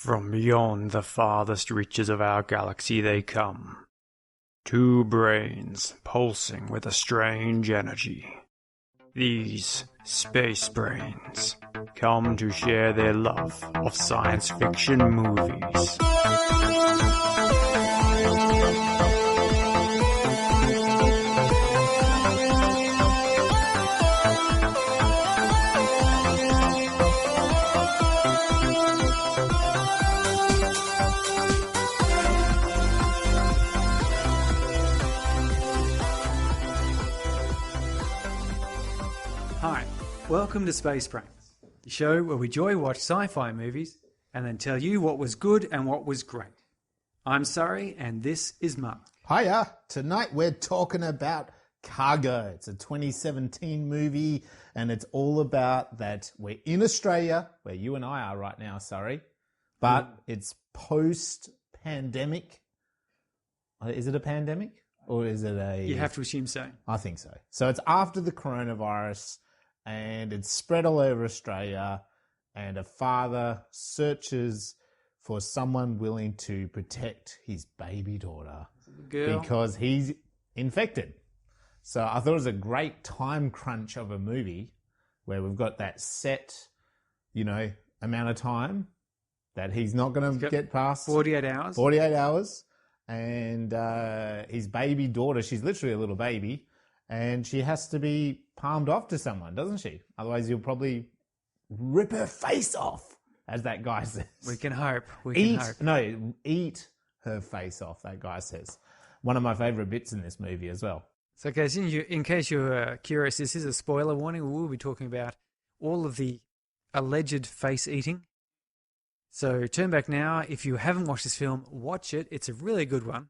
From beyond the farthest reaches of our galaxy they come. Two brains pulsing with a strange energy. These space brains come to share their love of science fiction movies. Hi, welcome to Space Brains, the show where we joy watch sci-fi movies and then tell you what was good and what was great. I'm Surrey and this is Mark. Hiya! Tonight we're talking about Cargo. It's a 2017 movie and it's all about that we're in Australia, where you and I are right now, Surrey, but it's post-pandemic. Is it a pandemic or is it a... You have to assume so. I think so. So it's after the coronavirus and it's spread all over Australia, and a father searches for someone willing to protect his baby daughter because he's infected. So I thought it was a great time crunch of a movie where we've got that set, amount of time that he's not going to get past. 48 hours. 48 hours. And his baby daughter, she's literally a little baby, and she has to be palmed off to someone, doesn't she? Otherwise, you'll probably rip her face off, as that guy says. We can hope. Eat her face off, that guy says. One of my favourite bits in this movie as well. So, guys, in case you're curious, this is a spoiler warning. We will be talking about all of the alleged face eating. So turn back now. If you haven't watched this film, watch it. It's a really good one.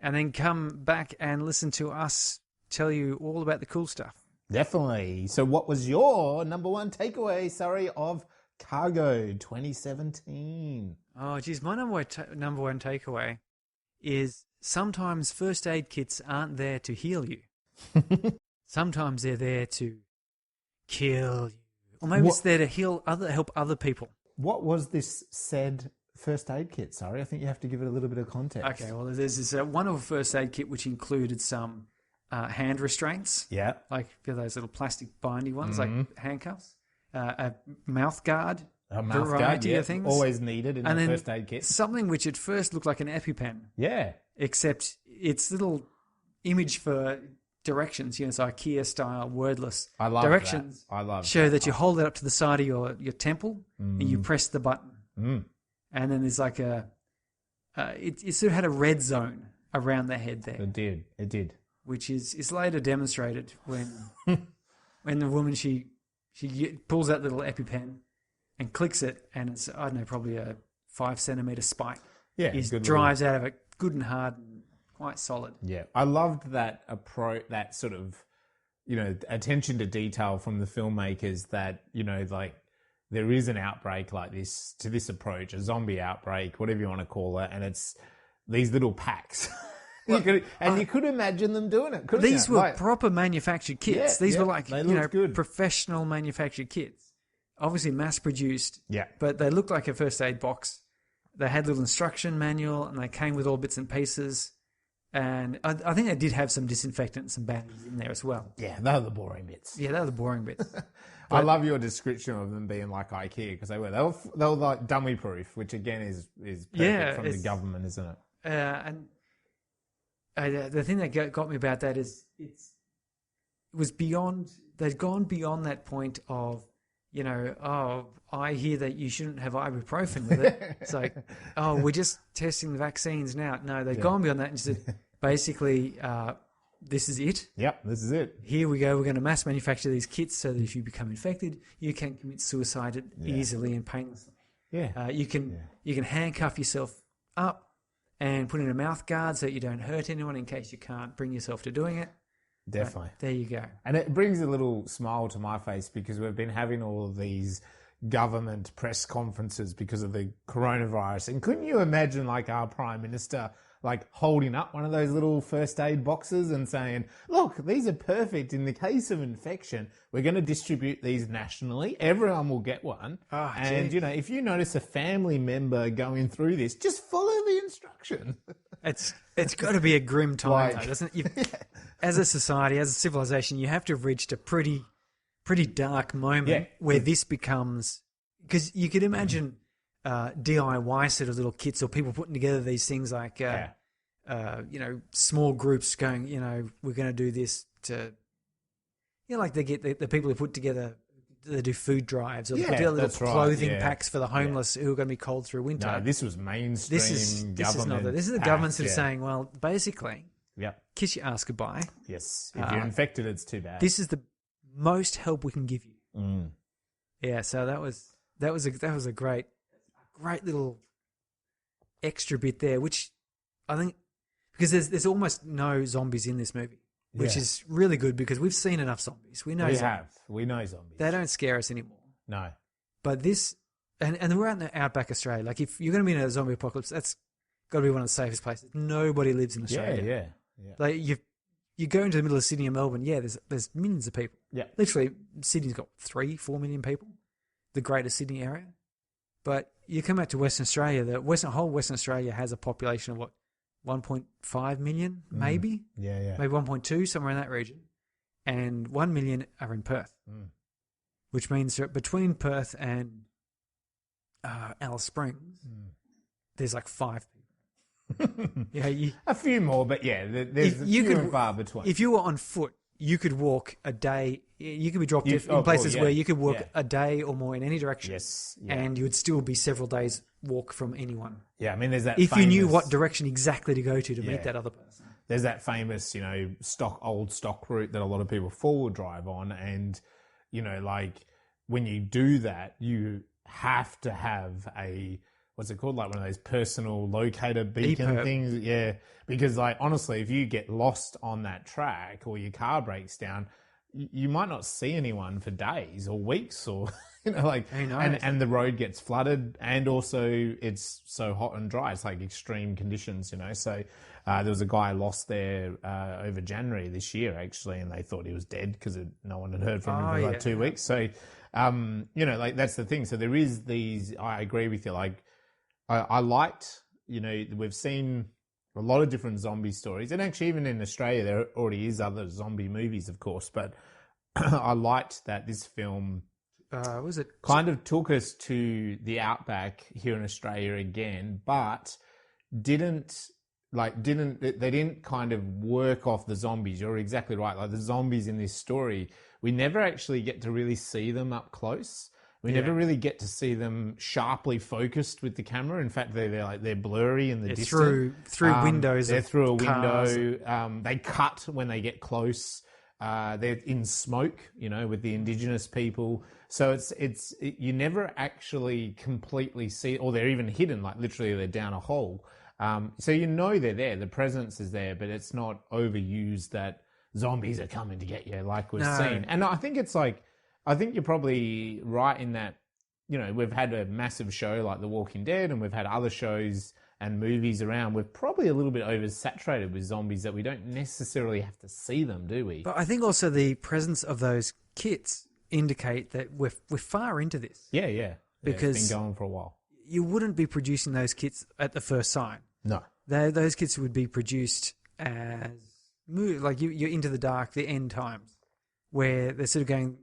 And then come back and listen to us tell you all about the cool stuff. Definitely. So what was your number one takeaway, Surrey, of Cargo 2017? Oh, geez. My number one takeaway is sometimes first aid kits aren't there to heal you. Sometimes they're there to kill you. Or maybe it's there to help other people. What was this said first aid kit? Sorry, I think you have to give it a little bit of context. Okay, well, there's this wonderful first aid kit which included some hand restraints. Yeah. Like those little plastic bindy ones, like handcuffs. A mouth guard. A mouth variety guard, of things. Always needed in a first aid kit. Something which at first looked like an EpiPen. Yeah. Except it's little image for directions, it's IKEA-style, wordless directions. I love show that you hold it up to the side of your temple and you press the button. And then there's like it sort of had a red zone around the head there. It did. Which is later demonstrated when the woman, she pulls out the little EpiPen and clicks it, and it's, I don't know, probably a 5 centimetre spike. Yeah. Drives out of it good and hard and quite solid. Yeah, I loved that approach, that sort of, attention to detail from the filmmakers that, like there is an outbreak like this, to this approach, a zombie outbreak, whatever you want to call it, and it's these little packs. You could imagine them doing it, couldn't you? These were proper manufactured kits. These were like, good. professional manufactured kits. Obviously mass-produced, yeah, but they looked like a first aid box. They had a little instruction manual, and they came with all bits and pieces. And I think they did have some disinfectant and some bandages in there as well. Yeah, they were the boring bits. Yeah, they were the boring bits. I love your description of them being like IKEA, because they were like dummy proof, which again is perfect from the government, isn't it? And the thing that got me about that is it was beyond. They'd gone beyond that point of, I hear that you shouldn't have ibuprofen with it. It's like, we're just testing the vaccines now. No, they've gone beyond that and said, basically, this is it. Yep, this is it. Here we go. We're going to mass manufacture these kits so that if you become infected, you can commit suicide easily and painlessly. Yeah. You can handcuff yourself up and put in a mouth guard so that you don't hurt anyone in case you can't bring yourself to doing it. Definitely. There you go. And it brings a little smile to my face because we've been having all of these government press conferences because of the coronavirus. And couldn't you imagine like our Prime Minister like holding up one of those little first aid boxes and saying, look, these are perfect in the case of infection. We're going to distribute these nationally. Everyone will get one. Oh, and, gee. you know, if you notice a family member going through this, just follow the instruction. It's got to be a grim time, Like- though, doesn't it? As a society, as a civilization, you have to have reached a pretty dark moment where this becomes... Because you could imagine DIY sort of little kits or people putting together these things like, small groups going, we're going to do this to... like they get the people who put together... They do food drives or they put together little clothing packs for the homeless who are going to be cold through winter. No, this was mainstream This is not government. that. This is the government sort of saying, well, basically, Yep. kiss your ass goodbye. Yes. If you're infected, it's too bad. This is the most help we can give you. Mm. Yeah, so that was a great little extra bit there, which I think because there's almost no zombies in this movie, which is really good because we've seen enough zombies. We know We know zombies. They don't scare us anymore. No. But this and we're out in the outback Australia. Like if you're going to be in a zombie apocalypse, that's got to be one of the safest places. Nobody lives in Australia. Yeah. Like you go into the middle of Sydney and Melbourne, there's millions of people. Yeah. Literally, Sydney's got 3-4 million people, the greater Sydney area. But you come out to Western Australia, whole Western Australia has a population of 1.5 million, maybe? Yeah. Maybe 1.2, somewhere in that region. And 1 million are in Perth, which means that between Perth and Alice Springs, there's like 5 people. A few more, but there's few and far between. If you were on foot, you could walk a day. You could be dropped in places where you could walk a day or more in any direction. Yes, and you would still be several days walk from anyone. Yeah, I mean, there's that. If you knew what direction exactly to go to meet that other person. There's that famous, old stock route that a lot of people forward drive on, and like when you do that, you have to have a. What's it called? Like one of those personal locator beacon things. Yeah. Because like, honestly, if you get lost on that track or your car breaks down, you might not see anyone for days or weeks or, and the road gets flooded and also it's so hot and dry. It's like extreme conditions, So there was a guy lost there over January this year, actually, and they thought he was dead because no one had heard from him for like 2 weeks. So, like that's the thing. So there is these, I agree with you, like, I liked, we've seen a lot of different zombie stories. And actually, even in Australia, there already is other zombie movies, of course. But I liked that this film kind of took us to the outback here in Australia again, but they didn't kind of work off the zombies. You're exactly right. Like the zombies in this story, we never actually get to really see them up close. We never really get to see them sharply focused with the camera. In fact, they're blurry in the distance. Through windows. They're through a cars. window. They cut when they get close. They're in smoke, with the indigenous people. So it's you never actually completely see, or they're even hidden, like literally they're down a hole. So they're there. The presence is there, but it's not overused that zombies are coming to get you, like we've seen. And I think it's like. I think you're probably right in that, we've had a massive show like The Walking Dead and we've had other shows and movies around. We're probably a little bit oversaturated with zombies that we don't necessarily have to see them, do we? But I think also the presence of those kits indicate that we're far into this. Yeah. Because it's been going for a while. You wouldn't be producing those kits at the first sign. No. Those kits would be produced as, like you're into the dark, the end times, where they're sort of going...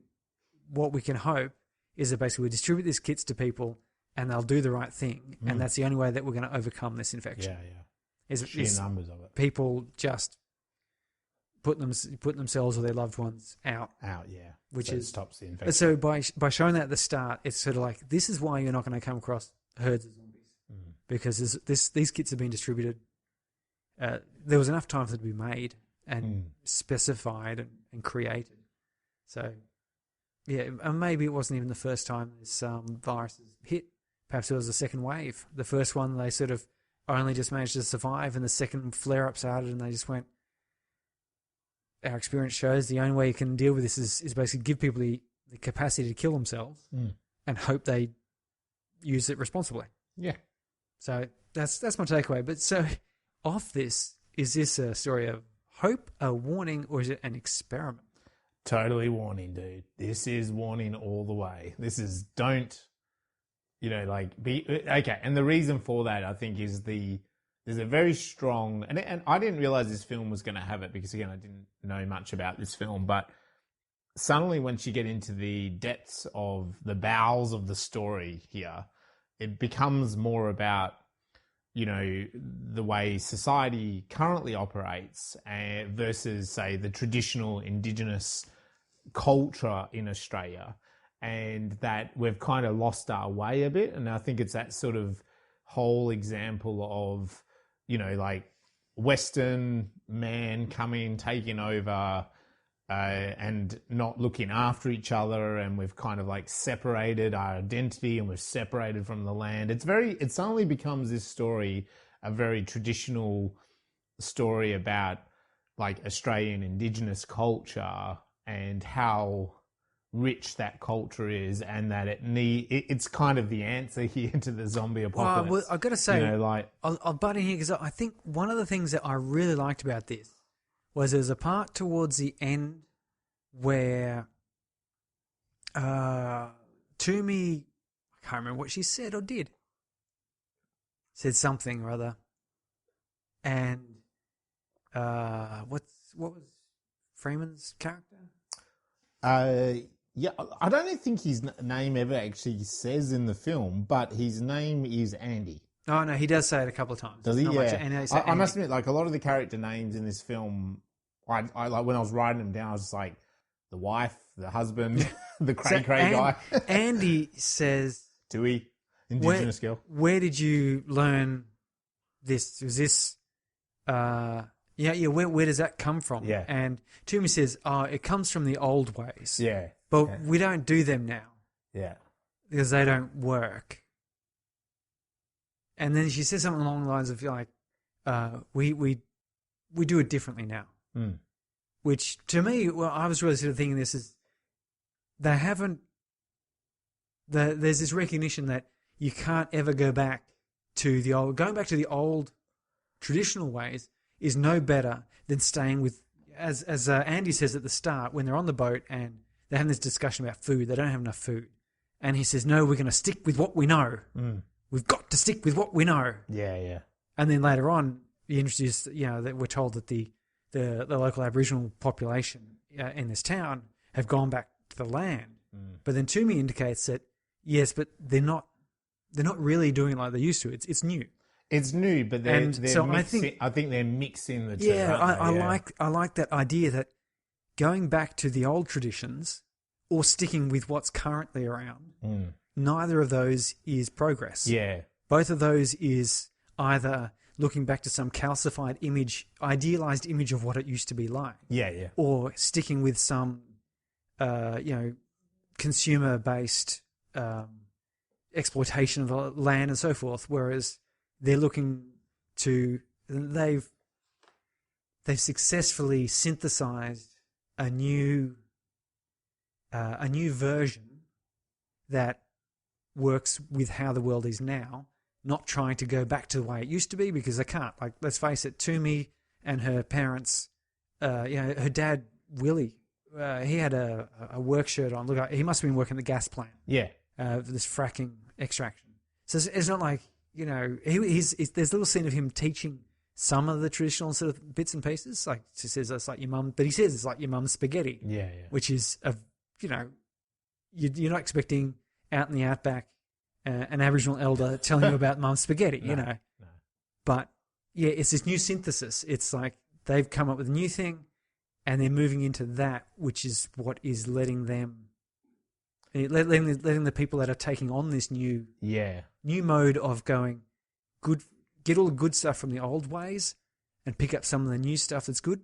What we can hope is that basically we distribute these kits to people and they'll do the right thing. And that's the only way that we're going to overcome this infection. Yeah. Sheer numbers of it. People just put themselves or their loved ones out. Which stops the infection. So by showing that at the start, it's sort of like, this is why you're not going to come across herds of zombies. Because these kits have been distributed. There was enough time for them to be made and specified and created. So... Yeah, and maybe it wasn't even the first time this virus hit. Perhaps it was the second wave. The first one, they sort of only just managed to survive, and the second flare-up started, and they just went, our experience shows the only way you can deal with this is basically give people the capacity to kill themselves and hope they use it responsibly. Yeah. So that's my takeaway. But so off this, is this a story of hope, a warning, or is it an experiment? Totally warning, dude. This is warning all the way. This is don't, be okay. And the reason for that, I think, is there's a very strong, and I didn't realize this film was going to have it because, again, I didn't know much about this film, but suddenly once you get into the depths of the bowels of the story here, it becomes more about, the way society currently operates versus, say, the traditional Indigenous culture in Australia, and that we've kind of lost our way a bit. And I think it's that sort of whole example of, Western man coming, taking over, and not looking after each other, and we've kind of separated our identity and we're separated from the land. It suddenly becomes this story, a very traditional story about Australian Indigenous culture and how rich that culture is, and that it's kind of the answer here to the zombie apocalypse. Well, I've got to say, I'll butt in here because I think one of the things that I really liked about this was there's a part towards the end where Toomey, I can't remember what she said or did, said something or other, and what was Freeman's character? Yeah, I don't think his name ever actually says in the film, but his name is Andy. Oh, no, he does say it a couple of times. Does he? Yeah. I must admit, a lot of the character names in this film, I when I was writing them down, I was just like, the wife, the husband, the cray-cray guy. Andy says... Tui, Indigenous girl. Where did you learn this? Was this... where does that come from? Yeah. And Toomey says, it comes from the old ways. Yeah. But we don't do them now. Yeah. Because they don't work. And then she says something along the lines of we do it differently now. Mm. Which to me, I was really sort of thinking this is they haven't. There's this recognition that you can't ever go back to the old. Going back to the old traditional ways is no better than staying with, as Andy says at the start when they're on the boat and they're having this discussion about food. They don't have enough food. And he says, no, we're going to stick with what we know. Mm. We've got to stick with what we know. Yeah, yeah. And then later on, you introduce, that we're told that the local Aboriginal population in this town have gone back to the land. Mm. But then Toomey indicates that, yes, but they're not really doing it like they used to. It's new. It's new, but they're mixing, I think they're mixing the two. Yeah, I like that idea that going back to the old traditions or sticking with what's currently around, neither of those is progress. Yeah. Both of those is either looking back to some calcified image, idealized image of what it used to be like. Yeah, yeah. Or sticking with some, consumer-based exploitation of the land and so forth, whereas they're looking to... They've successfully synthesized a new version that works with how the world is now, not trying to go back to the way it used to be, because they can't. Let's face it, Toomey and her parents, her dad, Willie, he had a work shirt on. Look, he must have been working the gas plant. Yeah. For this fracking extraction. So it's not like, there's a little scene of him teaching some of the traditional sort of bits and pieces. Like she says, it's like your mum, but he says it's like your mum's spaghetti. Yeah, yeah. Which is you're not expecting out in the outback an Aboriginal elder telling you about mum's spaghetti, No. But yeah, it's this new synthesis. It's like they've come up with a new thing, and they're moving into that, which is what is letting the people that are taking on this new mode of going good. Get all the good stuff from the old ways and pick up some of the new stuff that's good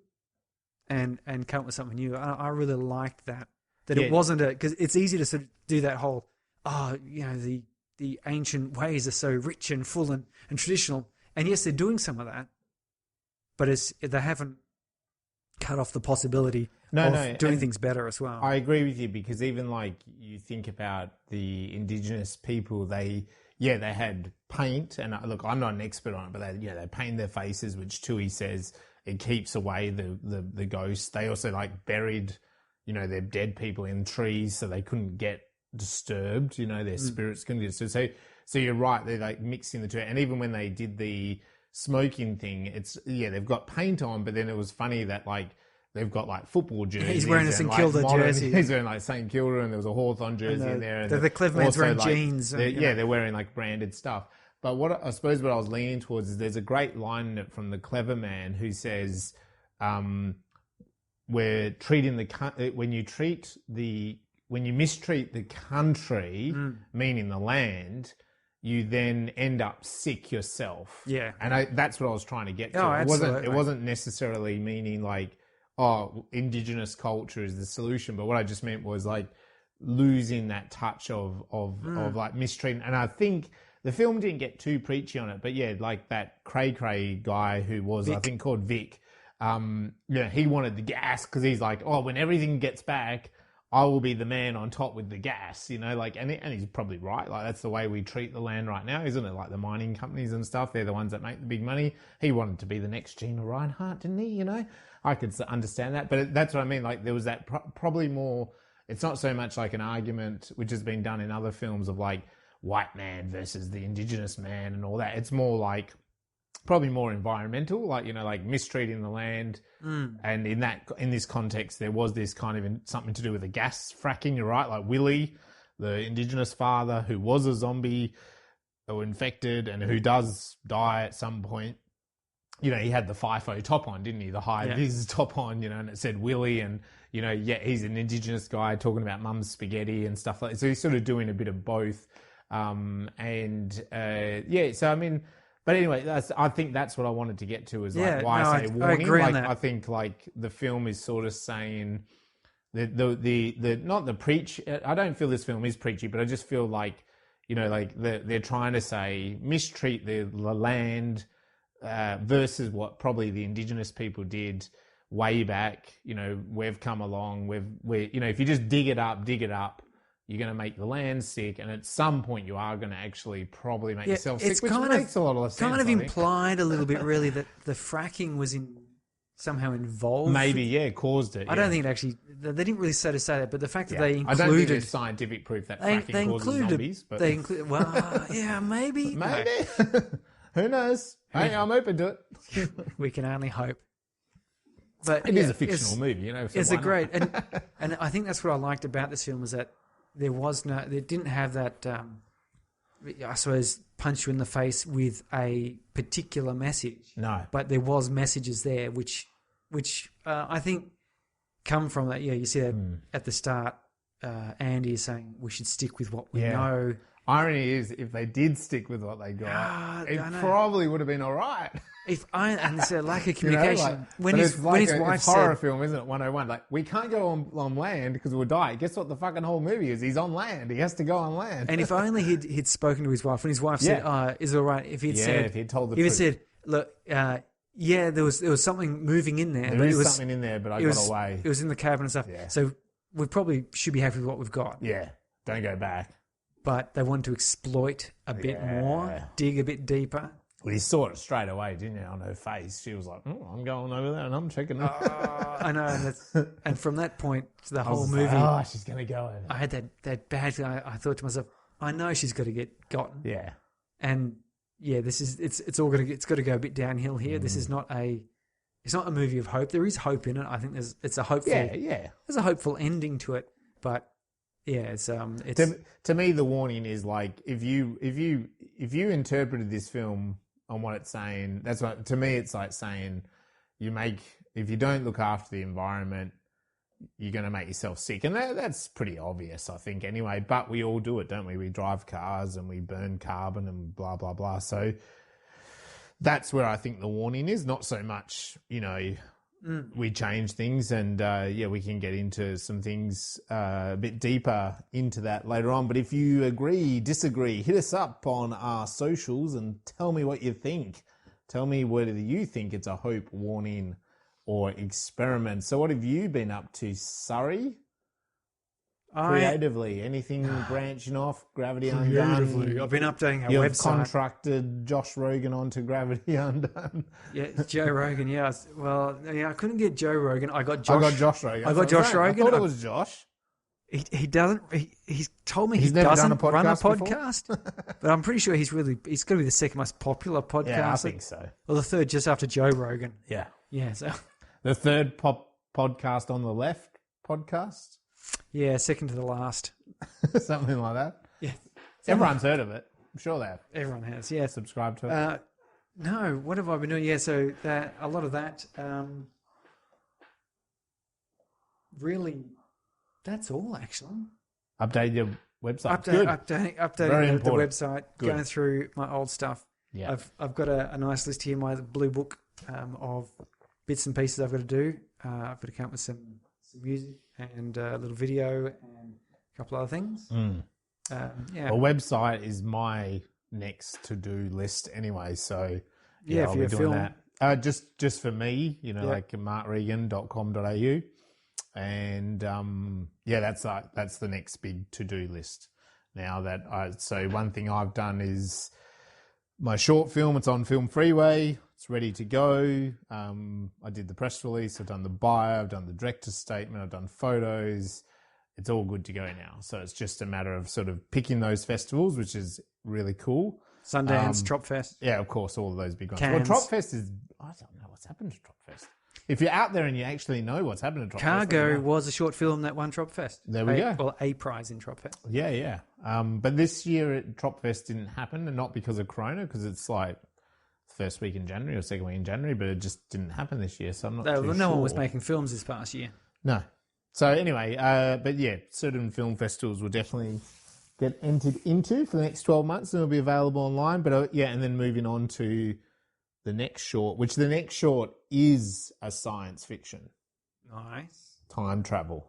and come up with something new. I really liked that. It wasn't because it's easy to sort of do that whole, the ancient ways are so rich and full and traditional. And yes, they're doing some of that, but they haven't cut off the possibility of doing things better as well. I agree with you, because even you think about the Indigenous people, yeah, they had paint, and look, I'm not an expert on it, but they paint their faces, which Tui says it keeps away the ghosts. They also like buried, their dead people in trees so they couldn't get disturbed. Their spirits couldn't get disturbed. So you're right, they're like mixing the two, and even when they did the smoking thing, they've got paint on, but then it was funny that like they've got like football jerseys. He's wearing a St Kilda jersey. He's wearing like St Kilda, and there was a Hawthorn jersey in there. And the clever man's wearing jeans. They're wearing like branded stuff. But what I was leaning towards is there's a great line in it from the clever man who says, "We're treating when you mistreat the country, meaning the land, you then end up sick yourself." Yeah, and that's what I was trying to get to. It wasn't necessarily meaning like, oh, indigenous culture is the solution, but what I just meant was like losing that touch of like mistreating. And I think the film didn't get too preachy on it, but yeah, like that cray guy who was Vic. I think called Vic. He wanted the gas because he's like, oh, when everything gets back, I will be the man on top with the gas, and he's probably right. Like that's the way we treat the land right now, isn't it? Like the mining companies and stuff, they're the ones that make the big money. He wanted to be the next Gina Reinhardt, didn't he? I could understand that, but that's what I mean. Like there was that probably more. It's not so much like an argument, which has been done in other films of like white man versus the indigenous man and all that. It's more like probably more environmental, like like mistreating the land. And in this context, there was this kind of something to do with the gas fracking. You're right, like Willie, the indigenous father who was a zombie or infected and who does die at some point. He had the FIFO top on, didn't he? The high-vis top on, and it said Willie, and he's an indigenous guy talking about mum's spaghetti and stuff like that. So he's sort of doing a bit of both. So I mean. But anyway, I think that's what I wanted to get to is like why I say warning. I agree on that. I think like the film is sort of saying the not the preach. I don't feel this film is preachy, but I just feel like like they're trying to say mistreat the land versus what probably the indigenous people did way back. We've come along. We're if you just dig it up. You're going to make the land sick, and at some point you are going to actually probably make yourself sick, which makes a lot of sense. Kind of implied a little bit, really, that the fracking was somehow involved. Maybe, caused it. I don't think it actually. They didn't really say that, but the fact that they included. I don't think there's scientific proof that fracking causes zombies. But they included. Well, yeah, maybe. Maybe. Who knows? Hey, I'm open to it. We can only hope. But it is a fictional movie, So it's a great, and I think that's what I liked about this film was that. There didn't have that, I suppose, punch you in the face with a particular message. No. But there was messages there which I think come from that. Yeah, you see that at the start, Andy is saying we should stick with what we know. Irony is, if they did stick with what they got, it probably would have been all right. And there's a lack of communication. When his wife said... It's a horror film, isn't it? 101. Like, we can't go on land because we'll die. Guess what the fucking whole movie is? He's on land. He has to go on land. And if only he'd spoken to his wife. When his wife said, is it all right? If he'd told the truth. If he'd said, look, there was something moving in there. There is something in there, but I got away. It was in the cabin and stuff. Yeah. So we probably should be happy with what we've got. Yeah. Don't go back. But they wanted to exploit a bit more, dig a bit deeper. Well, you saw it straight away, didn't you, on her face? She was like, I'm going over there and I'm checking it. I know. And from that point, the whole movie... Like, she's going to go over there. I had that bad feeling. I thought to myself, I know she's got to get gotten. Yeah. And, it's all it's got to go a bit downhill here. This is not it's not a movie of hope. There is hope in it. I think it's a hopeful... Yeah. There's a hopeful ending to it, but... Yeah, it's to me the warning is like if you interpreted this film on what it's saying, that's what to me it's like saying if you don't look after the environment, you're going to make yourself sick, and that's pretty obvious, I think, anyway. But we all do it, don't we? We drive cars and we burn carbon and blah blah blah. So that's where I think the warning is, not so much we change things, and we can get into some things a bit deeper into that later on. But if you agree, disagree, hit us up on our socials and tell me what you think. Tell me whether you think it's a hope, warning, or experiment. So what have you been up to, Surrey? creatively? Anything branching off Gravity Undone? I've been updating our You've website. contracted Josh Rogan onto Gravity Undone. Yeah, it's Joe Rogan. Yeah, I couldn't get Joe Rogan. I got Rogan. I got Josh Rogan. I thought it was Josh. He doesn't. He's told me He's he never doesn't done a run a podcast podcast, but I'm pretty sure he's got to be the second most popular podcast. Yeah, I think so. Or the third, just after Joe Rogan. Yeah. Yeah. So the third podcast on the left podcast. Yeah, second to the last. Something like that. Yeah. Everyone's heard of it. I'm sure they have. Everyone has. Yeah. Subscribe to it. No. What have I been doing? Yeah. So a lot of that. Really. That's all, actually. Update your website. Updating the website, Good. going through my old stuff. Yeah. I've got a nice list here, my blue book of bits and pieces I've got to do. I've got to come up with some music and a little video and a couple other things. A website is my next to-do list anyway, so I'll be doing that. Just for me, like markregan.com.au. And that's the next big to-do list. Now so one thing I've done is my short film. It's on Film Freeway. It's ready to go. I did the press release. I've done the bio. I've done the director's statement. I've done photos. It's all good to go now. So it's just a matter of sort of picking those festivals, which is really cool. Sundance, Tropfest. Yeah, of course, all of those big ones. Cannes. Well, Tropfest I don't know what's happened to Tropfest. If you're out there and you actually know what's happened to Tropfest. Cargo was a short film that won Tropfest. There we go. Well, a prize in Tropfest. Yeah. But this year Tropfest didn't happen, and not because of Corona, because it's like first week in January or second week in January, but it just didn't happen this year, so I'm not too sure. No one was making films this past year. No. So anyway, but yeah, certain film festivals will definitely get entered into for the next 12 months and it'll be available online. But and then moving on to the next short, which the next short is a science fiction. Nice. Time travel.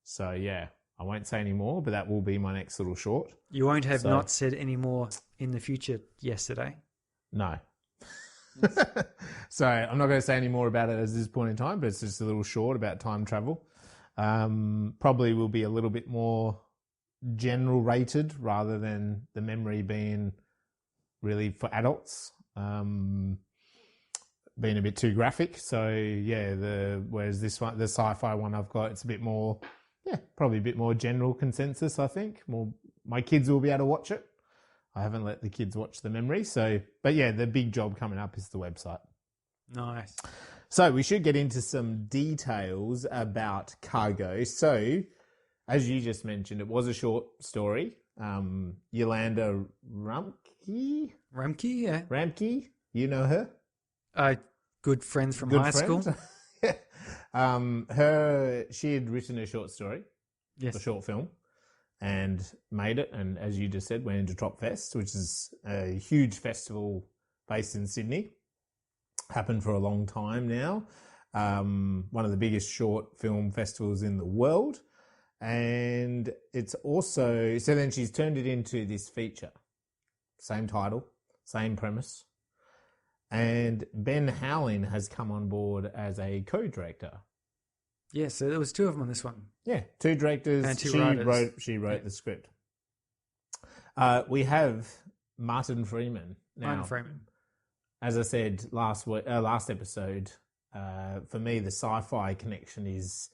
So yeah, I won't say any more, but that will be my next little short. You won't have not said any more in the future yesterday. No. So I'm not going to say any more about it at this point in time, but it's just a little short about time travel. Probably will be a little bit more general rated rather than the memory being really for adults, being a bit too graphic. So yeah, whereas this one, the sci-fi one I've got, it's a bit more, probably a bit more general consensus. I think my kids will be able to watch it. I haven't let the kids watch the memory. But yeah, the big job coming up is the website. Nice. So we should get into some details about Cargo. So, as you just mentioned, it was a short story. Yolanda Ramke, yeah. Ramke, you know her? Good friends from high school. She had written a short story, a short film, and made it. And as you just said, went into Tropfest, which is a huge festival based in Sydney. Happened for a long time now. One of the biggest short film festivals in the world. And it's also, so then she's turned it into this feature. Same title, same premise. And Ben Howling has come on board as a co-director. Yeah, so there was two of them on this one. Yeah, two directors. And two writers. She wrote the script. We have Martin Freeman. Martin Freeman. As I said last episode, for me the sci-fi connection is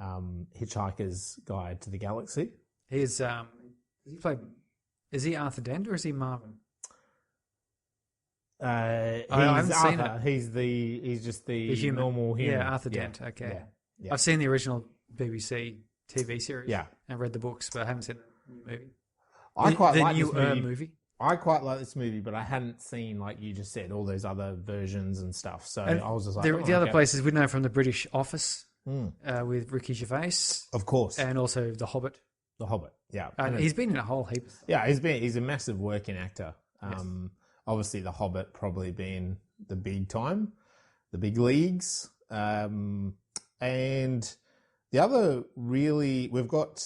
Hitchhiker's Guide to the Galaxy. Is he Arthur Dent or is he Marvin? I haven't seen Arthur. He's just the human. normal human. Yeah, Arthur Dent. Okay. Yeah. I've seen the original BBC TV series. Yeah. And read the books, but I haven't seen the new movie. I quite like the this new movie. I quite like this movie, but I hadn't seen, like you just said, all those other versions and stuff. So I was just like, the other places we know from the British Office with Ricky Gervais, of course, and also The Hobbit. The Hobbit, yeah, he's been in a whole heap. Yeah, he's a massive working actor. Yes. Obviously, The Hobbit probably being the big time, the big leagues, and the other really, we've got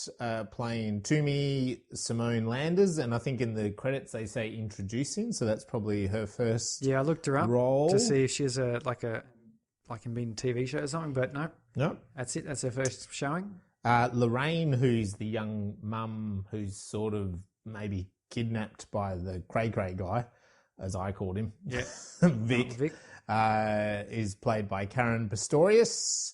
playing Toomey Simone Landers, and I think in the credits they say introducing, so that's probably her first. Yeah, I looked her up role to see if she's like in being TV show or something, but no, no, that's it. That's her first showing. Lorraine, who's the young mum who's sort of maybe kidnapped by the cray-cray guy, as I called him. Yeah. Vic. Is played by Karen Pistorius.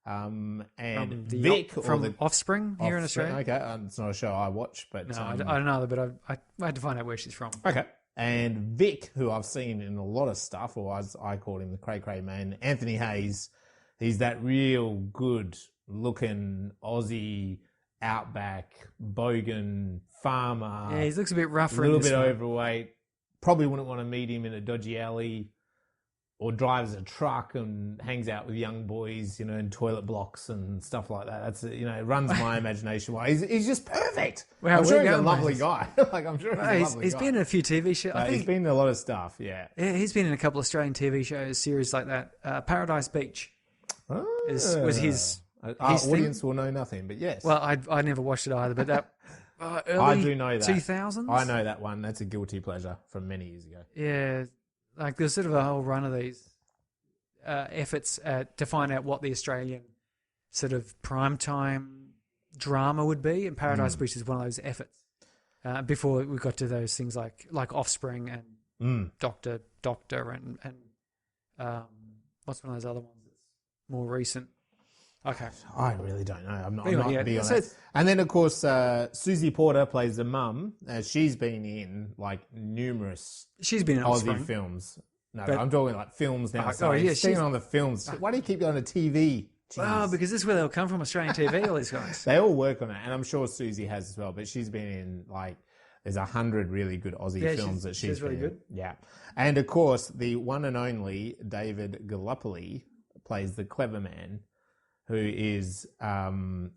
And Vic... From Offspring here in Australia. Okay, it's not a show I watch, but... No, I don't know, but I had to find out where she's from. Okay. And Vic, who I've seen in a lot of stuff, or as I called him, the cray-cray man, Anthony Hayes, he's that real good-looking Aussie outback, bogan farmer. Yeah, he looks a bit rougher. A little bit overweight. Probably wouldn't want to meet him in a dodgy alley, or drives a truck and hangs out with young boys, in toilet blocks and stuff like that. That's, it runs my imagination. He's just perfect. Well, I'm sure he's a lovely guy. I'm sure he's been in a few TV shows. I think he's been in a lot of stuff, yeah. Yeah, he's been in a couple of Australian TV shows, series like that. Paradise Beach was his audience will know nothing, but yes. Well, I never watched it either, but that early I do know that. 2000s? I know that one. That's a guilty pleasure from many years ago. Yeah. Like there's sort of a whole run of these efforts to find out what the Australian sort of primetime drama would be, and Paradise Beach is one of those efforts. Before we got to those things like Offspring and Doctor and what's one of those other ones that's more recent? Okay, I really don't know. I'm not anyway, big on that. And then of course Susie Porter plays the mum. She's been in numerous. She's been in Aussie Offspring films. No, but I'm talking like films now. She's been on the films. Why do you keep going to TV? Jeez. Well, because this is where they'll come from, Australian TV, all these guys. They all work on it, and I'm sure Susie has as well, but she's been in there's 100 really good Aussie films that she's really been good. In. Yeah. And of course, the one and only David Gallipoli plays the clever man, who is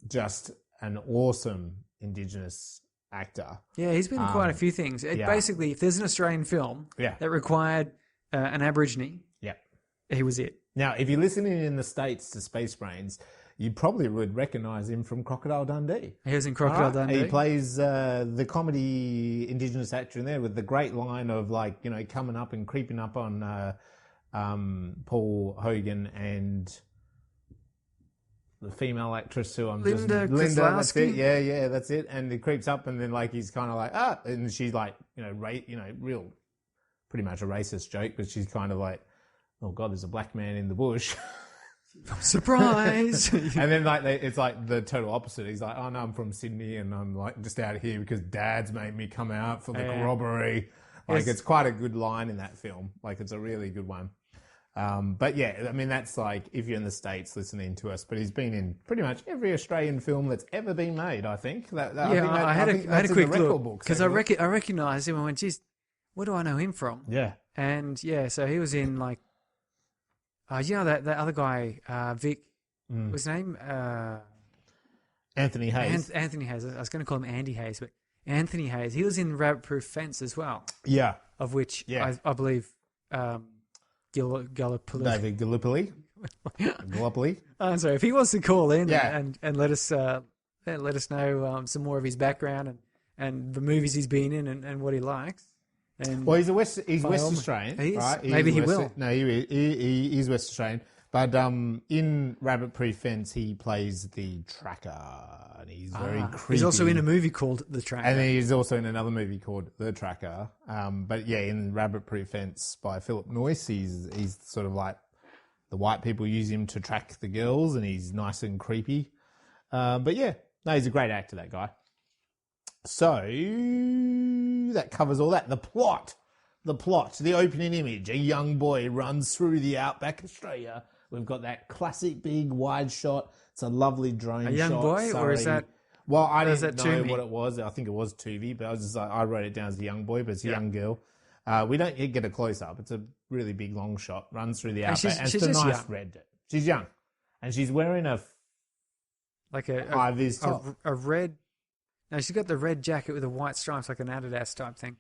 just an awesome Indigenous actor. Yeah, he's been in quite a few things. Basically, if there's an Australian film that required an Aborigine, he was it. Now, if you're listening in the States to Space Brains, you probably would recognise him from Crocodile Dundee. He was in Crocodile Dundee. He plays the comedy Indigenous actor in there with the great line of coming up and creeping up on Paul Hogan and the female actress who Linda, that's it. Yeah, that's it. And he creeps up and then he's kind of and she's real, pretty much a racist joke, but she's kind of like, oh God, there's a black man in the bush. Surprise! And then it's like the total opposite. He's like, oh no, I'm from Sydney and I'm just out here because Dad's made me come out for the robbery. It's quite a good line in that film. It's a really good one. But yeah, I mean, that's if you're in the States listening to us, but he's been in pretty much every Australian film that's ever been made, I think. I had a quick look because I recognised him and went, geez, where do I know him from? Yeah. And so he was in that other guy, Vic, what's his name? Anthony Hayes. Anthony Hayes. I was going to call him Andy Hayes, but Anthony Hayes. He was in Rabbit Proof Fence as well. Yeah. Of which I believe Gallipoli. David Gallipoli. Gallipoli. I'm sorry. If he wants to call in and let us know some more of his background and the movies he's been in and what he likes. And he's West Australian, he is. right? Maybe he will. No, he's West Australian. But in Rabbit Proof Fence, he plays the tracker, and he's very creepy. He's also in a movie called The Tracker. And he's also in another movie called The Tracker. But yeah, in Rabbit Proof Fence by Philip Noyce, he's sort of like the white people use him to track the girls, and he's nice and creepy. But yeah, no, he's a great actor, that guy. So that covers all that. The plot, the opening image, a young boy runs through the outback Australia. We've got that classic big wide shot. It's a lovely drone shot. A young boy, Surrey. or is that? Well, I didn't know what it was. I think it was Tuvi, but I was just I wrote it down as a young boy, but it's a young girl. We don't get a close up. It's a really big long shot. Runs through the outback, and it's a nice red. She's young, and she's wearing a high-vis top. A red. No, she's got the red jacket with the white stripes, like an Adidas type thing.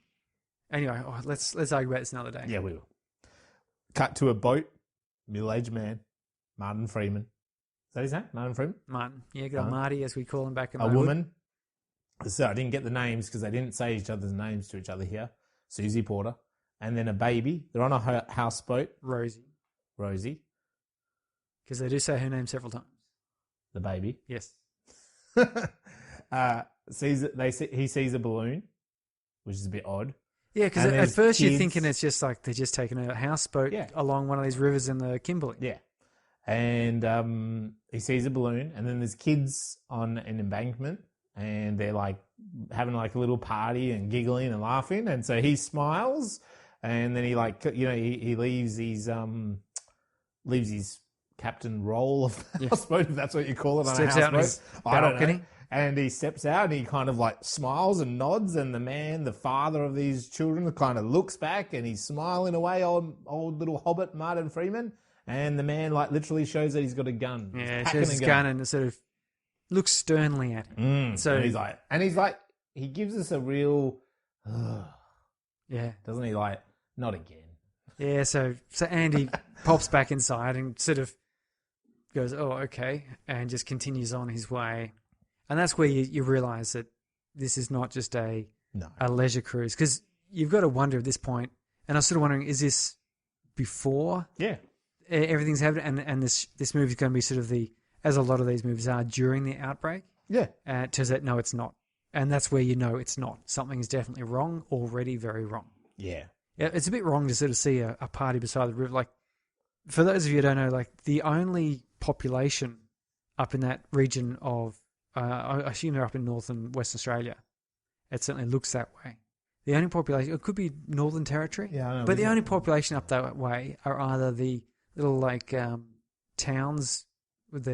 Anyway, let's argue about this another day. Yeah, we will. Cut to a boat. Middle-aged man, Martin Freeman. Is that his name? Martin Freeman? Martin. Yeah, got Marty, as we call him back in my A woman. So I didn't get the names because they didn't say each other's names to each other here. Susie Porter. And then a baby. They're on a houseboat. Rosie. Because they do say her name several times. The baby. Yes. he sees a balloon, which is a bit odd. Yeah, because And at there's first you're kids. thinking it's just like they're just taking a houseboat Yeah. along one of these rivers in the Kimberley. Yeah. And he sees a balloon, and then there's kids on an embankment, and they're like having like a little party and giggling and laughing. And so he smiles, and then he he leaves his captain role of the houseboat, if that's what you call it, on Steps a out on his houseboat. I don't know. balcony. And he steps out and he kind of like smiles and nods, and the father of these children, kind of looks back and he's smiling away, old little hobbit Martin Freeman. And the man like literally shows that he's got a gun. Yeah, He's shows packing his a gun and sort of looks sternly at him. So and he's like, he gives us a real, yeah, doesn't he? Like, not again. yeah. So Andy pops back inside and sort of goes, "Oh, okay," and just continues on his way. And that's where you realise that this is not just a leisure cruise, because you've got to wonder at this point. And I was sort of wondering, is this before? Yeah. Everything's happened, and this movie is going to be sort of as a lot of these movies are, during the outbreak. Yeah. Turns out, no, it's not. And that's where you know it's not. Something is definitely wrong, already very wrong. Yeah. Yeah, it's a bit wrong to sort of see a party beside the river. Like, for those of you who don't know, like, the only population up in that region of, I assume they're up in North and West Australia. It certainly looks that way. The only population, it could be Northern Territory, Yeah, I know, but the only population up that way are either the little like towns with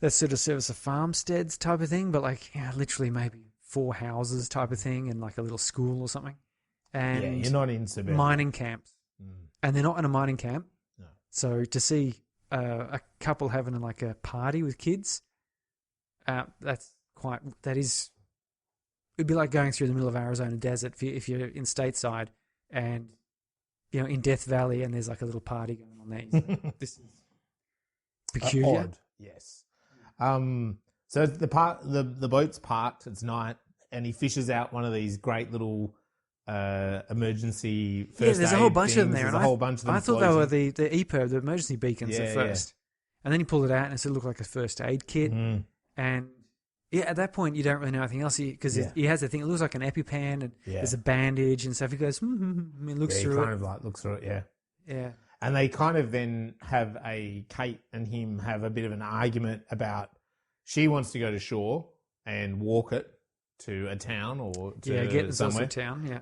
that sort of service of farmsteads type of thing, but like literally maybe 4 houses type of thing and like a little school or something. And you're not in suburbia. mining camps, and they're not in a mining camp. No. So to see a couple having like a party with kids, it'd be like going through the middle of Arizona desert if you're in stateside and in Death Valley, and there's like a little party going on there. This is peculiar. Odd, yes. So the boat's parked. It's night, and he fishes out one of these great little emergency first aid. Yeah, there's a whole bunch of them there. There's a whole bunch of them. I thought they were the EPIRB, the emergency beacons at first, and then he pulled it out, and it sort of looked like a first aid kit. And at that point, you don't really know anything else because he has the thing. It looks like an EpiPen, and there's a bandage and stuff. He goes, he looks through it. Kind of like looks through it, yeah. Yeah. And they kind of then have Kate and him have a bit of an argument about she wants to go to shore and walk it to a town or to get somewhere. to town, yeah.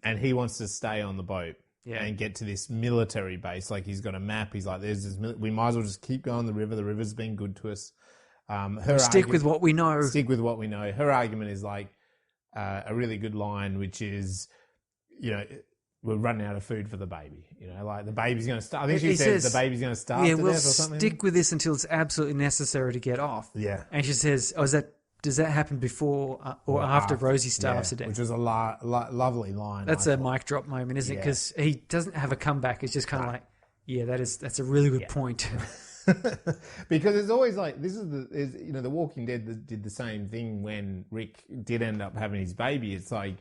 And he wants to stay on the boat and get to this military base. Like he's got a map. He's like, "There's this. We might as well just keep going the river. The river's been good to us. Stick with what we know. Stick with what we know." Her argument is like a really good line, which is, we're running out of food for the baby. Like the baby's going to starve. I think she says the baby's going to starve to we'll death or something. Stick with this until it's absolutely necessary to get off. Yeah. And she says, does that happen before or after Rosie starves to death? Which was a lovely line. That's a mic drop moment, isn't it? Because he doesn't have a comeback. It's just kind of like, that's a really good point. Because it's always like, The Walking Dead did the same thing when Rick did end up having his baby. It's like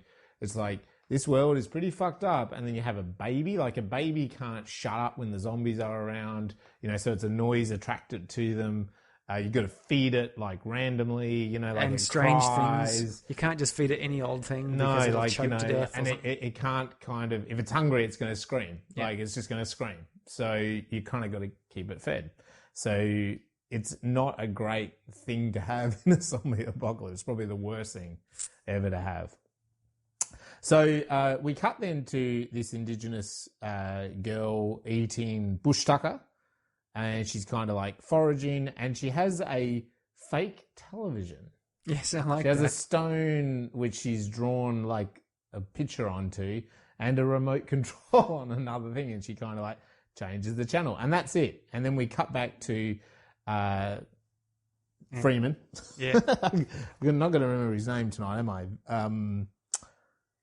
this world is pretty fucked up, and then you have a baby. Like a baby can't shut up when the zombies are around, so it's a noise attracted to them. You've got to feed it like randomly, like and it strange cries. things. You can't just feed it any old thing. No, because it'll like choke to death. and it can't kind of, if it's hungry, it's going to scream. Yeah. Like it's just going to scream. So you kind of got to keep it fed. So it's not a great thing to have in a zombie apocalypse. It's probably the worst thing ever to have. So we cut then to this Indigenous girl eating bush tucker, and she's kind of like foraging, and she has a fake television. Yes, I like She has that. a stone which she's drawn like a picture onto, and a remote control on another thing, and she kind of like changes the channel, and that's it. And then we cut back to Freeman. Yeah. I'm not going to remember his name tonight, am I?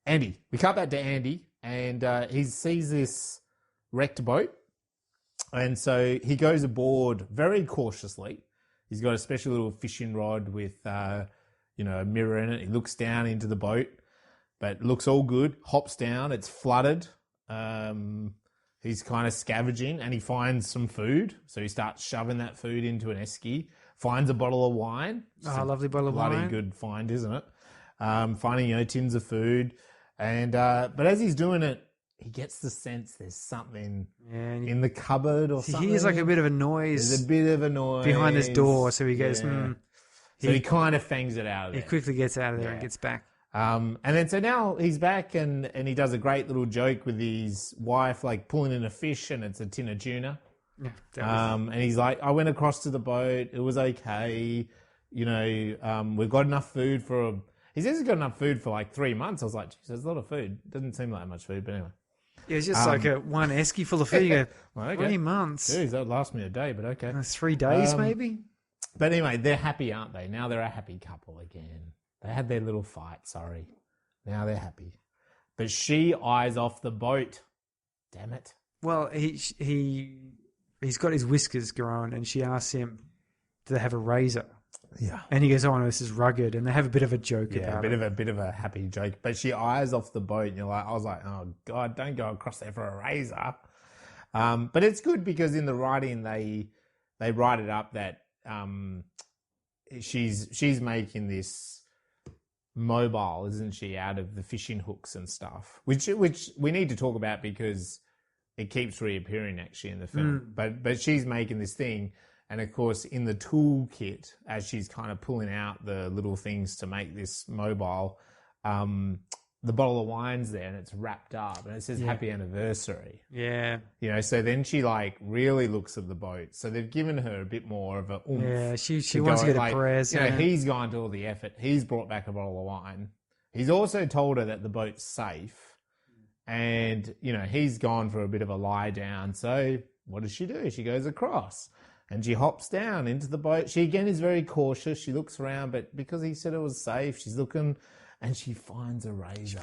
Andy. We cut back to Andy, and he sees this wrecked boat, and so he goes aboard very cautiously. He's got a special little fishing rod with a mirror in it. He looks down into the boat, but looks all good. Hops down. It's flooded. He's kind of scavenging, and he finds some food. So he starts shoving that food into an esky, finds a bottle of wine. Oh, lovely bottle of bloody wine. good find, isn't it? Finding, tins of food. And but as he's doing it, he gets the sense there's something in the cupboard or something. He hears like a bit of a noise. There's a bit of a noise behind this door, so he goes, So he kind of fangs it out of there. He quickly gets out of there and gets back. And then so now he's back and he does a great little joke with his wife, like pulling in a fish and it's a tin of tuna. Yeah, And he's like, I went across to the boat. It was okay. We've got enough food for... He says he's got enough food for like 3 months. I was like, geez, there's a lot of food. Doesn't seem like much food, but anyway. Yeah, it's just like one esky full of food. You go, Well, okay. 3 months. Jeez, that would last me a day, but okay. 3 days, maybe? But anyway, they're happy, aren't they? Now they're a happy couple again. They had their little fight, sorry. Now they're happy. But she eyes off the boat. Damn it. Well, he's got his whiskers growing, and she asks him, do they have a razor? Yeah. And he goes, oh, no, this is rugged. And they have a bit of a joke about it. A bit of a happy joke. But she eyes off the boat, and I was like, oh, God, don't go across there for a razor. But it's good because in the writing, they write it up that she's making this mobile, isn't she, out of the fishing hooks and stuff, which we need to talk about because it keeps reappearing actually in the film. But she's making this thing, and of course in the toolkit, as she's kind of pulling out the little things to make this mobile, the bottle of wine's there and it's wrapped up and it says happy anniversary. Yeah. So then she like really looks at the boat. So they've given her a bit more of a oomph. Yeah, she wants to get a prayers. He's gone to all the effort. He's brought back a bottle of wine. He's also told her that the boat's safe. And, he's gone for a bit of a lie down. So what does she do? She goes across and she hops down into the boat. She again is very cautious. She looks around, but because he said it was safe, she's looking and she finds a razor.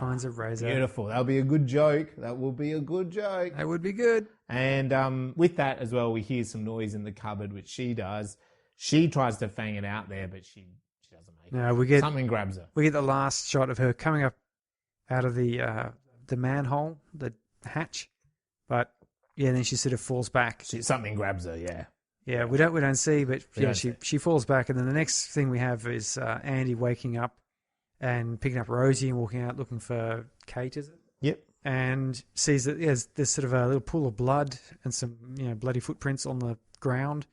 Beautiful. That'll be a good joke. That will be a good joke. That would be good. And with that as well, we hear some noise in the cupboard, which she does. She tries to fang it out there, but she doesn't make it. Something grabs her. We get the last shot of her coming up out of the manhole, the hatch. But then she sort of falls back. Something grabs her, yeah. Yeah, we don't see, but she falls back, and then the next thing we have is Andy waking up and picking up Rosie and walking out looking for Kate, is it? Yep. And sees that there's sort of a little pool of blood and some bloody footprints on the ground,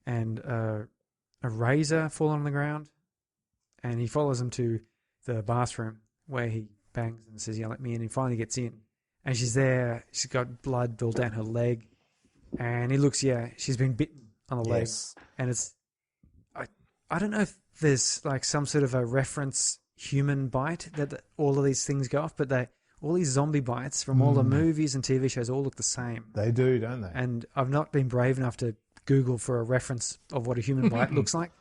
and a razor fallen on the ground, and he follows them to the bathroom where he bangs and says, let me in. He finally gets in, and she's there. She's got blood all down her leg, and he looks, she's been bitten on the leg, and it's, I don't know if there's like some sort of a reference human bite that all of these things go off, but all these zombie bites from all the movies and TV shows all look the same. They do, don't they? And I've not been brave enough to Google for a reference of what a human bite looks like,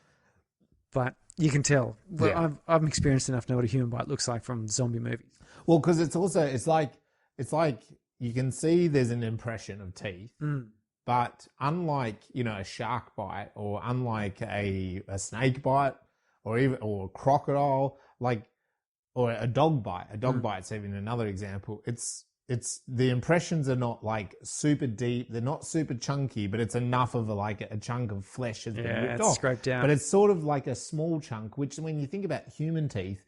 but you can tell. Well, I'm experienced enough to know what a human bite looks like from zombie movies. Well, because it's like you can see there's an impression of teeth, but unlike a shark bite or unlike a snake bite or a crocodile, or a dog bite. A dog bite's even another example. It's the impressions are not like super deep. They're not super chunky, but it's enough of a chunk of flesh has been ripped off. Scraped out. But it's sort of like a small chunk, which when you think about human teeth,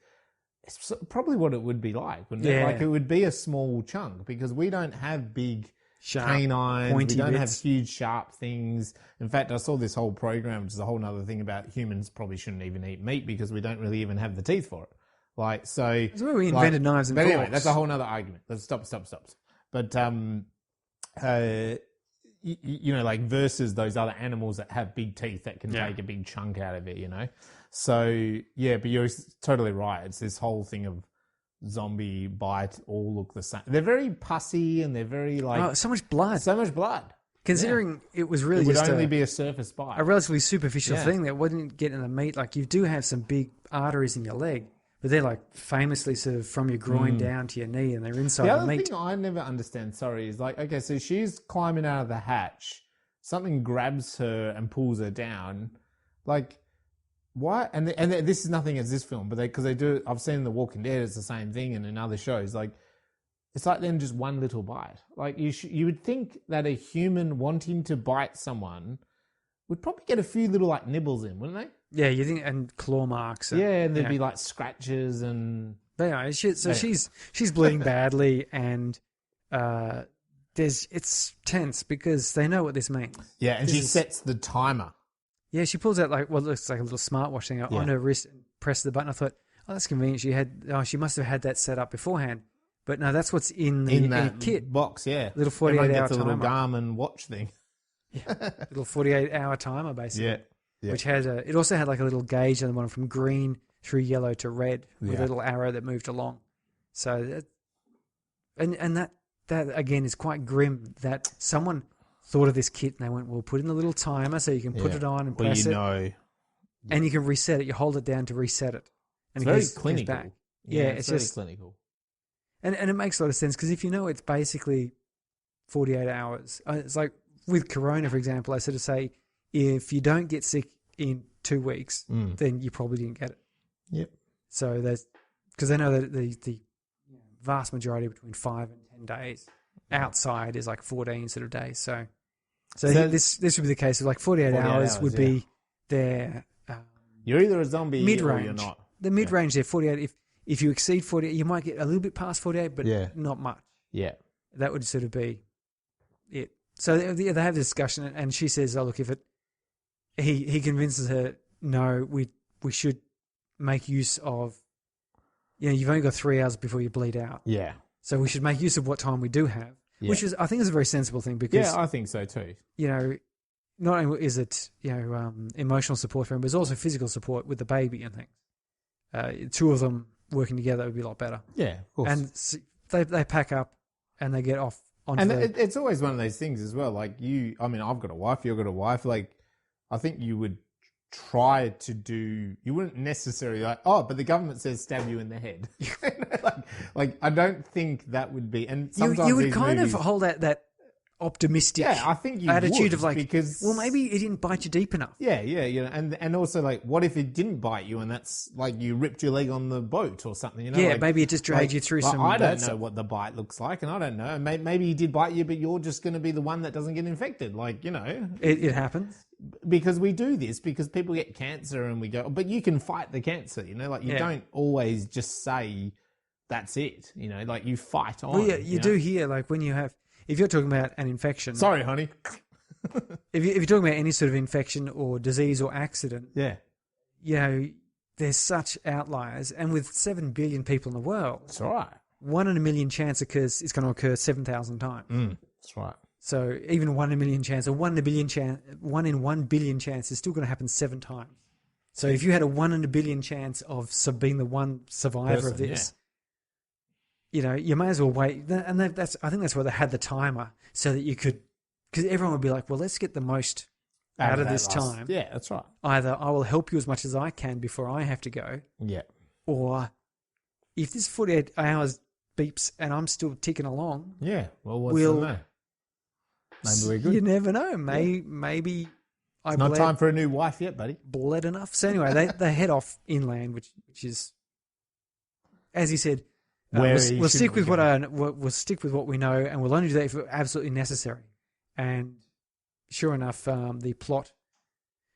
it's probably what it would be like, wouldn't it? Like it would be a small chunk because we don't have big sharp, canines. Pointy we don't bits. have huge sharp things. In fact, I saw this whole program, which is a whole other thing about humans probably shouldn't even eat meat because we don't really even have the teeth for it. That's where we invented knives and forks. But anyway, that's a whole other argument. Let's stop. But versus those other animals that have big teeth that can take a big chunk out of it, So but you're totally right. It's this whole thing of zombie bite all look the same. They're very pussy and they're very so much blood. Considering it was really it would only be a surface bite, a relatively superficial thing that wouldn't get in the meat. Like you do have some big arteries in your leg, but they're famously sort of from your groin down to your knee, and they're inside the meat. The other thing I never understand, is okay, so she's climbing out of the hatch, something grabs her and pulls her down, why? And this is nothing as this film, but because they do. I've seen in The Walking Dead, it's the same thing, and in other shows, it's then just one little bite. You would think that a human wanting to bite someone would probably get a few little like nibbles in, wouldn't they? Yeah, you think, and claw marks. And, And there'd be like scratches and... But anyway, she's bleeding badly, and it's tense because they know what this means. Yeah, and she sets the timer. Yeah, she pulls out like what looks like a little smartwatch thing on her wrist and presses the button. I thought, oh, that's convenient. She must have had that set up beforehand. But no, that's what's in the kit box. Yeah, little 48-hour timer. Little Garmin watch thing. Yeah, little 48-hour timer basically. Yeah. Which had it also had like a little gauge on the bottom from green through yellow to red with a little arrow that moved along. So that again is quite grim that someone thought of this kit and they went, well, put in a little timer so you can put it on and press it. And you can reset it. You hold it down to reset it. And it's very clinical. Back. Yeah, it's very just clinical. And it makes a lot of sense because if you know it's basically 48 hours, it's like with Corona, for example, I sort of say, if you don't get sick in 2 weeks, then you probably didn't get it. Yep. So because they know that the vast majority between 5 and 10 days outside is like 14 sort of days. So this would be the case of like 48 hours would be their you're either a zombie mid-range. Or you're not. The mid-range there, 48. If you exceed 48, you might get a little bit past 48, but not much. Yeah. That would sort of be it. So they have a discussion, and she says, "Oh, look, if it," he convinces her, "No, we should make use of. You've only got 3 hours before you bleed out. Yeah. So we should make use of what time we do have, which I think is a very sensible thing because I think so too. Not only is it emotional support for him, but it's also physical support with the baby and things. Two of them working together would be a lot better. Yeah, of course. And they pack up and they get off onto it's always one of those things as well. Like I've got a wife, you've got a wife. Like, I think you would try to do, you wouldn't necessarily like, oh, but the government says stab you in the head. like I don't think that would be, and sometimes you would kind of hold that optimistic I think you attitude would, of like, because well, maybe it didn't bite you deep enough. And also like, what if it didn't bite you and that's like you ripped your leg on the boat or something, Maybe it just dragged you through some. I don't know what the bite looks like, and I don't know. Maybe he did bite you, but you're just going to be the one that doesn't get infected. It happens because we do this because people get cancer and we go, but you can fight the cancer. You don't always just say that's it. You fight on. Well, you do hear like when you have. If you're talking about an infection... Sorry, honey. if you're talking about any sort of infection or disease or accident... Yeah. There's such outliers. And with 7 billion people in the world... That's right. 1 in a million chance it's going to occur 7,000 times. That's right. So even 1 in a million chance or 1 in 1 billion chance is still going to happen 7 times. So if you had a 1 in a billion chance of being the one survivor of this... you may as well wait. And I think that's why they had the timer, so that you could, because everyone would be like, well, let's get the most out of this time. Yeah, that's right. Either I will help you as much as I can before I have to go. Yeah. Or if this 48 hours beeps and I'm still ticking along. Yeah. Well, what's the know? Maybe we're good. You never know. Maybe it's not time for a new wife yet, buddy. Bled enough. So anyway, they head off inland, which is, as he said, we'll stick with we'll stick with what we know, and we'll only do that if absolutely necessary. And sure enough, the plot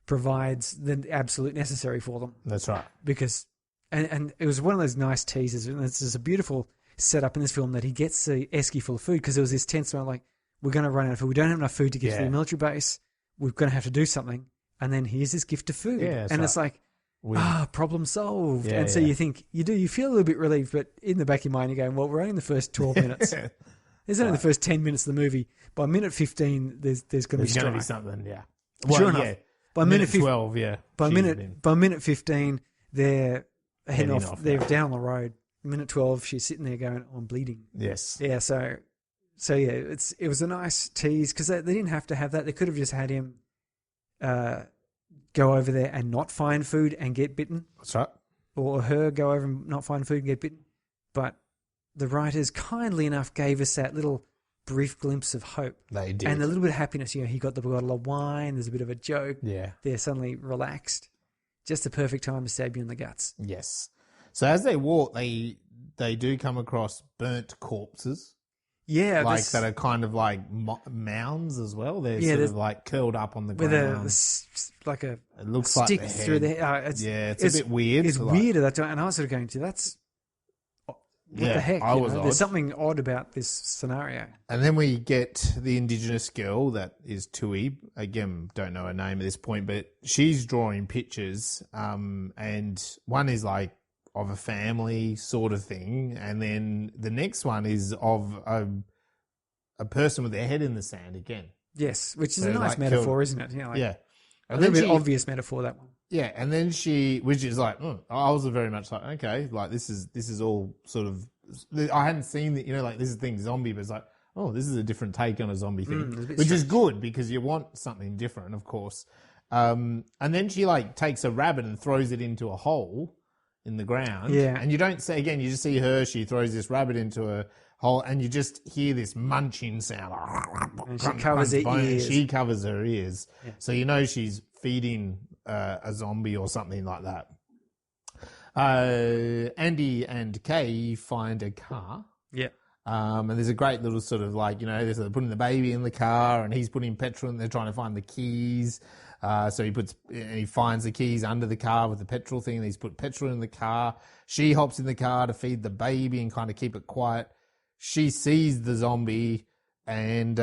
provides the absolute necessary for them. That's right. Because and it was one of those nice teasers, and it's just a beautiful setup in this film that he gets the esky full of food because there was this tense moment like, we're going to run out of food. We don't have enough food to get to the military base. We're going to have to do something. And then here's this gift of food, it's like. Problem solved. And so you think, you feel a little bit relieved, but in the back of your mind, you're going, well, we're only in the first 12 minutes. There's only the first 10 minutes of the movie. By minute 15, there's going to be something, yeah. Well, sure enough. By minute 12, yeah. By minute 15, they're heading off. They're down on the road. Minute 12, she's sitting there going, oh, I'm bleeding. Yes. Yeah, so it was a nice tease because they didn't have to have that. They could have just had him... go over there and not find food and get bitten. That's right. Or her go over and not find food and get bitten. But the writers kindly enough gave us that little brief glimpse of hope. They did. And a little bit of happiness. He got the bottle of wine. There's a bit of a joke. Yeah. They're suddenly relaxed. Just the perfect time to stab you in the guts. Yes. So as they walk, they do come across burnt corpses. Yeah, like that are kind of like mounds as well. They're Yeah, sort there's- of like curled up on the with ground. like a It looks stick like the through the head. head. It's a bit weird. It's so like- weird at that time, and I was sort of going to that's what the heck. I you was know? odd. There's something odd about this scenario. And then we get the Indigenous girl that is Tui. Again, don't know her name at this point, but she's drawing pictures. And one is like of a family sort of thing, and then the next one is of a person with their head in the sand again. Yes, which is So, a nice like, metaphor, isn't it? Like, Yeah. a little bit obvious metaphor, that one. Yeah, and then which is like, I was very much like, okay, like this is all sort of, I hadn't seen that, like this is the thing, zombie, but it's like, oh, this is a different take on a zombie thing, which is good because you want something different, of course. And then she like takes a rabbit and throws it into a hole in the ground. Yeah. And you don't say, again, you just see her, she throws this rabbit into a hole and you just hear this munching sound. And she covers her ears. She covers her ears. Yeah. So you know she's feeding a zombie or something like that. Andy and Kay find a car. Yeah. And there's a great little sort of like, they're putting the baby in the car and he's putting petrol and they're trying to find the keys. So he finds the keys under the car with the petrol thing. And he's put petrol in the car. She hops in the car to feed the baby and kind of keep it quiet. She sees the zombie and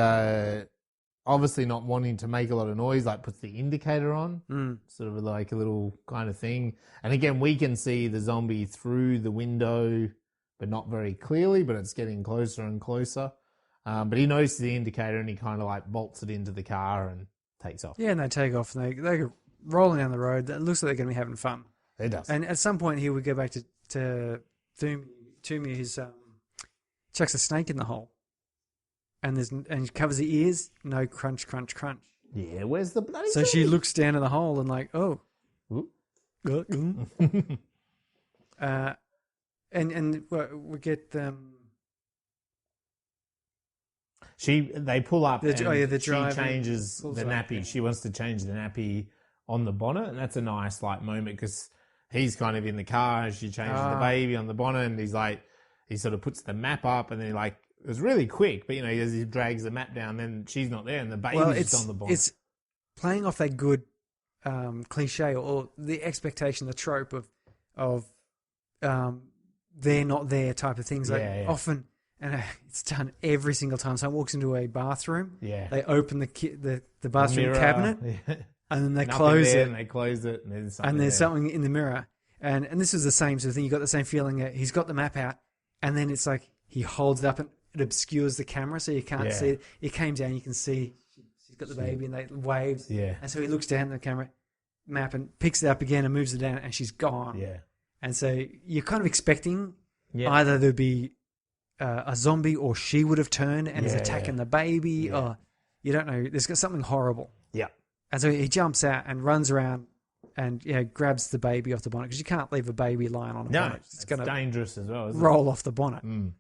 obviously not wanting to make a lot of noise, like puts the indicator on, sort of like a little kind of thing. And again, we can see the zombie through the window, but not very clearly, but it's getting closer and closer. But he notices the indicator and he kind of like bolts it into the car and takes off. Yeah, and they take off and they're rolling down the road. It looks like they're going to be having fun. It does. And at some point here, we go back to Toomey, who's chucks a snake in the hole. And he covers the ears, no crunch, crunch, crunch. Yeah, where's the bloody So she zombie? looks down in the hole and like, oh. And we get They pull up and the she driver changes pulls the up, nappy. yeah. She wants to change the nappy on the bonnet, and that's a nice like moment because he's kind of in the car and she changes the baby on the bonnet, and he's like, he sort of puts the map up, and then he like, it was really quick, but as he drags the map down, then she's not there, and the baby's just on the bonnet. It's playing off that good cliche or the expectation, the trope of they're not there type of things. Often, and it's done every single time. Someone walks into a bathroom, they open the bathroom mirror, cabinet, and then they close it. And they close it, and there's something in the mirror. And this is the same sort of thing. You got the same feeling that he's got the map out, and then it's like he holds it up and it obscures the camera, so you can't see it. It came down, you can see she's got the baby, and they waves. Yeah. And so he looks down at the camera map and picks it up again and moves it down, and she's gone. Yeah. And so you're kind of expecting either there'd be a zombie or she would have turned and is attacking the baby, or you don't know. There's got something horrible. Yeah. And so he jumps out and runs around and grabs the baby off the bonnet because you can't leave a baby lying on a bonnet. It's going to dangerous as well. Isn't roll off the bonnet. Mm.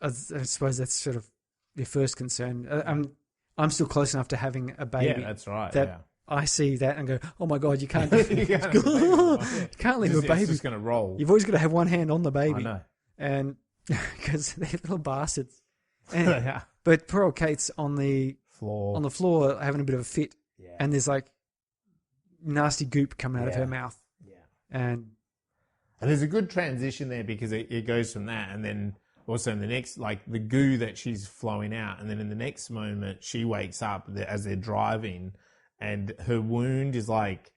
I suppose that's sort of your first concern. I'm still close enough to having a baby. Yeah, that's right. That I see that and go, oh my God, you can't do it. You can't leave a baby. It's just going to roll. You've always got to have one hand on the baby. I know. And because they're little bastards. And, but poor old Kate's on the floor having a bit of a fit. Yeah. And there's like nasty goop coming out of her mouth. Yeah. And there's a good transition there because it goes from that, and then also in the next, like the goo that she's flowing out, and then in the next moment she wakes up as they're driving, and her wound is like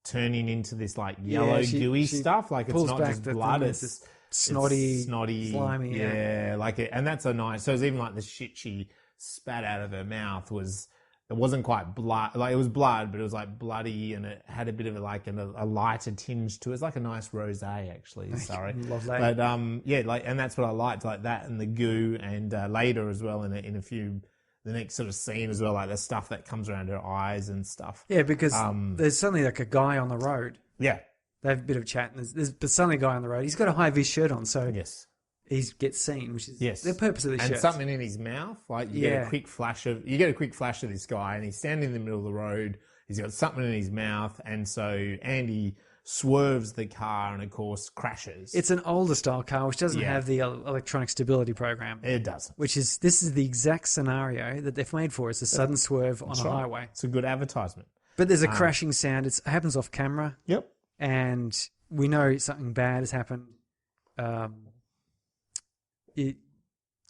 turning into this like yellow gooey stuff. Like it's not just blood; it's snotty, slimy. Yeah, and that's a nice. So it's even like the shit she spat out of her mouth was. It wasn't quite blood, like it was blood, but it was like bloody, and it had a bit of a lighter tinge to it. It's like a nice rosé, actually. Sorry, love that. But and that's what I liked, like that and the goo, and later as well in a few the next sort of scene as well, like the stuff that comes around her eyes and stuff. Yeah, because there's suddenly like a guy on the road. Yeah, they have a bit of chat, and there's suddenly a guy on the road. He's got a high-vis shirt on, so yes. He gets seen, which is the purpose of this shirt. And something in his mouth, like you get a quick flash of this guy, and he's standing in the middle of the road. He's got something in his mouth, and so Andy swerves the car and, of course, crashes. It's an older style car which doesn't Yeah. have the electronic stability program. It doesn't. This is the exact scenario that they've made for us, a sudden swerve on a highway. It's a good advertisement. But there's a crashing sound. It happens off camera. Yep. And we know something bad has happened.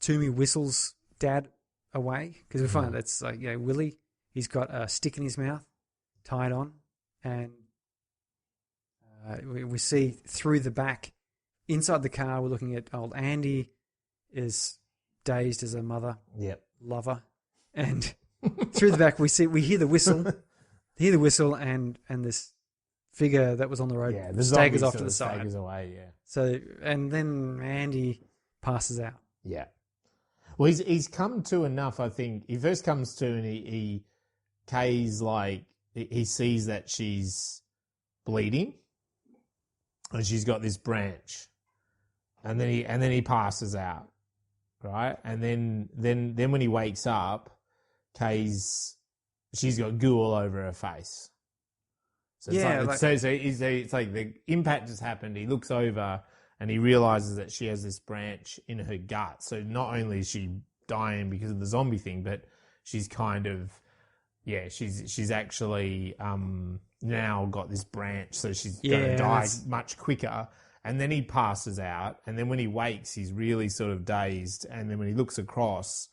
Toomey whistles Dad away because we find that's like, Willie, he's got a stick in his mouth tied on, and we see through the back inside the car. We're looking at old Andy is dazed as a mother lover, and through the back we hear the whistle, and this figure that was on the road staggers off to the side. Staggers away, yeah. So, and then Andy passes out. Yeah. Well, he's come to enough, I think. He first comes to and Kay's like, he sees that she's bleeding and she's got this branch. And then he passes out, right? And then when he wakes up, she's got goo all over her face. So it's like the impact has happened. He looks over and he realizes that she has this branch in her gut. So not only is she dying because of the zombie thing, but she's kind of, she's actually now got this branch. So she's going to die much quicker. And then he passes out. And then when he wakes, he's really sort of dazed. And then when he looks across,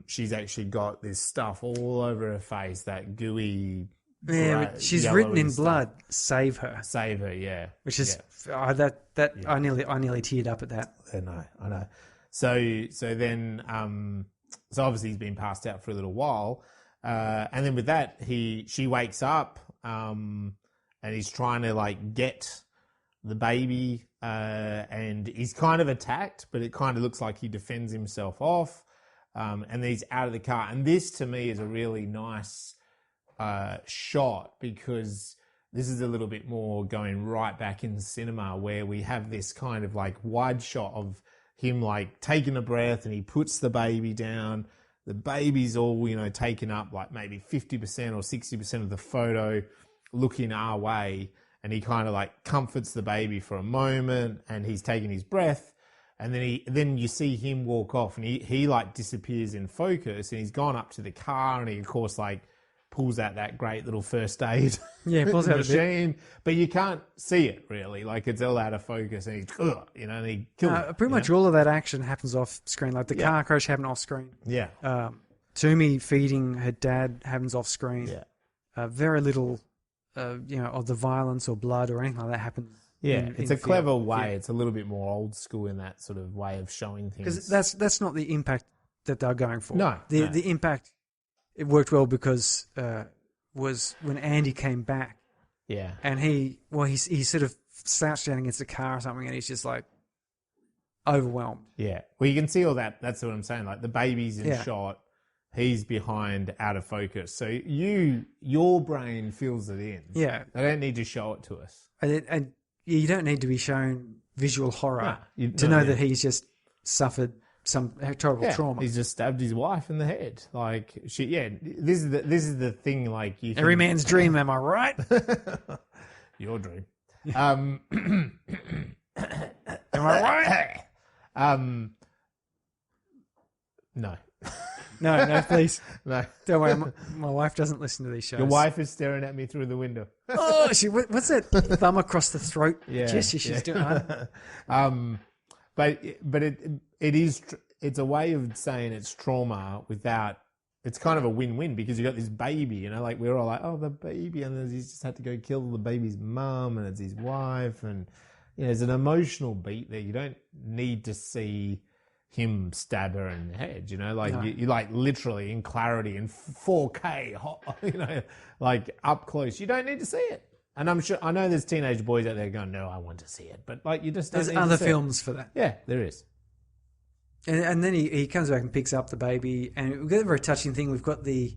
she's actually got this stuff all over her face, that gooey... Yeah, she's written in blood, "Save her." Save her, yeah. Which is I nearly teared up at that. I know. So then so obviously he's been passed out for a little while, and then with that she wakes up, and he's trying to like get the baby, and he's kind of attacked, but it kind of looks like he defends himself off, and then he's out of the car. And this to me is a really nice shot, because this is a little bit more going right back in cinema, where we have this kind of like wide shot of him like taking a breath, and he puts the baby down. The baby's all, taken up like maybe 50% or 60% of the photo, looking our way, and he kind of like comforts the baby for a moment, and he's taking his breath, and then you see him walk off, and he like disappears in focus, and he's gone up to the car, and he of course like pulls out that great little first aid pulls out machine, but you can't see it really. Like it's all out of focus, and and he kills it. Pretty much all of that action happens off screen. Like the car crash happened off screen. Yeah. Toomey feeding her dad happens off screen. Yeah. Very little, of the violence or blood or anything like that happens. Yeah, it's a clever way. Yeah. It's a little bit more old school in that sort of way of showing things. Because that's not the impact that they're going for. No. The impact. It worked well because was when Andy came back. Yeah. And he sort of slouched down against a car or something, and he's just like overwhelmed. Yeah. Well, you can see all that. That's what I'm saying. Like the baby's in shot, he's behind, out of focus. So your brain fills it in. Yeah. They don't need to show it to us. And you don't need to be shown visual horror to know that he's just suffered some terrible trauma. He's just stabbed his wife in the head. Like this is the thing. Like every man's dream. Am I right? Your dream. Am I right? No. No, please. No. Don't worry. My wife doesn't listen to these shows. Your wife is staring at me through the window. Oh, what's that thumb across the throat gesture she's doing? But it's a way of saying it's trauma without, it's kind of a win-win, because you got this baby, like we're all like, oh, the baby, and then he's just had to go kill the baby's mum, and it's his wife, and there's an emotional beat there. You don't need to see him stab her in the head, you like literally in clarity in 4K, like up close. You don't need to see it. And I know there's teenage boys out there going, no, I want to see it. But like, you just don't There's need other to see films it. for that. Yeah, there is. And then he comes back and picks up the baby, and we've got a very touching thing. We've got the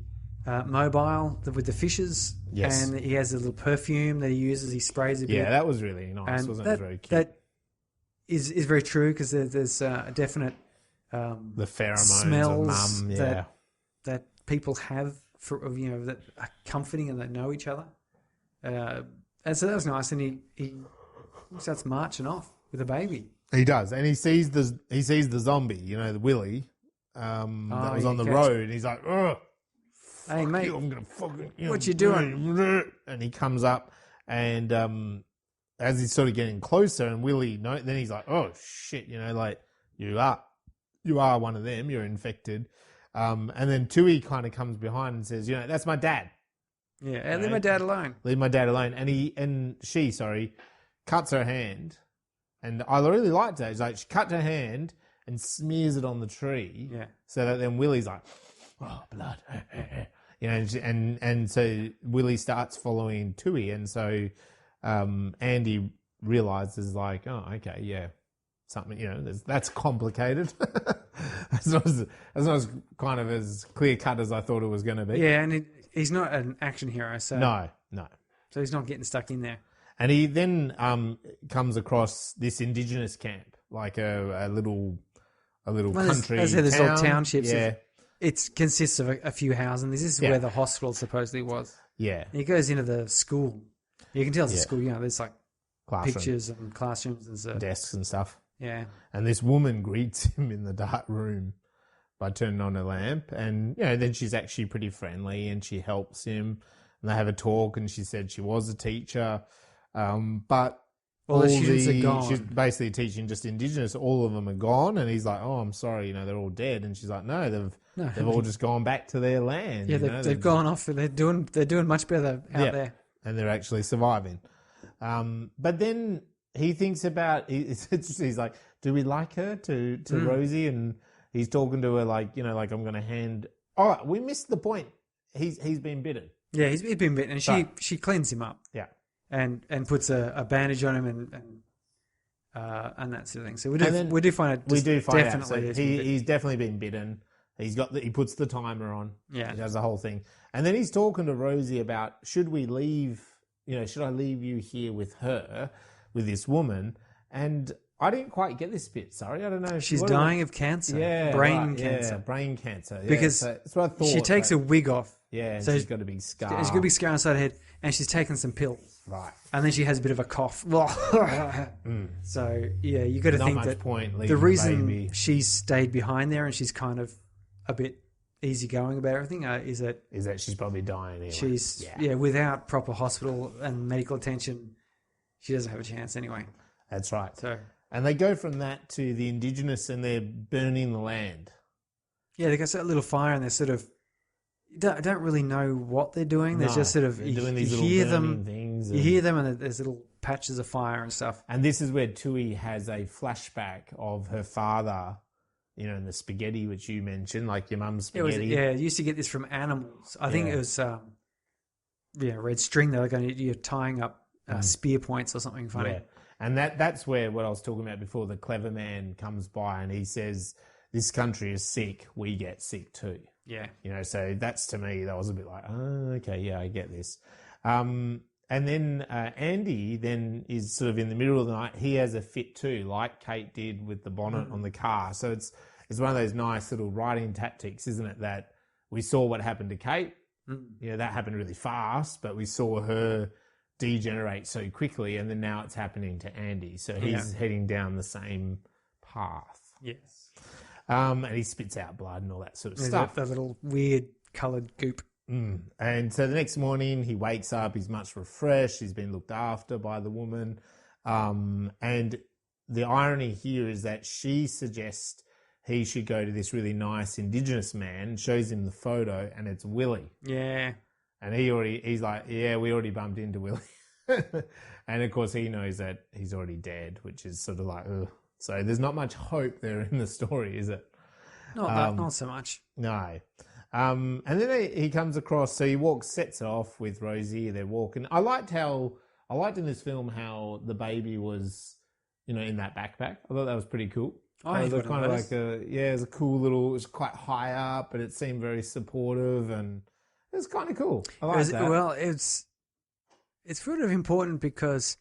mobile with the fishes, and he has a little perfume that he uses. He sprays a bit. Yeah, that was really nice, and wasn't it? Very cute. That is very true, because there's a definite the pheromones smells of mum, that people have for that are comforting and that know each other. And so that was nice. And he starts marching off with a baby. He does, and he sees the zombie, the Willie, that was on the road, and he's like, "Oh, hey mate, I'm gonna fucking what you doing?" And he comes up, and as he's sort of getting closer, and Willie, then he's like, "Oh shit," like you are one of them, you're infected. And then Tui kind of comes behind and says, "That's my dad." Yeah, and leave my dad alone. Leave my dad alone. And she cuts her hand. And I really liked that. It's like she cut her hand and smears it on the tree. Yeah. So that then Willie's like, "Oh, blood." And so Willie starts following Tui. And so Andy realizes like, "Oh, okay, yeah. Something, that's complicated." That's not as kind of as clear cut as I thought it was going to be. Yeah, and he's not an action hero, so No. So he's not getting stuck in there. And he then comes across this indigenous camp, like a little country. As I said, there's town. all townships. Yeah, It consists of a few houses. This is where the hospital supposedly was. yeah. And he goes into the school. You can tell it's a school. There's like Classroom. pictures and classrooms and stuff. Desks and stuff. Yeah. And this woman greets him in the dark room by turning on a lamp. And, then she's actually pretty friendly and she helps him. And they have a talk and she said she was a teacher. But all the students are gone. She's basically teaching just Indigenous. All of them are gone. And he's like, "Oh, I'm sorry, they're all dead." And she's like, "No, they've all just gone back to their land." Yeah, they've gone off and they're doing much better out there. And they're actually surviving. But then he thinks about, he's like, "Do we like her to Rosie?" And he's talking to her like, like, "I'm going to hand." Oh, we missed the point. He's been bitten. Yeah, he's been bitten, and she cleans him up. Yeah. And puts a bandage on him and that sort of thing. So we do find it. Definitely, he's definitely been bitten. He puts the timer on. Yeah, he does the whole thing, and then he's talking to Rosie about should we leave? Should I leave you here with her, with this woman? And I didn't quite get this bit. Sorry, I don't know. She's dying of cancer. Yeah, brain cancer. Yeah, brain cancer. Yeah, because that's what I thought. She takes a wig off. Yeah, and so she's got a big scar. She's got a big scar inside her head, and she's taken some pills. Right. And then she has a bit of a cough. So, yeah, you got to think that the reason she's stayed behind there and she's kind of a bit easygoing about everything is that she's probably dying anyway. She's, without proper hospital and medical attention, she doesn't have a chance anyway. That's right. So, and they go from that to the Indigenous and they're burning the land. Yeah, they got that little fire and they're sort of, don't really know what they're doing. They're just sort of doing these little burning things. You hear them, and there's little patches of fire and stuff. And this is where Tui has a flashback of her father, in the spaghetti which you mentioned, like your mum's spaghetti. You used to get this from animals. I think it was red string. They were you're tying up spear points or something funny. Yeah. And that's where what I was talking about before. The clever man comes by and he says, "This country is sick. We get sick too." Yeah. So that's, to me, that was a bit like, oh, okay, yeah, I get this. And then Andy then is sort of in the middle of the night. He has a fit too, like Kate did with the bonnet on the car. So it's one of those nice little writing tactics, isn't it, that we saw what happened to Kate. That happened really fast, but we saw her degenerate so quickly, and then now it's happening to Andy. So he's heading down the same path. Yes. And he spits out blood and all that sort of stuff. That little weird coloured goop. And so the next morning he wakes up, he's much refreshed, he's been looked after by the woman. And the irony here is that she suggests he should go to this really nice Indigenous man, shows him the photo, and it's Willie. Yeah. And he's like, yeah, we already bumped into Willie. And of course he knows that he's already dead, which is sort of like, ugh. So there's not much hope there in the story, is it? Not so much. No. And then he comes across, so he sets it off with Rosie, they're walking. I liked in this film how the baby was, in that backpack. I thought that was pretty cool. It was kind of like it was a cool little, it was quite high up, but it seemed very supportive and it was kind of cool. I liked that. Well, it's sort of important because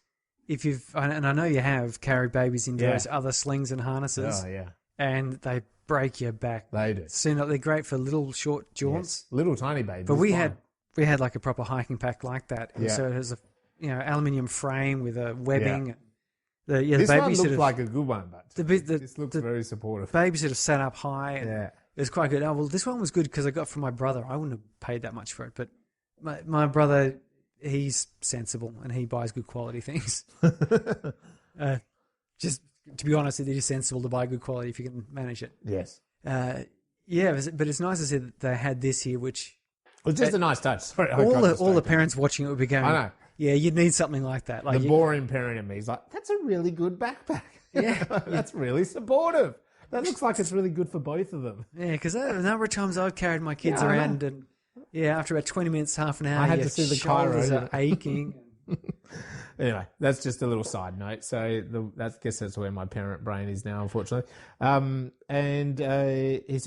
if and I know you have carried babies into those other slings and harnesses. Oh, yeah. And they break your back. They do. So they're great for little short jaunts. Yes. Little tiny babies. But we had like a proper hiking pack like that. Yeah. So it has aluminium frame with a webbing. Yeah. The This baby one sort looks of, like a good one, but this looks the very supportive. baby sort of sat up high. And Yeah. it was quite good. Oh, well, this one was good because I got from my brother. I wouldn't have paid that much for it, but my brother, he's sensible and he buys good quality things. Just to be honest, it is sensible to buy good quality if you can manage it. Yes. But it's nice to see that they had this here, which It was just a nice touch. Sorry, all the parents watching it would be going, I know. yeah, you'd need something like that. Like The boring parent in me is like, that's a really good backpack. Yeah. That's really supportive. That looks like it's really good for both of them. Yeah, because a number of times I've carried my kids around and, after about 20 minutes, half an hour, I had to see the shoulders chiro. are aching. Anyway, that's just a little side note. So I guess that's where my parent brain is now, unfortunately. So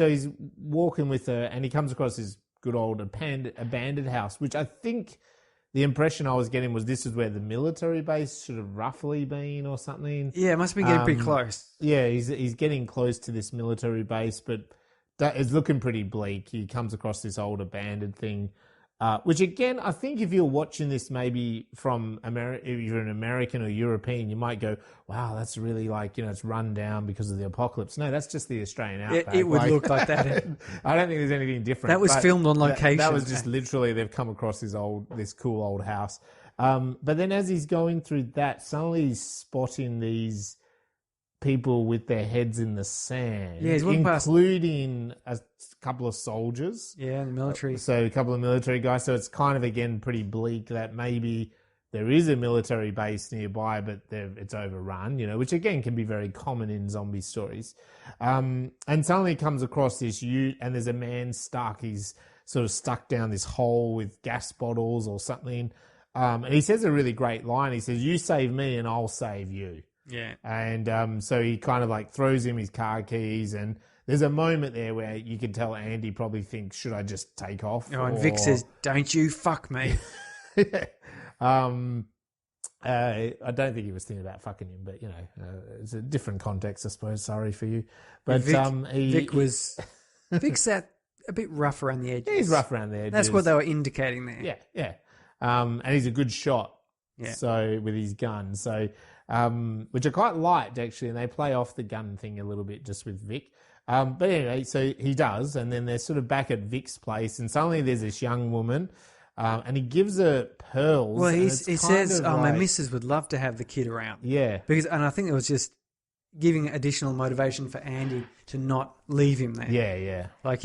he's walking with her and he comes across this good old abandoned house, which I think the impression I was getting was this is where the military base should have roughly been or something. Yeah, it must have been getting pretty close. Yeah, he's getting close to this military base, but it's looking pretty bleak. He comes across this old abandoned thing, which again, I think if you're watching this maybe from America, if you're an American or European, you might go, wow, that's really it's run down because of the apocalypse. No, that's just the Australian outback. It would look like that. I don't think there's anything different. That was filmed on location. That was just literally they've come across this cool old house. But then as he's going through that, suddenly he's spotting these people with their heads in the sand, including a couple of soldiers. Yeah, the military. So a couple of military guys. So it's kind of, again, pretty bleak that maybe there is a military base nearby, but it's overrun, which again can be very common in zombie stories. And suddenly comes across this ute and there's a man stuck. He's sort of stuck down this hole with gas bottles or something. And he says a really great line. He says, "You save me and I'll save you." Yeah. And so he kind of throws him his car keys, and there's a moment there where you can tell Andy probably thinks, should I just take off? Oh, and Vic says, "Don't you fuck me." I don't think he was thinking about fucking him, but it's a different context, I suppose. Sorry for you. But Vic sat a bit rough around the edges. He's rough around the edges. That's what they were indicating there. Yeah. And he's a good shot. Yeah. So with his gun. So which I quite liked actually, and they play off the gun thing a little bit just with Vic. But anyway, so he does, and then they're sort of back at Vic's place, and suddenly there's this young woman, and he gives her pearls. Well, he says, my missus would love to have the kid around. Yeah. And I think it was just giving additional motivation for Andy to not leave him there. Yeah. I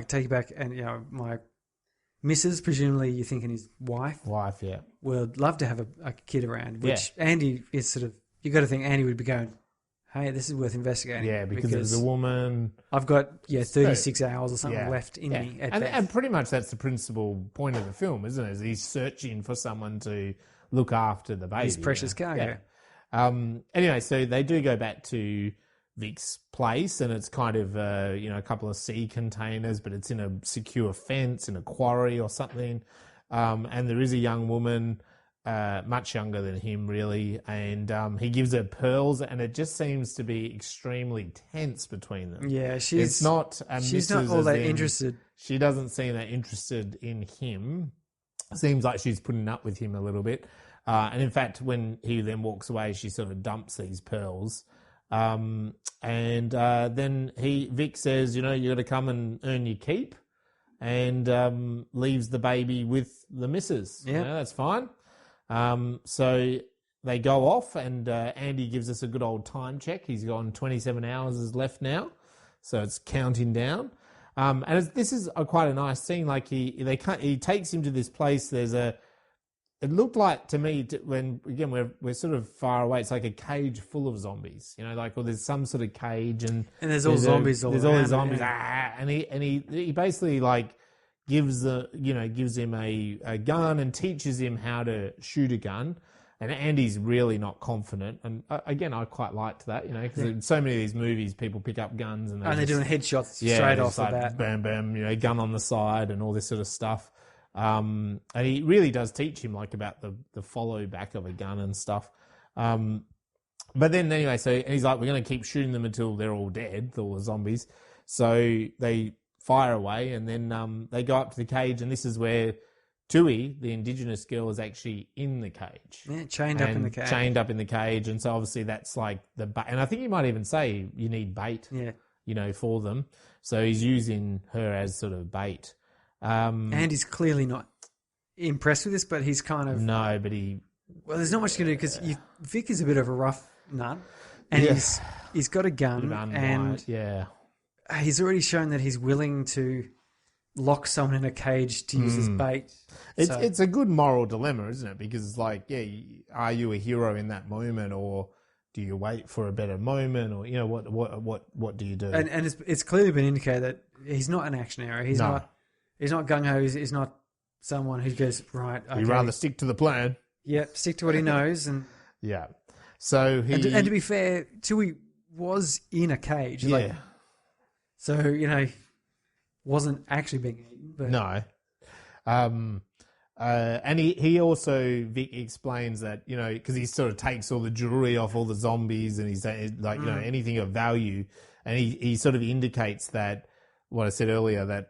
take you back, and my missus, presumably you're thinking his wife, yeah, would love to have a kid around, which Andy is sort of, you got to think Andy would be going, hey, this is worth investigating. Yeah, because there's a woman. I've got 36 hours or something left in me at best. And pretty much that's the principal point of the film, isn't it? Is he's searching for someone to look after the baby. His precious cargo. Yeah. Anyway, so they do go back to Vic's place, and it's kind of a couple of sea containers, but it's in a secure fence in a quarry or something. And there is a young woman, much younger than him, really, and he gives her pearls, and it just seems to be extremely tense between them. Yeah, she's not all that interested. She doesn't seem that interested in him. Seems like she's putting up with him a little bit. And in fact, when he then walks away, she sort of dumps these pearls. And then Vic says, you got to come and earn your keep, and leaves the baby with the missus. Yeah, that's fine. So they go off, and Andy gives us a good old time check. He's gone 27 hours is left now, so it's counting down. And this is quite a nice scene. Like he takes him to this place. It looked like to me when again we're sort of far away. It's like a cage full of zombies, or there's some sort of cage, and there's all zombies all around. There's all these zombies, and he basically gives him a gun and teaches him how to shoot a gun. And Andy's really not confident. And again, I quite liked that, because in so many of these movies, people pick up guns and they're doing headshots straight off the bat. Bam, bam, gun on the side and all this sort of stuff. And he really does teach him about the follow back of a gun and stuff. But then anyway, and he's like, we're going to keep shooting them until they're all dead, all the zombies. So they fire away, and then they go up to the cage, and this is where Tui, the indigenous girl, is actually in the cage. Yeah, chained up in the cage. Chained up in the cage. And so obviously that's like and I think you might even say you need bait, for them. So he's using her as sort of bait. And he's clearly not impressed with this, but he's kind of... No, but he... Well, there's not much to do because Vic is a bit of a rough nut. And he's got a gun. And he's already shown that he's willing to lock someone in a cage to use as bait. It's a good moral dilemma, isn't it? Because it's like, are you a hero in that moment, or do you wait for a better moment, or what do you do? And it's clearly been indicated that he's not an action hero. He's not gung ho. He's not someone who goes right. Okay. He'd rather stick to the plan. Yeah, stick to what he knows, and So he and to be fair, Tui was in a cage. So wasn't actually being eaten. But... No. And he also, Vic explains that, because he sort of takes all the jewelry off all the zombies and he's like, anything of value. And he sort of indicates that, what I said earlier, that,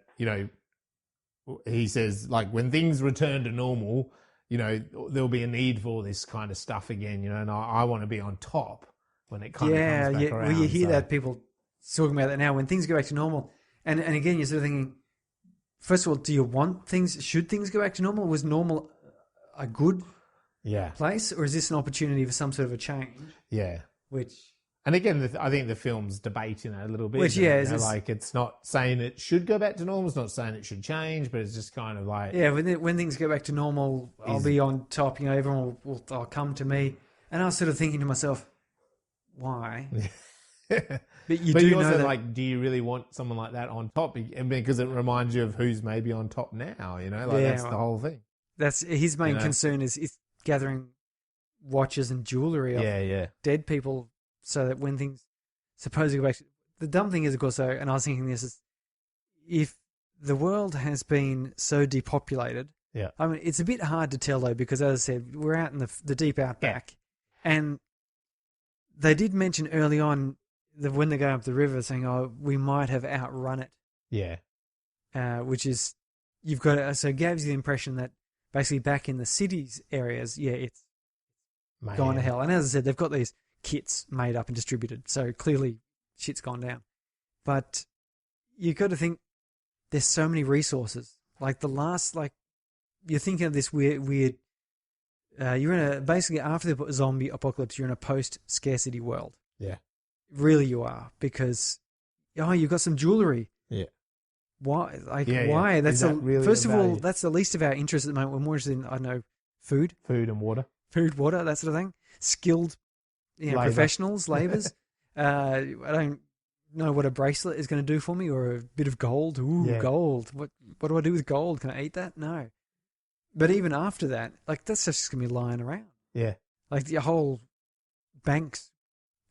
he says, like, when things return to normal, there'll be a need for this kind of stuff again, and I want to be on top when it kind of comes back around. Well, you hear that people talking about that now. When things go back to normal, and again, you're sort of thinking, first of all, do you want things? Should things go back to normal? Was normal a good place, or is this an opportunity for some sort of a change? Yeah. And again, I think the film's debating it a little bit. Like it's not saying it should go back to normal. It's not saying it should change, but it's just kind of like when things go back to normal, I'll be on top. Everyone will come to me, and I was sort of thinking to myself, why? But you also do you really want someone like that on top? Because it reminds you of who's maybe on top now, that's the whole thing. That's his main concern is gathering watches and jewellery of dead people so that when things supposedly go back to... The dumb thing is, of course, and I was thinking this, is if the world has been so depopulated, I mean, it's a bit hard to tell, though, because as I said, we're out in the deep outback, and they did mention early on when they're going up the river saying, we might have outrun it. Yeah. Which is, you've got to, so it gives you the impression that basically back in the cities areas, it's gone to hell. And as I said, they've got these kits made up and distributed. So clearly shit's gone down. But you've got to think there's so many resources. Like you're thinking of this weird, you're in basically after the zombie apocalypse, you're in a post-scarcity world. Yeah. Really you are, because you've got some jewellery. Yeah. Why? Why? That's first of all, that's the least of our interest at the moment. We're more interested in, I don't know, food and water. Food, water, that sort of thing. Skilled professionals, labours. I don't know what a bracelet is going to do for me, or a bit of gold. Gold. What do I do with gold? Can I eat that? No. But even after that, that's just going to be lying around. Yeah. The whole banks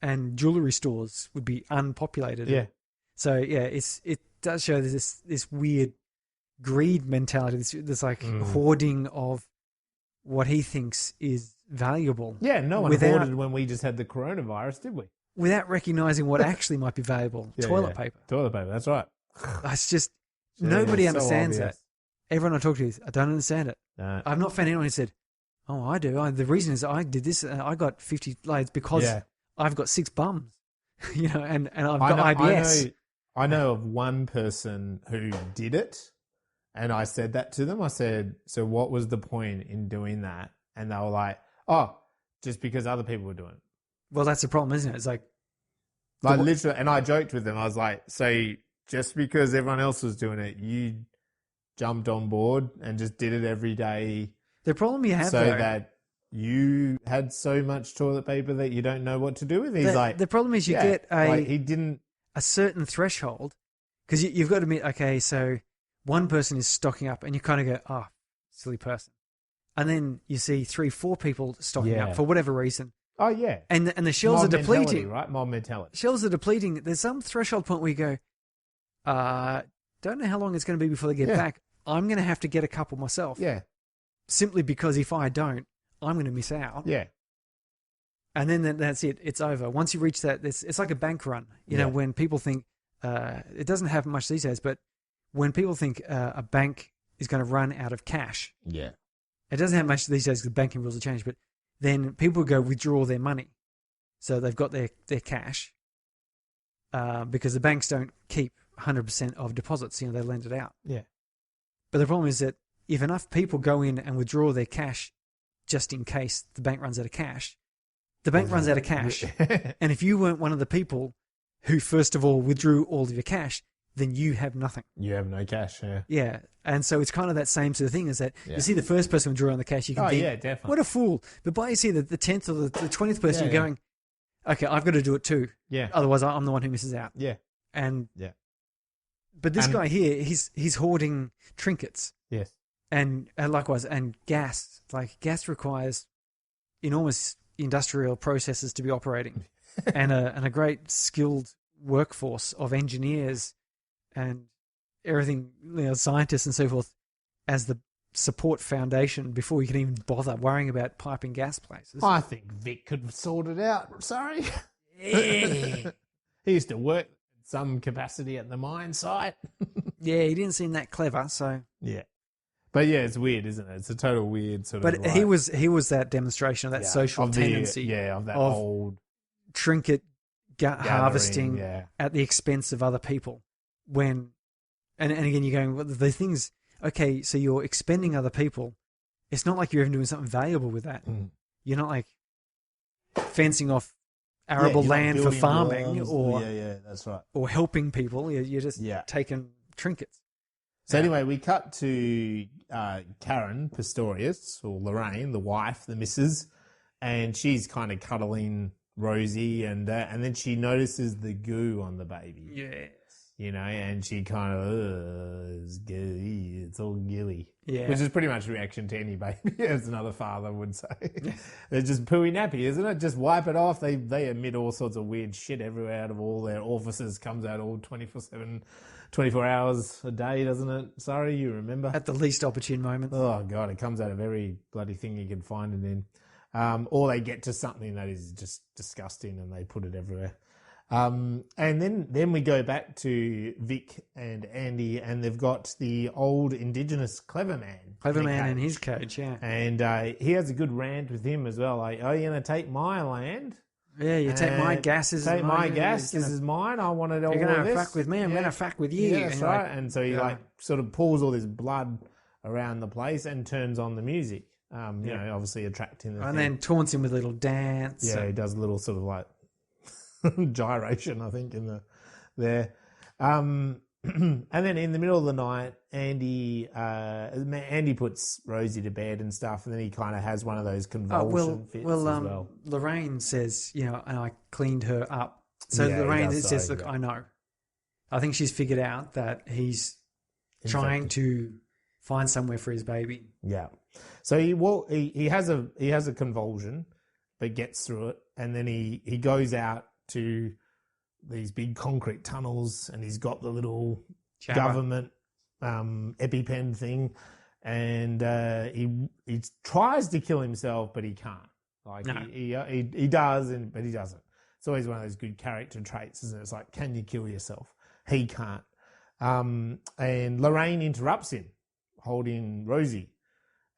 and jewellery stores would be unpopulated. Yeah. So it does show this weird greed mentality, this hoarding of what he thinks is valuable. Yeah, no one hoarded when we just had the coronavirus, did we? Without recognising what actually might be valuable. Toilet paper. Toilet paper, that's right. It's just, nobody understands that. Everyone I talk to, I don't understand it. No. I've not found anyone who said, oh, I do. The reason is I did this, I got 50 blades because I've got 6 bums, and I've got IBS. I know of one person who did it, and I said that to them. I said, so what was the point in doing that? And they were like, oh, just because other people were doing it. Well, that's the problem, isn't it? It's like literally, and I joked with them. I was like, so just because everyone else was doing it, you jumped on board and just did it every day. The problem you have, that you had so much toilet paper that you don't know what to do with it. The problem is you get a certain threshold, because you've got to admit, okay, so one person is stocking up and you kind of go, oh, silly person. And then you see 3-4 people stocking up for whatever reason. Oh, yeah. And the shelves are depleting. Right? Mob mentality. Shelves are depleting. There's some threshold point where you go, don't know how long it's going to be before they get back. I'm going to have to get a couple myself. Yeah. Simply because if I don't, I'm going to miss out. Yeah. And then that's it. It's over. Once you reach that, it's like a bank run. You know, when people think, it doesn't have much these days, but when people think a bank is going to run out of cash. Yeah. It doesn't have much these days because the banking rules have changed, but then people go withdraw their money. So they've got their cash because the banks don't keep 100% of deposits. They lend it out. Yeah. But the problem is that if enough people go in and withdraw their cash just in case the bank runs out of cash, the bank runs out of cash. And if you weren't one of the people who first of all withdrew all of your cash, then you have nothing. You have no cash, yeah. Yeah. And so it's kind of that same sort of thing, is that you see the first person withdraw on the cash, you can think, definitely. what a fool. But by you see the 10th or the 20th person, you're going, okay, I've got to do it too. Yeah. Otherwise, I'm the one who misses out. Yeah. And yeah. But this guy here, he's hoarding trinkets. Yes. And likewise, and gas. Like, gas requires enormous industrial processes to be operating, and a great skilled workforce of engineers and everything, scientists and so forth, as the support foundation before you can even bother worrying about piping gas places. I think Vic could sort it out. Sorry. Yeah. He used to work in some capacity at the mine site. Yeah, he didn't seem that clever, so... Yeah. But yeah, it's weird, isn't it? It's a total weird sort of... But he was that demonstration of that social tendency. Of that old... trinket harvesting yeah. at the expense of other people. When... And again, you're going, well, the things... Okay, so you're expending other people. It's not like you're even doing something valuable with that. Mm. You're not like fencing off arable land for farming or... Yeah, that's right. Or helping people. You're just taking trinkets. So anyway, we cut to Karen Pistorius, or Lorraine, the wife, the missus, and she's kind of cuddling Rosie, and then she notices the goo on the baby. Yes. And she kind of, it's gooey, it's all gooey. Yeah. Which is pretty much a reaction to any baby, as another father would say. They're just pooey nappy, isn't it? Just wipe it off. They emit all sorts of weird shit everywhere out of all their orifices, comes out all 24/7. 24 hours a day, doesn't it? Sorry, you remember? At the least opportune moment. Oh, God, it comes out of every bloody thing you can find it in. Or they get to something that is just disgusting and they put it everywhere. And then we go back to Vic and Andy, and they've got the old Indigenous Clever Man. Clever Man in his cage, yeah. And he has a good rant with him as well. Like, oh, you're going to take my land? Yeah, you take my gas. This take my gas. This is mine. I wanted all of this. You're going to fuck with me. I'm going to fuck with you. Yeah, that's right. And so he sort of pours all this blood around the place and turns on the music. Obviously attracting the and thing. then taunts him with a little dance. Yeah, he does a little sort of like gyration, I think, in there. And then in the middle of the night, Andy puts Rosie to bed and stuff, and then he kind of has one of those convulsion fits as well. Lorraine says, and I cleaned her up. So Lorraine says, look, I know. I think she's figured out that he's trying to find somewhere for his baby. Yeah. So he has a convulsion, but gets through it, and then he goes out to these big concrete tunnels, and he's got the little government EpiPen thing, and he tries to kill himself, but he can't. Like no. he does, but he doesn't. It's always one of those good character traits, isn't it? It's like, can you kill yourself? He can't. And Lorraine interrupts him, holding Rosie,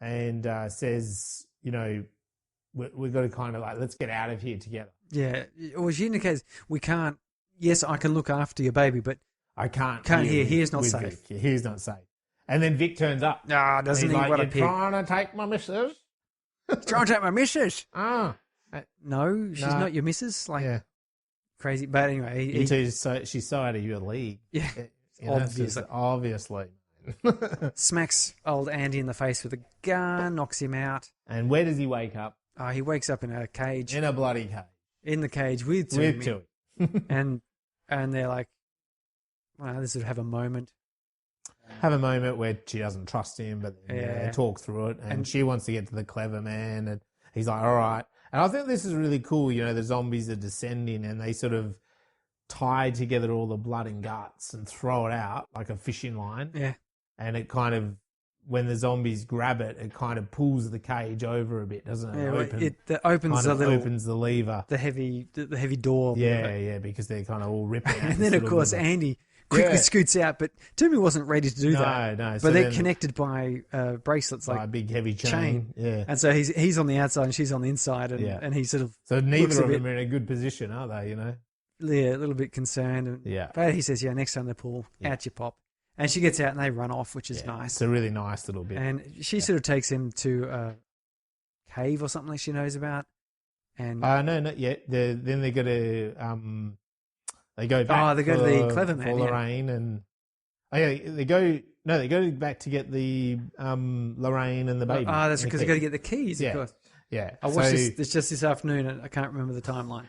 and says, we've got to kind of like, let's get out of here together. Yeah. Well, she indicates we can't. Yes, I can look after your baby, but I can't here. Here's not safe. Vic. Here's not safe. And then Vic turns up. Doesn't he? Like, what a pig. pig. Trying to take my missus? Trying to take my missus? No, she's No. not your missus. Like, crazy. But anyway. She's so out of your league. Yeah. Obviously. Smacks old Andy in the face with a gun, knocks him out. And where does he wake up? He wakes up in a cage. In a bloody cage. In the cage with Tumi. and they're like, well, this would have a moment. Have a moment where she doesn't trust him, but they talk through it, and she wants to get to the Clever Man, and he's like, all right. And I think this is really cool. The zombies are descending, and they sort of tie together all the blood and guts and throw it out like a fishing line. Yeah. And it kind of, when the zombies grab it, it kind of pulls the cage over a bit, doesn't it? Yeah, it opens opens the lever. The heavy door. Yeah, because they're kind of all ripping out. And then, of course, Andy quickly scoots out. But Toomey wasn't ready to do that. No. But So they're connected by bracelets, by a big heavy chain. Yeah. And so he's on the outside and she's on the inside, and he sort of So neither of them are in a good position, are they? You know. Yeah, a little bit concerned. But he says, next time they pull out your pop. And she gets out and they run off, which is nice. It's a really nice little bit. And she sort of takes him to a cave or something she knows about. And no, not yet. Then they go to they go back. Oh, they go to the clever man, for Lorraine, and they go back to get the Lorraine and the baby. Oh, that's because they got to get the keys, of course. Yeah, I watched this just this afternoon, and I can't remember the timeline.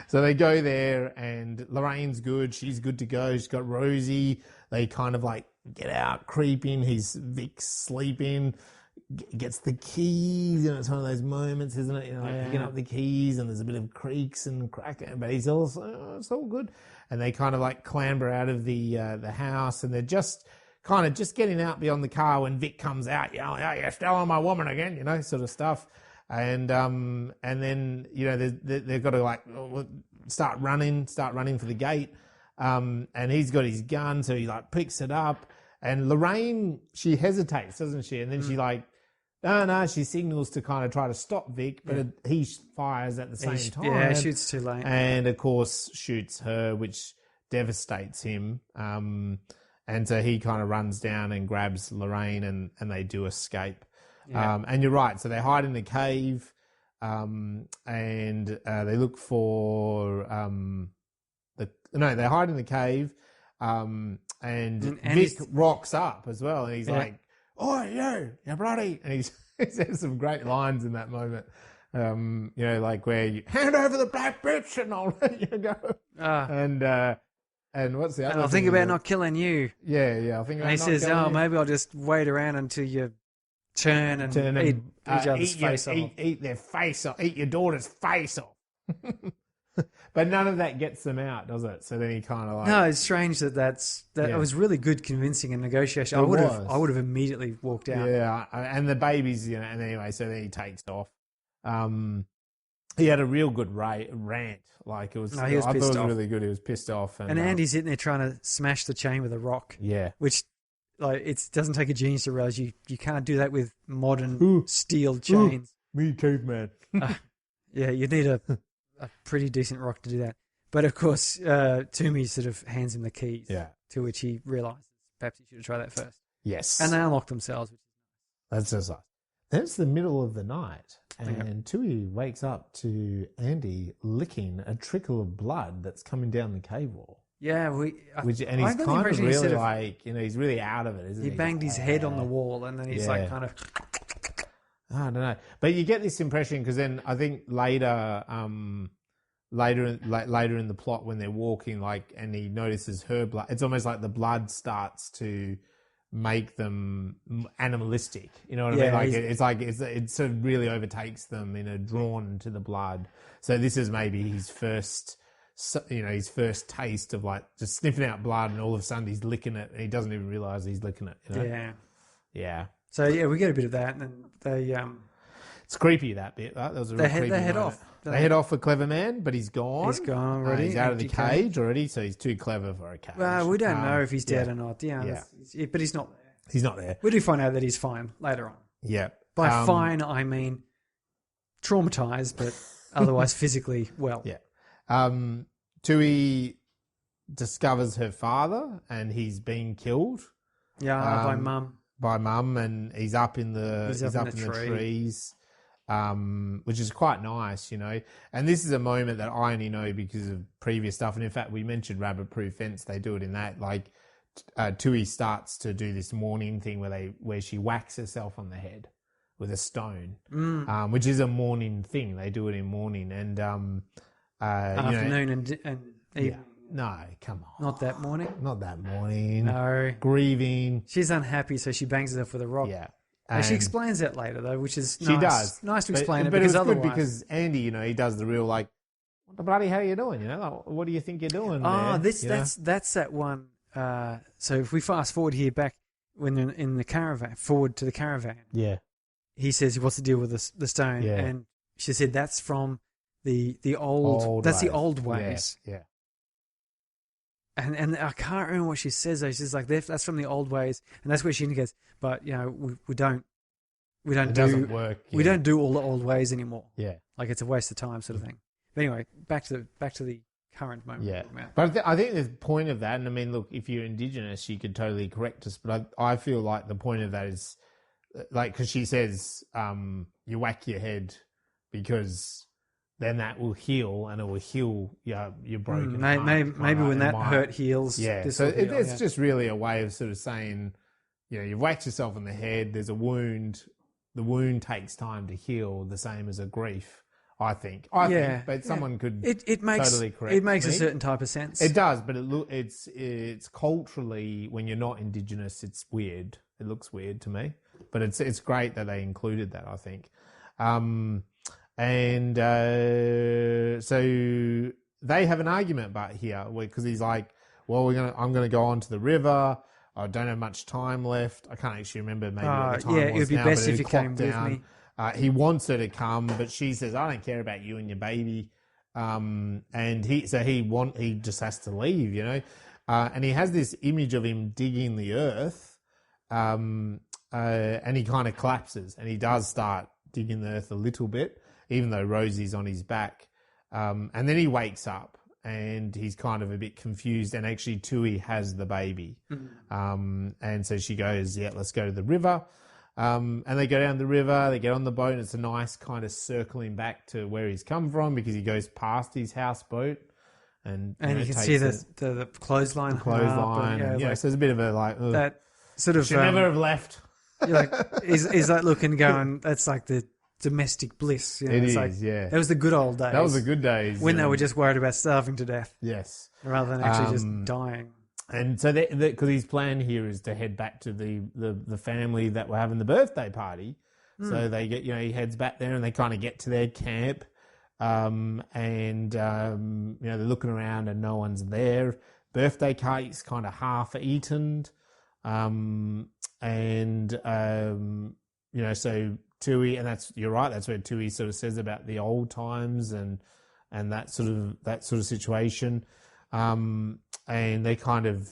So they go there, and Lorraine's good. She's good to go. She's got Rosie. They kind of like get out, creeping. Vic's sleeping. Gets the keys, and it's one of those moments, isn't it? Picking up the keys, and there's a bit of creaks and cracking, but it's all good. And they kind of like clamber out of the house, and they're just getting out beyond the car when Vic comes out, you're stealing my woman again, sort of stuff. And then they've got to like start running for the gate. And he's got his gun, so he like picks it up. And Lorraine, she hesitates, doesn't she? And then she like, no, she signals to kind of try to stop Vic, but he fires at the same time. Yeah, shoots too late. And of course shoots her, which devastates him. And so he kind of runs down and grabs Lorraine, and they do escape. Yeah. And you're right. So they hide in the cave, and they look for they hide in the cave, and Vic rocks up as well, and he's like, "Oh, you bloody!" And he says some great lines in that moment. Like where you hand over the black bitch, and I'll let you go. And what's the other? I'll think about not killing you. Yeah. I'll think about. And he says, maybe I'll just wait around until you turn and eat each other's face off. Eat their face off. Eat your daughter's face off. But none of that gets them out, does it? So then he kind of like... No, it's strange that it was really good convincing and negotiation. I would have immediately walked out. Yeah, and the babies, and anyway, so then he takes off. He had a real good rant. Like it was, he was I thought it was off. Really good. He was pissed off. And Andy's sitting there trying to smash the chain with a rock. Yeah. Which, like, it doesn't take a genius to realize you can't do that with modern steel chains. Me caveman. You'd need a pretty decent rock to do that. But of course, Toomey sort of hands him the keys. Yeah. To which he realizes perhaps he should have tried that first. Yes. And they unlock themselves. That's just nice. Then it's the middle of the night, and Tui wakes up to Andy licking a trickle of blood that's coming down the cave wall. Yeah, and he's kind of really like, he's really out of it, isn't he? He banged his head on the wall, and then he's like kind of... I don't know. But you get this impression because then I think later in the plot when they're walking, and he notices her blood, it's almost like the blood starts to make them animalistic. You know what I mean? It sort of really overtakes them, drawn to the blood. So this is maybe his first taste of like just sniffing out blood, and all of a sudden he's licking it, and he doesn't even realize he's licking it. Yeah. So we get a bit of that, and then they it's creepy, that bit. Right? That was a real creepy They head moment. off. They head off for Clever Man, but he's gone. He's gone already. He's out of the cage already, so he's too clever for a cage. Well, we don't know if he's dead or not. But he's not there. He's not there. We do find out that he's fine later on. Yeah. By fine, I mean traumatized, but otherwise physically well. Yeah. Tui discovers her father, and he's been killed. Yeah, by mum. And he's up in the trees. Which is quite nice, And this is a moment that I only know because of previous stuff. And in fact, we mentioned Rabbit Proof Fence. They do it in that. Like, Tui starts to do this mourning thing where she whacks herself on the head with a stone, which is a mourning thing. They do it in mourning and afternoon and evening. Yeah. No, come on. Not that morning. Not that morning. No. Grieving. She's unhappy, so she bangs herself with a rock. Yeah. And she explains that later, though, which is nice. She does. Nice to explain but because it was otherwise... good because Andy, he does the real, like, what the bloody hell are you doing? Like, what do you think you're doing that's that one. So if we fast forward here back when they're in the caravan, forward to the caravan. Yeah. He says, what's the deal with the stone? Yeah. And she said, that's from the old... That's ways. the old ways. Yeah. And I can't remember what she says though. She's like, that's from the old ways, and that's where she indicates. But we don't It doesn't work. We don't do all the old ways anymore. Yeah, like it's a waste of time, sort of thing. But anyway, back to the current moment. Yeah, but I think the point of that, and I mean, look, if you're Indigenous, you could totally correct us, but I feel like the point of that is, like, because she says you whack your head because then that will heal and it will heal your broken heart. Maybe when that hurt heals. Yeah, so it's just really a way of sort of saying, you've whacked yourself in the head, there's a wound, the wound takes time to heal, the same as a grief. I think, but someone could it makes totally correct. It makes a certain type of sense. It does, but it's culturally, when you're not Indigenous, it's weird. It looks weird to me, but it's great that they included that. I think, so they have an argument about here because he's like, well, I'm gonna go on to the river. I don't have much time left. I can't actually remember maybe what the time was. It would be now, best if you came with me. He wants her to come, but she says, I don't care about you and your baby. And he just has to leave, and he has this image of him digging the earth, and he kind of collapses, and he does start digging the earth a little bit, even though Rosie's on his back. And then he wakes up and he's kind of a bit confused, and actually Tui has the baby. Mm-hmm. And so she goes, let's go to the river. And they go down the river, they get on the boat, and it's a nice kind of circling back to where he's come from, because he goes past his houseboat. And you can see the clothesline. So there's a bit of a that sort of... Should never have left. You're like, is that looking going, that's like the domestic bliss. It is, That was the good old days. That was the good days. When they were just worried about starving to death. Yes. Rather than actually just dying. And so, because his plan here is to head back to the family that were having the birthday party. So they get, he heads back there, and they kind of get to their camp. They're looking around and no one's there. Birthday cake's kind of half eaten. So Tui, and you're right, that's where Tui sort of says about the old times and that sort of situation. And they kind of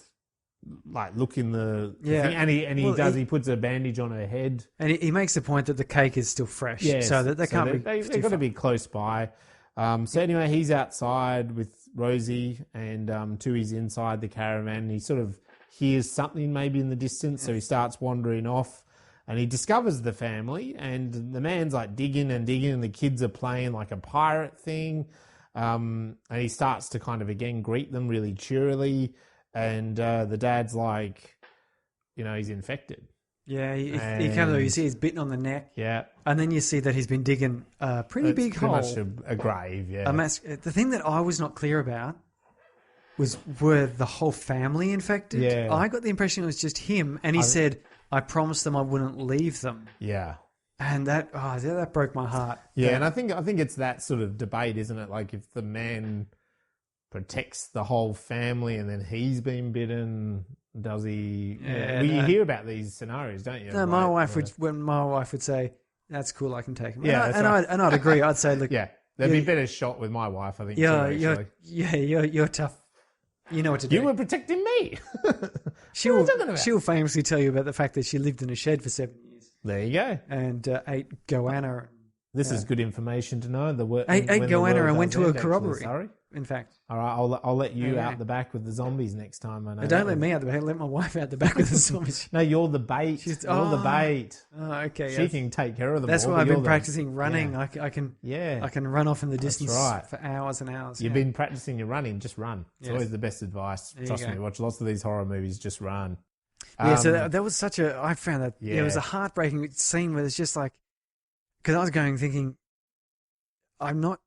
like look in the thing, he puts a bandage on her head, and he makes the point that the cake is still fresh, so that they've got to be close by. So anyway, he's outside with Rosie, and Tui's inside the caravan. He sort of hears something maybe in the distance, so he starts wandering off, and he discovers the family, and the man's like digging, and the kids are playing like a pirate thing. And he starts to kind of again greet them really cheerily, and the dad's like, he's infected. Yeah, he comes over, you see he's bitten on the neck. Yeah. And then you see that he's been digging a pretty big hole. Pretty much a grave, yeah. The thing that I was not clear about were the whole family infected? Yeah. I got the impression it was just him, and he said, I promised them I wouldn't leave them. Yeah. And that broke my heart. Yeah, and I think it's that sort of debate, isn't it? Like, if the man protects the whole family and then he's been bitten, does he? You hear about these scenarios, don't you? No, my wife would say, "That's cool, I can take him." Yeah, and I'd agree. I'd say, "Look, yeah, there'd be better shot with my wife, I think." You're tough. You know what to do. You were protecting me. She'll famously tell you about the fact that she lived in a shed for 7 years. There you go. And ate goanna. This is good information to know. Ate goanna and went to a corroboree. Sorry? In fact. All right, I'll let you out the back with the zombies next time. I know. Don't let me out the back. Let my wife out the back with the zombies. No, you're the bait. You're the bait. Oh, okay. She can take care of them. That's all, why I've been practicing running. Yeah. I can run off in the distance for hours and hours. You've been practicing your running. Just run. It's always the best advice. Trust me. Watch lots of these horror movies. Just run. Yeah. So that was I found that it was a heartbreaking scene where it's just like, because I was thinking, I'm not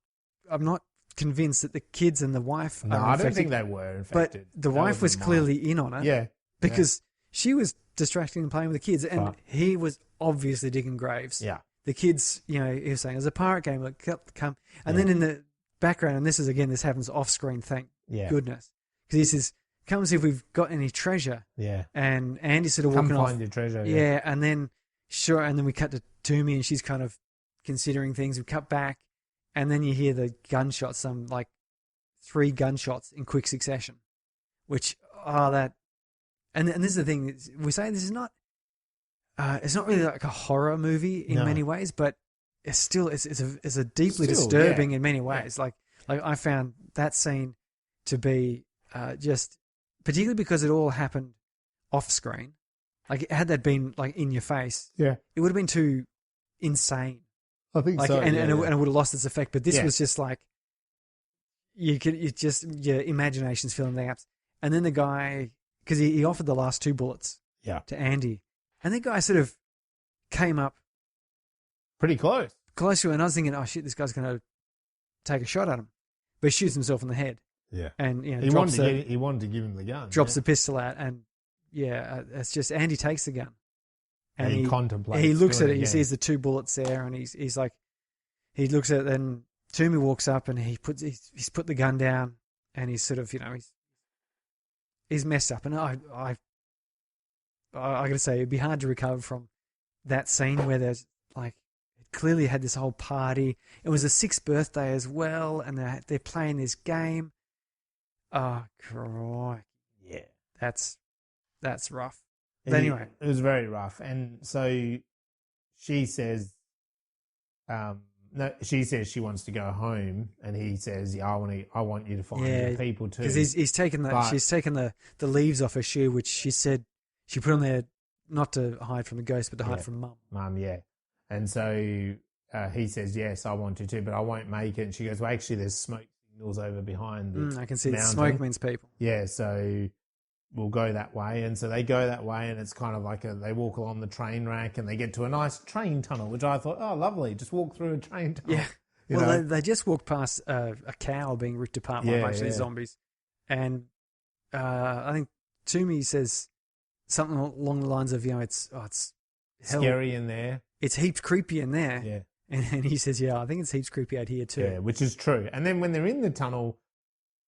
convinced that the kids and the wife No, are I infected, don't think they were infected. But the wife was clearly in on it. Yeah. Because she was distracting and playing with the kids, and he was obviously digging graves. Yeah. The kids, he was saying, there's a pirate game, like, come. And then in the background, and this happens off screen, thank goodness. Because he says, come and see if we've got any treasure. Yeah. And Andy's sort of walking off. Come find your treasure. Yeah. And then, and then we cut to Toomey, and she's kind of considering things. We cut back. And then you hear the gunshots, some like 3 gunshots in quick succession. which and this is the thing, we say this is not it's not really like a horror movie in many ways, but it's still it's a deeply disturbing in many ways. Like I found that scene to be just particularly because it all happened off screen. Like had that been like in your face, it would have been too insane. I think like, so, and it would have lost its effect. But this was just like your imagination's filling the gaps. And then the guy, because he offered the last 2 bullets to Andy, and the guy sort of came up pretty close to it, and I was thinking, oh shit, this guy's going to take a shot at him, but he shoots himself in the head. Yeah, and he wanted to give him the gun. Drops the pistol out, and it's just Andy takes the gun, and he contemplates. He looks at it. He sees the 2 bullets there, and he's like, he looks at it. Then Toomey walks up, and he's put the gun down, and he's sort of he's messed up, and I got to say, it'd be hard to recover from that scene where there's like clearly had this whole party. It was a 6th birthday as well, and they're playing this game. Oh, crikey. Yeah. That's rough. But anyway. It was very rough. And so she says, she says she wants to go home, and he says, I want you to find your people too. Because she's taken the leaves off her shoe, which she said she put on there not to hide from the ghost, but to hide from Mum. Mum, yeah. And so he says, yes, I want you to, but I won't make it. And she goes, well, actually, there's smoke signals over behind the I can see mountain. the smoke means people. Yeah, so we'll go that way. And so they go that way, and it's kind of like they walk along the train rack, and they get to a nice train tunnel, which I thought, oh, lovely, just walk through a train tunnel. Yeah. Well, they just walked past a cow being ripped apart by a bunch of these zombies. And I think Toomey says something along the lines of, it's hell. Scary in there. It's heaps creepy in there. Yeah. And he says, I think it's heaps creepy out here too. Yeah, which is true. And then when they're in the tunnel,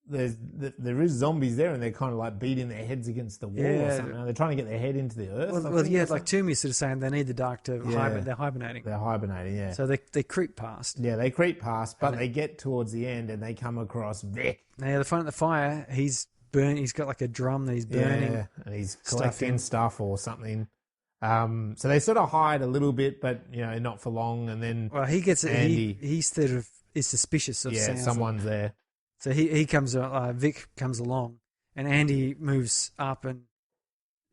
there is zombies there, and they're kind of like beating their heads against the wall or something. They're trying to get their head into the earth. Well, like Toomey's sort of saying they need the dark to hibernate. They're hibernating. They're hibernating, yeah. So they creep past. Yeah, they creep past, but they get towards the end, and they come across Vic. Now, the front of the fire, he's got like a drum that he's burning. Yeah, and he's collecting stuff or something. So they sort of hide a little bit, but not for long. And then he gets it. Andy, he sort of is suspicious of sounds. Someone's there. So he comes. Vic comes along, and Andy moves up and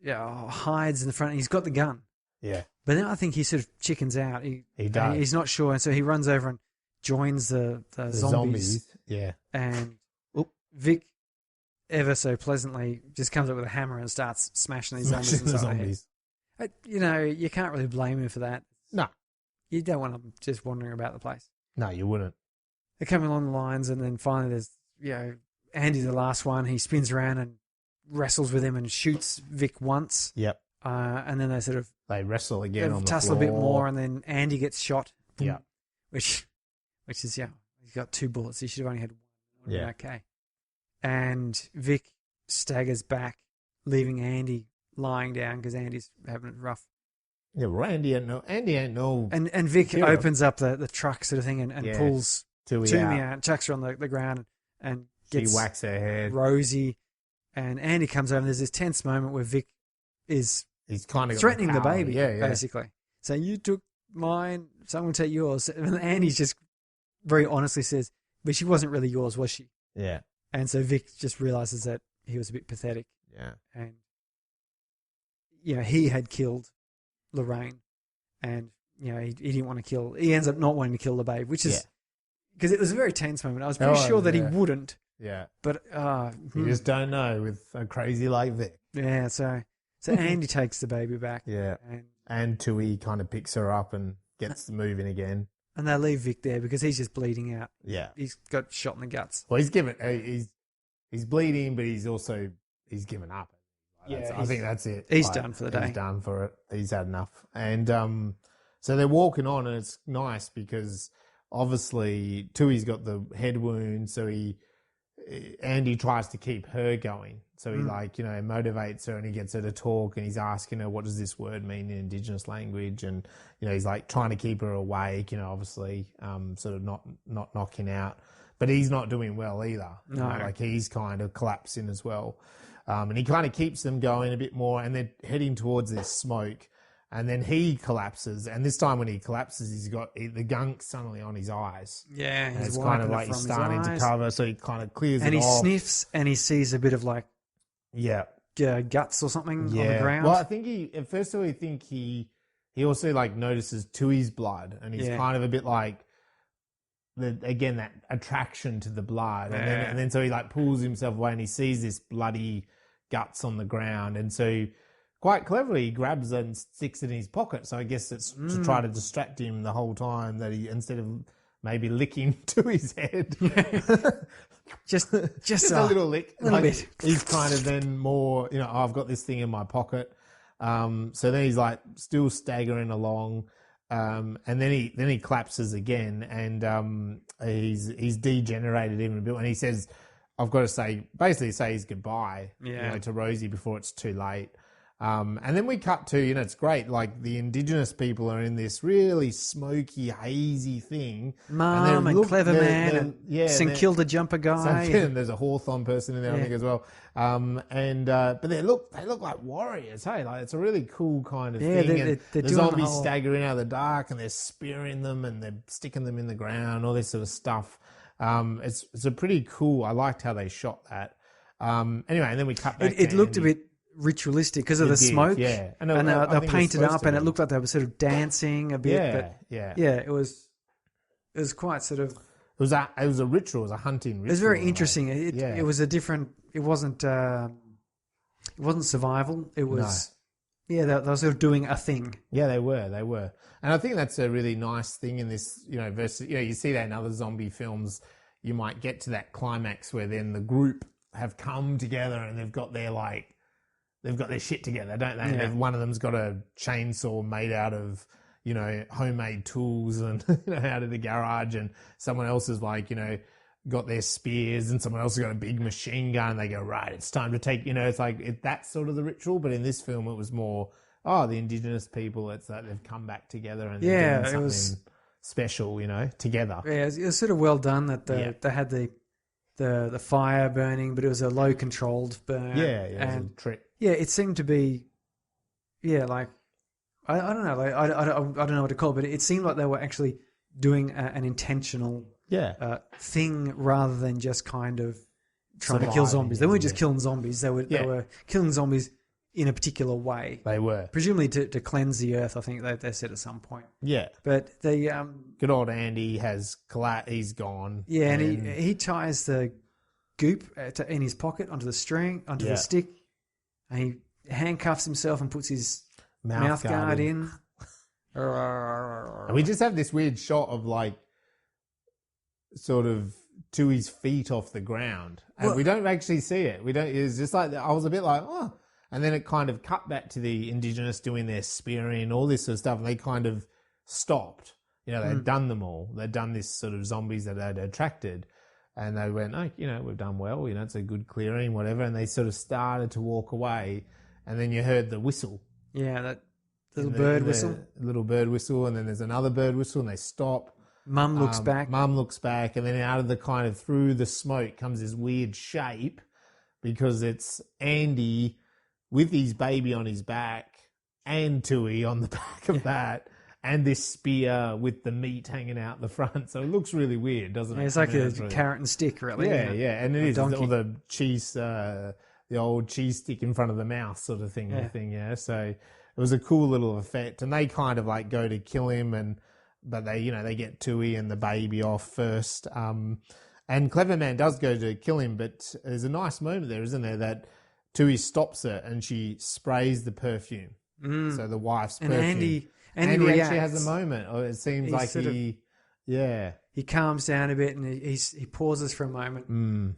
hides in the front. And he's got the gun. Yeah. But then I think he sort of chickens out. He does. He's not sure, and so he runs over and joins the zombies. Yeah. And Vic, ever so pleasantly, just comes up with a hammer and starts smashing these zombies inside the zombies. You can't really blame him for that. No. You don't want them just wandering about the place. No, you wouldn't. They're coming along the lines, and then finally there's, Andy's the last one. He spins around and wrestles with him and shoots Vic once. Yep. And then they wrestle again on the tussle floor. a bit more, and then Andy gets shot. Yeah. Which is, he's got 2 bullets. He should have only had 1. Yeah. Okay. And Vic staggers back, leaving Andy lying down because Andy's having it rough. Yeah, well, Andy ain't no. And Vic opens up the truck sort of thing and pulls Toomey out, chucks her on the ground, and gets she whacks her head. Rosie, and Andy comes over, and there's this tense moment where Vic he's kind of threatening the baby, basically. So you took mine, so I'm going to take yours. And Andy just very honestly says, but she wasn't really yours, was she? Yeah. And so Vic just realizes that he was a bit pathetic. Yeah. And he had killed Lorraine, and he didn't want to kill. He ends up not wanting to kill the babe, which is because it was a very tense moment. I was pretty sure that he wouldn't. Yeah, but you just don't know with a crazy like Vic. Yeah, so Andy takes the baby back. Yeah, and Tui kind of picks her up and gets moving again. And they leave Vic there because he's just bleeding out. Yeah, he's got shot in the guts. Well, he's bleeding, but he's given up. I think that's it. He's done for the day. He's done for it. He's had enough. And so they're walking on, and it's nice because obviously Tui's got the head wound, so Andy tries to keep her going. So he motivates her, and he gets her to talk, and he's asking her, what does this word mean in Indigenous language? And, he's like trying to keep her awake, obviously sort of not knocking out. But he's not doing well either. No. Like he's kind of collapsing as well. And he kind of keeps them going a bit more, and they're heading towards this smoke. And then he collapses, and this time when he collapses, he's got the gunk suddenly on his eyes. Yeah, And he's it's kind of wiping it like from he's his starting to eyes. cover, so he kind of clears And it he off. sniffs, and he sees a bit of like Yeah. guts or something on the ground. Well, I think at first I think he also like notices Tui's blood, and he's kind of a bit like that attraction to the blood, and then so he like pulls himself away, and he sees this bloody guts on the ground, and so quite cleverly he grabs it and sticks it in his pocket. So I guess it's to try to distract him the whole time, that he, instead of maybe licking Tui's head. just a little lick. A little bit. He's kind of then more, I've got this thing in my pocket. So then he's like still staggering along. And then he collapses again, and he's degenerated even a bit. And he says, I've got to say his goodbye to Rosie before it's too late. And then we cut to, it's great, like the indigenous people are in this really smoky, hazy thing. Mum and Clever Man and St Kilda Jumper Guy. And there's a Hawthorne person in there, I think, as well. But they look like warriors, hey? Like, it's a really cool kind of thing. They're the zombies staggering out of the dark, and they're spearing them, and they're sticking them in the ground, all this sort of stuff. It's a pretty cool, I liked how they shot that. Anyway, and then we cut back. It looked a bit ritualistic because of the smoke, and they painted up, and it looked like they were sort of dancing a bit. It was quite sort of. It was a ritual. It was a hunting ritual. It was very interesting. It was a different. It wasn't survival. It was. No. Yeah, they were sort of doing a thing. Yeah, they were, and I think that's a really nice thing in this. Versus you see that in other zombie films. You might get to that climax where then the group have come together and they've got their shit together, don't they? Yeah. One of them's got a chainsaw made out of, homemade tools and out of the garage, and someone else is got their spears, and someone else has got a big machine gun, and they go, right, it's time to take, it's like that's sort of the ritual. But in this film, it was more, the indigenous people, it's like they've come back together and they're doing something special, together. Yeah, it was sort of well done that they had the fire burning, but it was a low controlled burn. Yeah, it was a trick. Yeah, it seemed to be, like I don't know, like I don't know what to call it, but it seemed like they were actually doing an intentional thing rather than just kind of trying to kill zombies. They weren't just killing zombies; they were killing zombies in a particular way. They were presumably to cleanse the earth. I think they said at some point. Yeah, but they good old Andy has he's gone. Yeah, and he ties the goop in his pocket onto the stick. And he handcuffs himself and puts his mouth guard in. And we just have this weird shot of sort of to his feet off the ground. And we don't actually see it. It's just like, I was a bit like, oh. And then it kind of cut back to the indigenous doing their spearing and all this sort of stuff. And they kind of stopped. They'd done them all. They'd done this sort of zombies that they'd attracted. And they went, we've done well, it's a good clearing, whatever. And they sort of started to walk away. And then you heard the whistle. Yeah, that little bird whistle. Little bird whistle. And then there's another bird whistle, and they stop. Mum looks back. And then out of the kind of through the smoke comes this weird shape, because it's Andy with his baby on his back and Tui on the back of that. And this spear with the meat hanging out the front. So it looks really weird, doesn't it? It's like a carrot and stick, really. Yeah. And it is. Or the cheese, the old cheese stick in front of the mouth sort of thing. Yeah. So it was a cool little effect. And they kind of go to kill him, but they get Tui and the baby off first. And Clever Man does go to kill him, but there's a nice moment there, isn't there, that Tui stops her and she sprays the perfume. So the wife's perfume. And he reacts. Actually has a moment. Or it seems like he calms down a bit, and he pauses for a moment.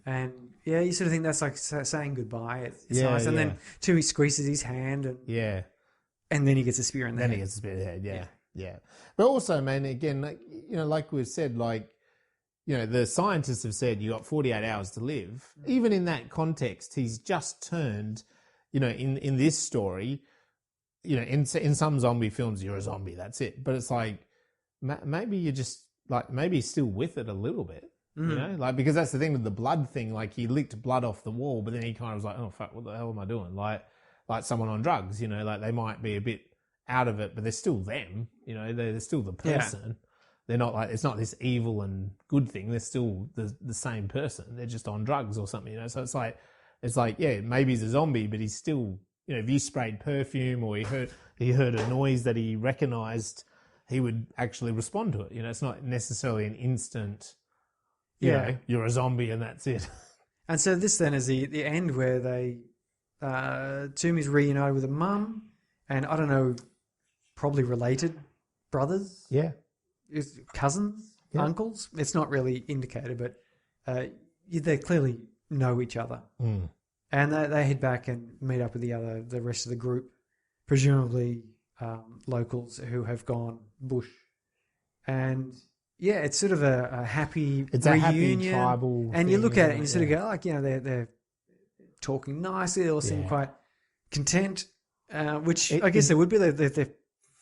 And you sort of think that's like saying goodbye. It's nice. And then Tui squeezes his hand, and then he gets a spear in the head. Then he gets a spear in the head. Yeah. But also, man, again, like we've said, the scientists have said you got 48 hours to live. Even in that context, he's just turned, in this story. In some zombie films, you're a zombie. That's it. But it's like maybe you're just maybe he's still with it a little bit. You know, like, because that's the thing with the blood thing. Like, he licked blood off the wall, but then he kind of was like, "Oh fuck, what the hell am I doing?" Like someone on drugs. You know, like they might be a bit out of it, but they're still them. You know, they're still the person. They're not like, it's not this evil and good thing. They're still the same person. They're just on drugs or something. You know, so it's like yeah, maybe he's a zombie, but he's still, you know, if you sprayed perfume or he heard a noise that he recognized, he would actually respond to it. You know, it's not necessarily an instant. You know, you're a zombie and that's it. And so this then is the end where they Toomey's reunited with a mum and, I don't know, probably related brothers. Yeah. Cousins, uncles. It's not really indicated, but they clearly know each other. Mm. And they head back and meet up with the rest of the group, presumably locals who have gone bush. And yeah, it's sort of a happy reunion. A happy tribal and you look at it and you sort of yeah. go, like, you know, they're talking nicely. They all seem quite content, which I guess they would be. Their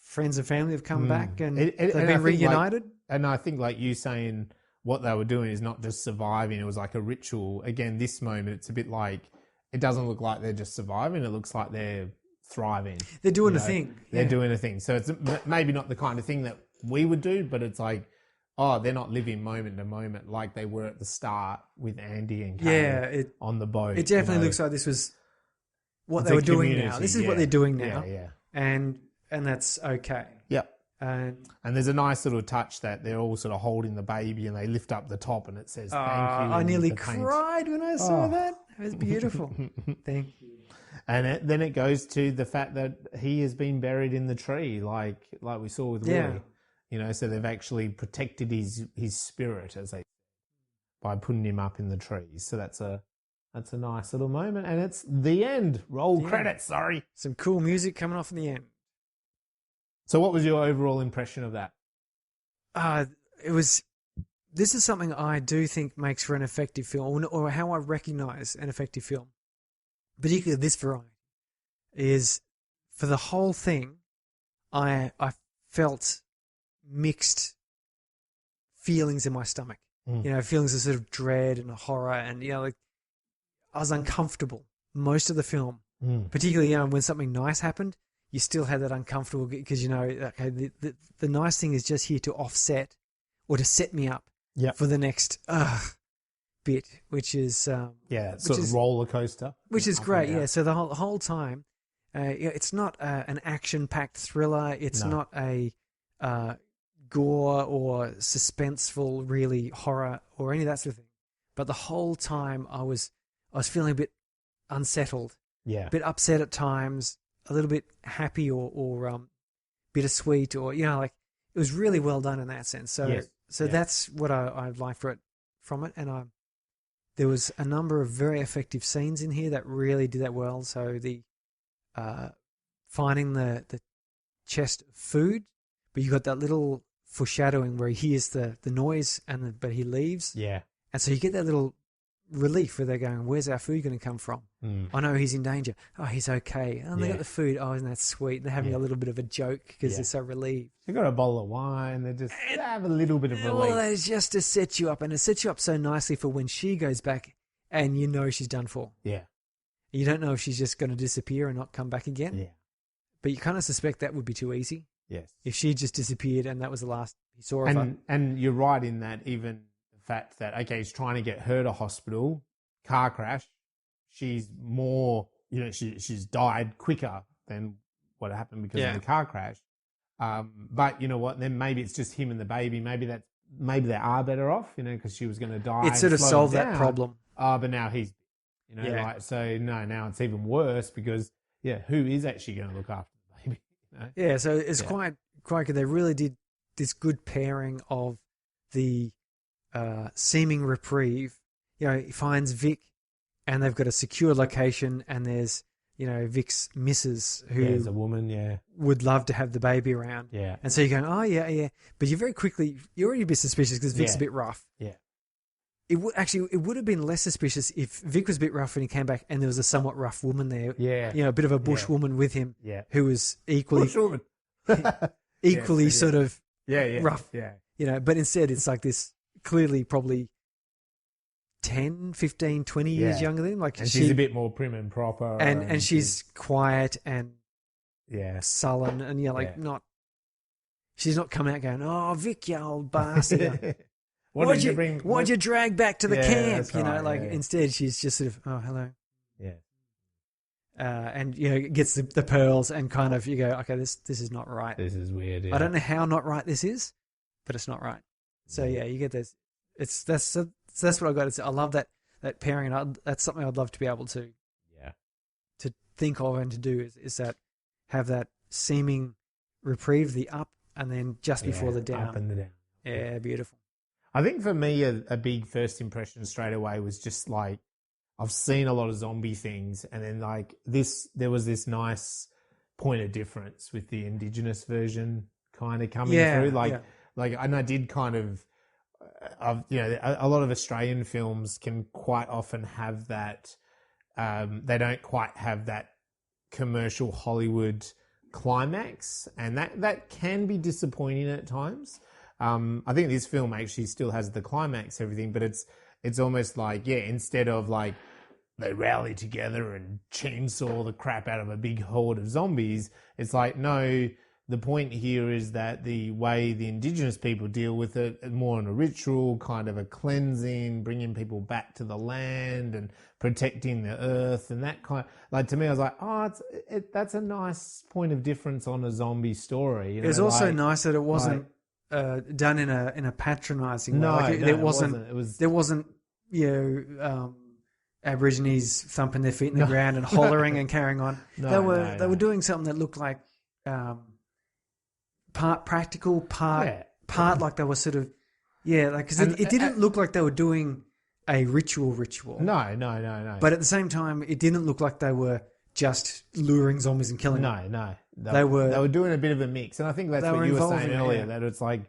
friends and family have come back and they've been reunited. And I think, like you saying, what they were doing is not just surviving. It was like a ritual. Again, this moment, it's a bit like, it doesn't look like they're just surviving. It looks like they're thriving. They're doing a thing. They're doing a thing. So it's maybe not the kind of thing that we would do, but it's like, oh, they're not living moment to moment like they were at the start with Andy and Kay on the boat. It definitely looks like this was what they were doing now. This is what they're doing now. Yeah. And that's okay. Yep. And there's a nice little touch that they're all sort of holding the baby and they lift up the top and it says, thank you. I nearly cried when I saw that. It was beautiful. Thank you. And then it goes to the fact that he has been buried in the tree, like we saw with Willie. You know, so they've actually protected his spirit, as they, by putting him up in the trees. So that's a nice little moment, and it's the end. Roll credits. Sorry. Some cool music coming off in the end. So, what was your overall impression of that? This is something I do think makes for an effective film, or how I recognise an effective film, particularly this variety, is for the whole thing. I felt mixed feelings in my stomach. You know, feelings of sort of dread and horror, and, you know, like, I was uncomfortable most of the film, particularly, you know, when something nice happened, you still had that uncomfortable, because, you know, okay, the nice thing is just here to offset or to set me up for the next bit, which is sort of roller coaster, which is great. Yeah, so the whole time, it's not an action-packed thriller. It's not a gore or suspenseful, really, horror or any of that sort of thing. But the whole time I was feeling a bit unsettled, a bit upset at times, a little bit happy or bittersweet, or, you know, like, it was really well done in that sense. So that's what I liked from it. And there was a number of very effective scenes in here that really did that well. So the finding the chest of food, but you got that little foreshadowing where he hears the noise but he leaves. Yeah. And so you get that little relief where they're going, where's our food going to come from? I know he's in danger. Oh, he's okay. And they got the food. Oh, isn't that sweet? They're having a little bit of a joke because they're so relieved. They got a bowl of wine. They have a little bit of relief. Well, it's just to set you up, and it sets you up so nicely for when she goes back and you know she's done for. Yeah. You don't know if she's just going to disappear and not come back again. Yeah. But you kind of suspect that would be too easy. Yes. If she just disappeared and that was the last he saw of her. And you're right in that, even the fact that, okay, he's trying to get her to hospital, car crash, she's more, you know, she's died quicker than what happened because of the car crash. But you know what, then maybe it's just him and the baby. Maybe they are better off, you know, because she was going to die. It sort of solved that problem. But now he's, you know, like, so no, now it's even worse because, who is actually going to look after the baby? You know? Yeah, so it's quite good. They really did this good pairing of the seeming reprieve. You know, he finds Vic, and they've got a secure location, and there's, you know, Vic's missus who is a woman, would love to have the baby around. Yeah. And so you're going, oh, yeah. But you're already a bit suspicious because Vic's a bit rough. Yeah. It would have been less suspicious if Vic was a bit rough and he came back and there was a somewhat rough woman there. Yeah. You know, a bit of a bush woman with him. Yeah. Who was equally sort of rough. Yeah. You know, but instead it's like this clearly probably 10, 15, 20 years younger than him. Like, and she's a bit more prim and proper. And she's quiet and sullen and, she's not coming out going, "Oh, Vic, you old bastard. Why'd you drag back to the camp?" Instead she's just sort of, "Oh, hello." Yeah. And gets the pearls and kind of, you go, okay, this is not right. This is weird. Yeah. I don't know how not right this is, but it's not right. So you get this. That's what I got. I love that pairing, and that's something I'd love to be able to think of and to do is that have that seeming reprieve, the up, and then just before the down. Up and the down. Yeah, beautiful. I think for me, a big first impression straight away was just like, I've seen a lot of zombie things, and then like there was this nice point of difference with the Indigenous version kind of coming through. And I did kind of, a lot of Australian films can quite often have that. They don't quite have that commercial Hollywood climax, and that can be disappointing at times. I think this film actually still has the climax, everything, but it's almost like, instead of like they rally together and chainsaw the crap out of a big horde of zombies, it's like, no, the point here is that the way the Indigenous people deal with it, more on a ritual, kind of a cleansing, bringing people back to the land and protecting the earth, and that kind of, like, to me, I was like, that's a nice point of difference on a zombie story. It was also nice that it wasn't done in a patronising way. There wasn't Aborigines thumping their feet in the ground and hollering and carrying on. They were doing something that looked like part practical, part like they were sort of because it didn't look like they were doing a ritual. No. But at the same time, it didn't look like they were just luring zombies and killing them. No. They were doing a bit of a mix, and I think that's what you were saying earlier. That it's like,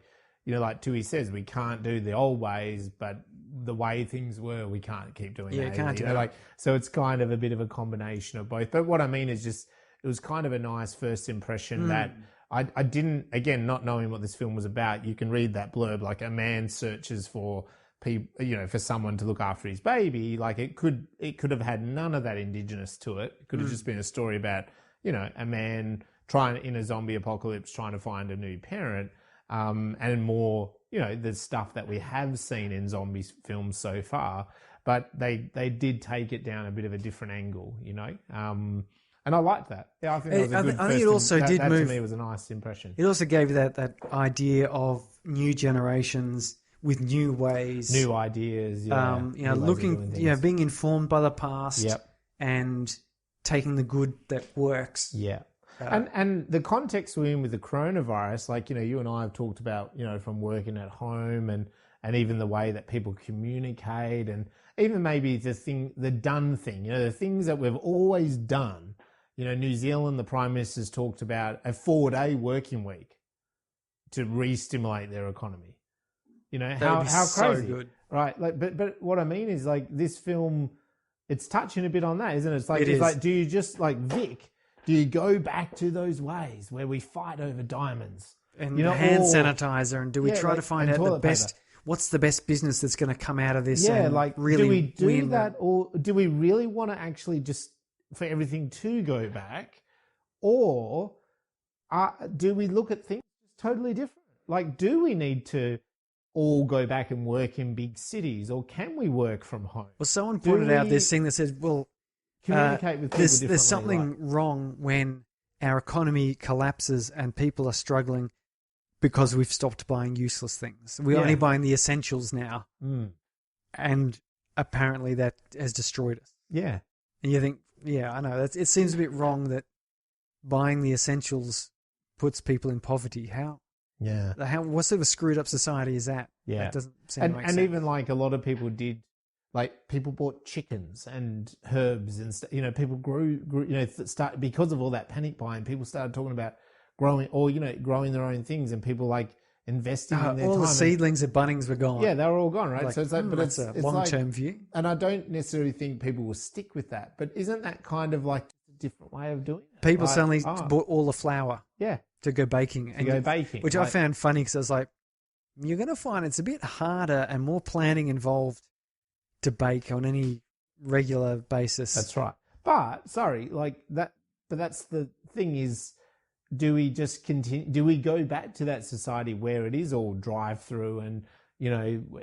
like Tui says, we can't do the old ways, but the way things were, we can't keep doing that. Yeah, can't do that. So it's kind of a bit of a combination of both. But what I mean is just, it was kind of a nice first impression that I didn't, again, not knowing what this film was about, you can read that blurb, like a man searches for people, for someone to look after his baby. Like it could have had none of that Indigenous to it. It could have just been a story about, a man in a zombie apocalypse trying to find a new parent, and more, the stuff that we have seen in zombie films so far. But they did take it down a bit of a different angle, and I liked that. Yeah, I think that was a good I think it also did that move. To me was a nice impression. It also gave that idea of new generations with new ways, new ideas. Being informed by the past, and taking the good that works. Yeah. And the context we're in with the coronavirus, like, you and I have talked about, from working at home and even the way that people communicate, and even maybe the done thing, the things that we've always done. New Zealand, the Prime Minister's talked about a 4-day working week to re-stimulate their economy. How crazy, so good. Right? Like, but what I mean is, like, this film, it's touching a bit on that, isn't it? It's like, do you just, like, Vic, do you go back to those ways where we fight over diamonds and hand sanitizer, and do we try to find out the best? What's the best business that's going to come out of this? Yeah, like, really, do we do that, or do we really want to actually just for everything to go back, or do we look at things totally different? Like, do we need to all go back and work in big cities, or can we work from home? Well, someone pointed out this thing that said, well, communicate with people differently. There's something wrong when our economy collapses and people are struggling because we've stopped buying useless things. We're only buying the essentials now. And apparently that has destroyed us. Yeah. And you think, I know, it seems a bit wrong that buying the essentials puts people in poverty. How? Yeah. What sort of screwed up society is that? Yeah. That doesn't seem to make sense. And even like a lot of people did, like, people bought chickens and herbs and people grew because of all that panic buying, people started talking about growing their own things, and people like investing in their all time. the seedlings at Bunnings were gone. Yeah, they were all gone, right? So it's like, but it's a long-term view. And I don't necessarily think people will stick with that. But isn't that kind of like a different way of doing it? People suddenly bought all the flour. Yeah. To go baking. Which I found funny, because I was like, you're going to find it's a bit harder and more planning involved to bake on any regular basis. That's right. But sorry, like that. But that's the thing is, do we just continue? Do we go back to that society where it is all drive through and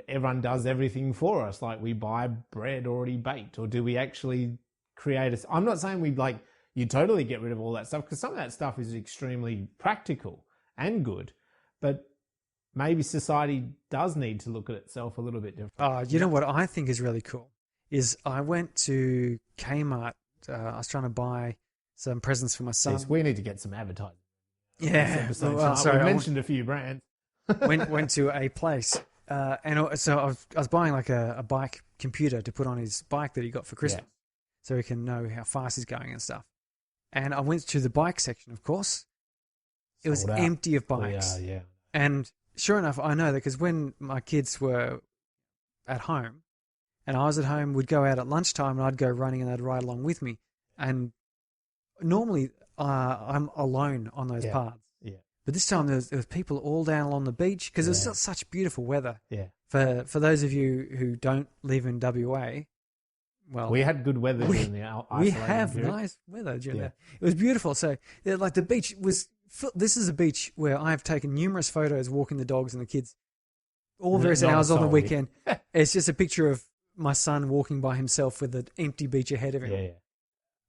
everyone does everything for us? Like we buy bread already baked, or do we actually create a? I'm not saying you totally get rid of all that stuff, because some of that stuff is extremely practical and good, but maybe society does need to look at itself a little bit different. You know what I think is really cool is I went to Kmart. I was trying to buy some presents for my son. Yes, we need to get some advertising. Yeah. Sorry, we mentioned a few brands. went to a place, and so I was buying like a bike computer to put on his bike that he got for Christmas, so he can know how fast he's going and stuff. And I went to the bike section, of course. It was empty of bikes. Yeah. And sure enough, I know that because when my kids were at home and I was at home, we'd go out at lunchtime and I'd go running and they'd ride along with me. And normally I'm alone on those paths. Yeah. But this time there was people all down along the beach because it was such beautiful weather. Yeah. For those of you who don't live in WA, well, we had good weather during the isolating we have period. Nice weather during that. It was beautiful. So like the beach was. This is a beach where I've taken numerous photos walking the dogs and the kids, all various hours on the weekend. It's just a picture of my son walking by himself with an empty beach ahead of him,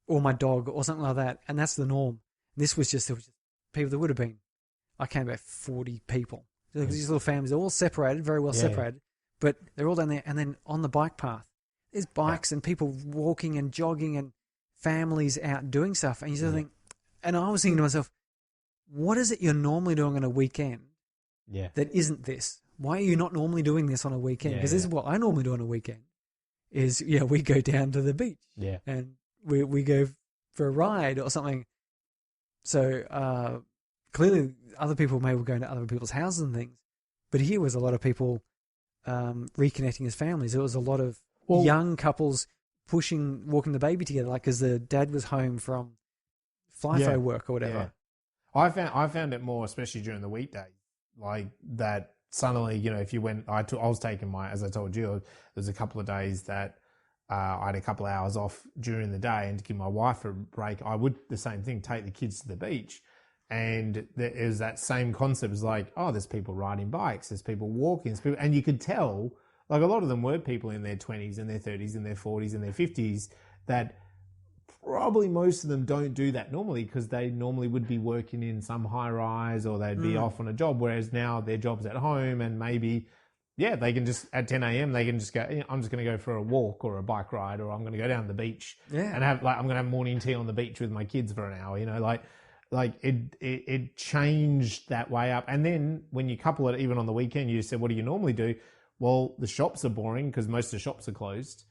or my dog, or something like that. And that's the norm. This was just people. There would have been, I came about 40 people. These little families, they're all separated, very well separated, but they're all down there. And then on the bike path, there's bikes and people walking and jogging and families out doing stuff. And you sort of think, and I was thinking to myself, what is it you're normally doing on a weekend that isn't this? Why are you not normally doing this on a weekend? Because this is what I normally do on a weekend is, we go down to the beach and we go for a ride or something. So clearly other people may be going to other people's houses and things, but here was a lot of people reconnecting as families. There was a lot of young couples walking the baby together, like because the dad was home from FIFO work or whatever. I found it more, especially during the weekdays, like that. Suddenly, if you went, I was taking as I told you, there was a couple of days that I had a couple of hours off during the day, and to give my wife a break, I would the same thing, take the kids to the beach, and there is that same concept. It's like, there's people riding bikes, there's people walking, and you could tell, like a lot of them were people in their 20s and their 30s and their 40s and their 50s that. Probably most of them don't do that normally because they normally would be working in some high rise or they'd be off on a job, whereas now their job's at home and maybe, they can just, at 10 a.m., they can just go, I'm just going to go for a walk or a bike ride, or I'm going to go down to the beach and I'm going to have morning tea on the beach with my kids for an hour, it changed that way up. And then when you couple it even on the weekend, you said, what do you normally do? Well, the shops are boring because most of the shops are closed.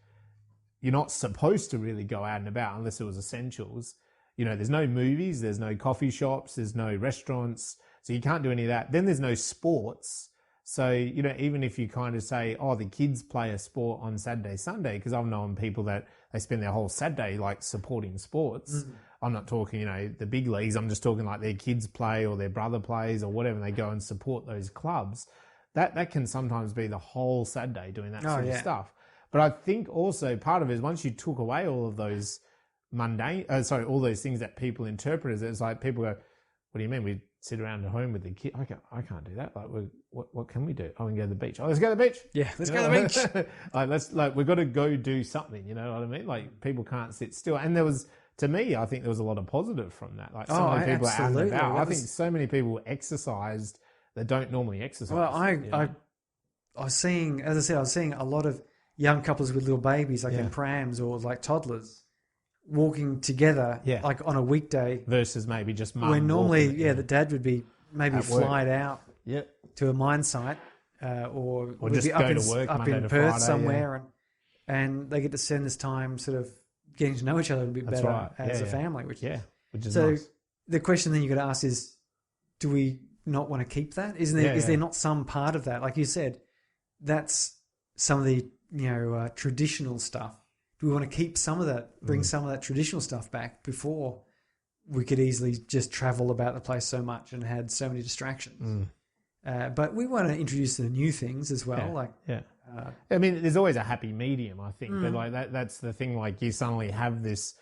You're not supposed to really go out and about unless it was essentials. There's no movies, there's no coffee shops, there's no restaurants. So you can't do any of that. Then there's no sports. So, even if you kind of say, the kids play a sport on Saturday, Sunday, because I've known people that they spend their whole Saturday like supporting sports. I'm not talking, the big leagues. I'm just talking like their kids play or their brother plays or whatever. And they go and support those clubs. That can sometimes be the whole Saturday doing that sort of stuff. But I think also part of it is once you took away all of those all those things that people interpret as, it's like people go, what do you mean? We sit around at home with the kid. I can't do that. Like, what can we do? We can go to the beach. Let's go to the beach. Yeah, let's go to the beach. We've got to go do something. You know what I mean? Like people can't sit still. And to me, I think there was a lot of positive from that. Like so many people are out and about. I think so many people exercised that don't normally exercise. Well, I was seeing, as I said, a lot of young couples with little babies, like in prams or like toddlers, walking together, like on a weekday. Versus maybe just mum. When normally, the dad would be maybe flied out to a mine site or would just be go to work up Monday in to Perth Friday, somewhere, and they get to spend this time sort of getting to know each other a bit better as a family. Which is so nice. The question then you got to ask is, do we not want to keep that? Is there not some part of that? Like you said, that's some of the traditional stuff. Do we want to keep some of that, bring some of that traditional stuff back before we could easily just travel about the place so much and had so many distractions? But we want to introduce the new things as well, I mean, there's always a happy medium, I think, but like that's the thing. Like you suddenly have this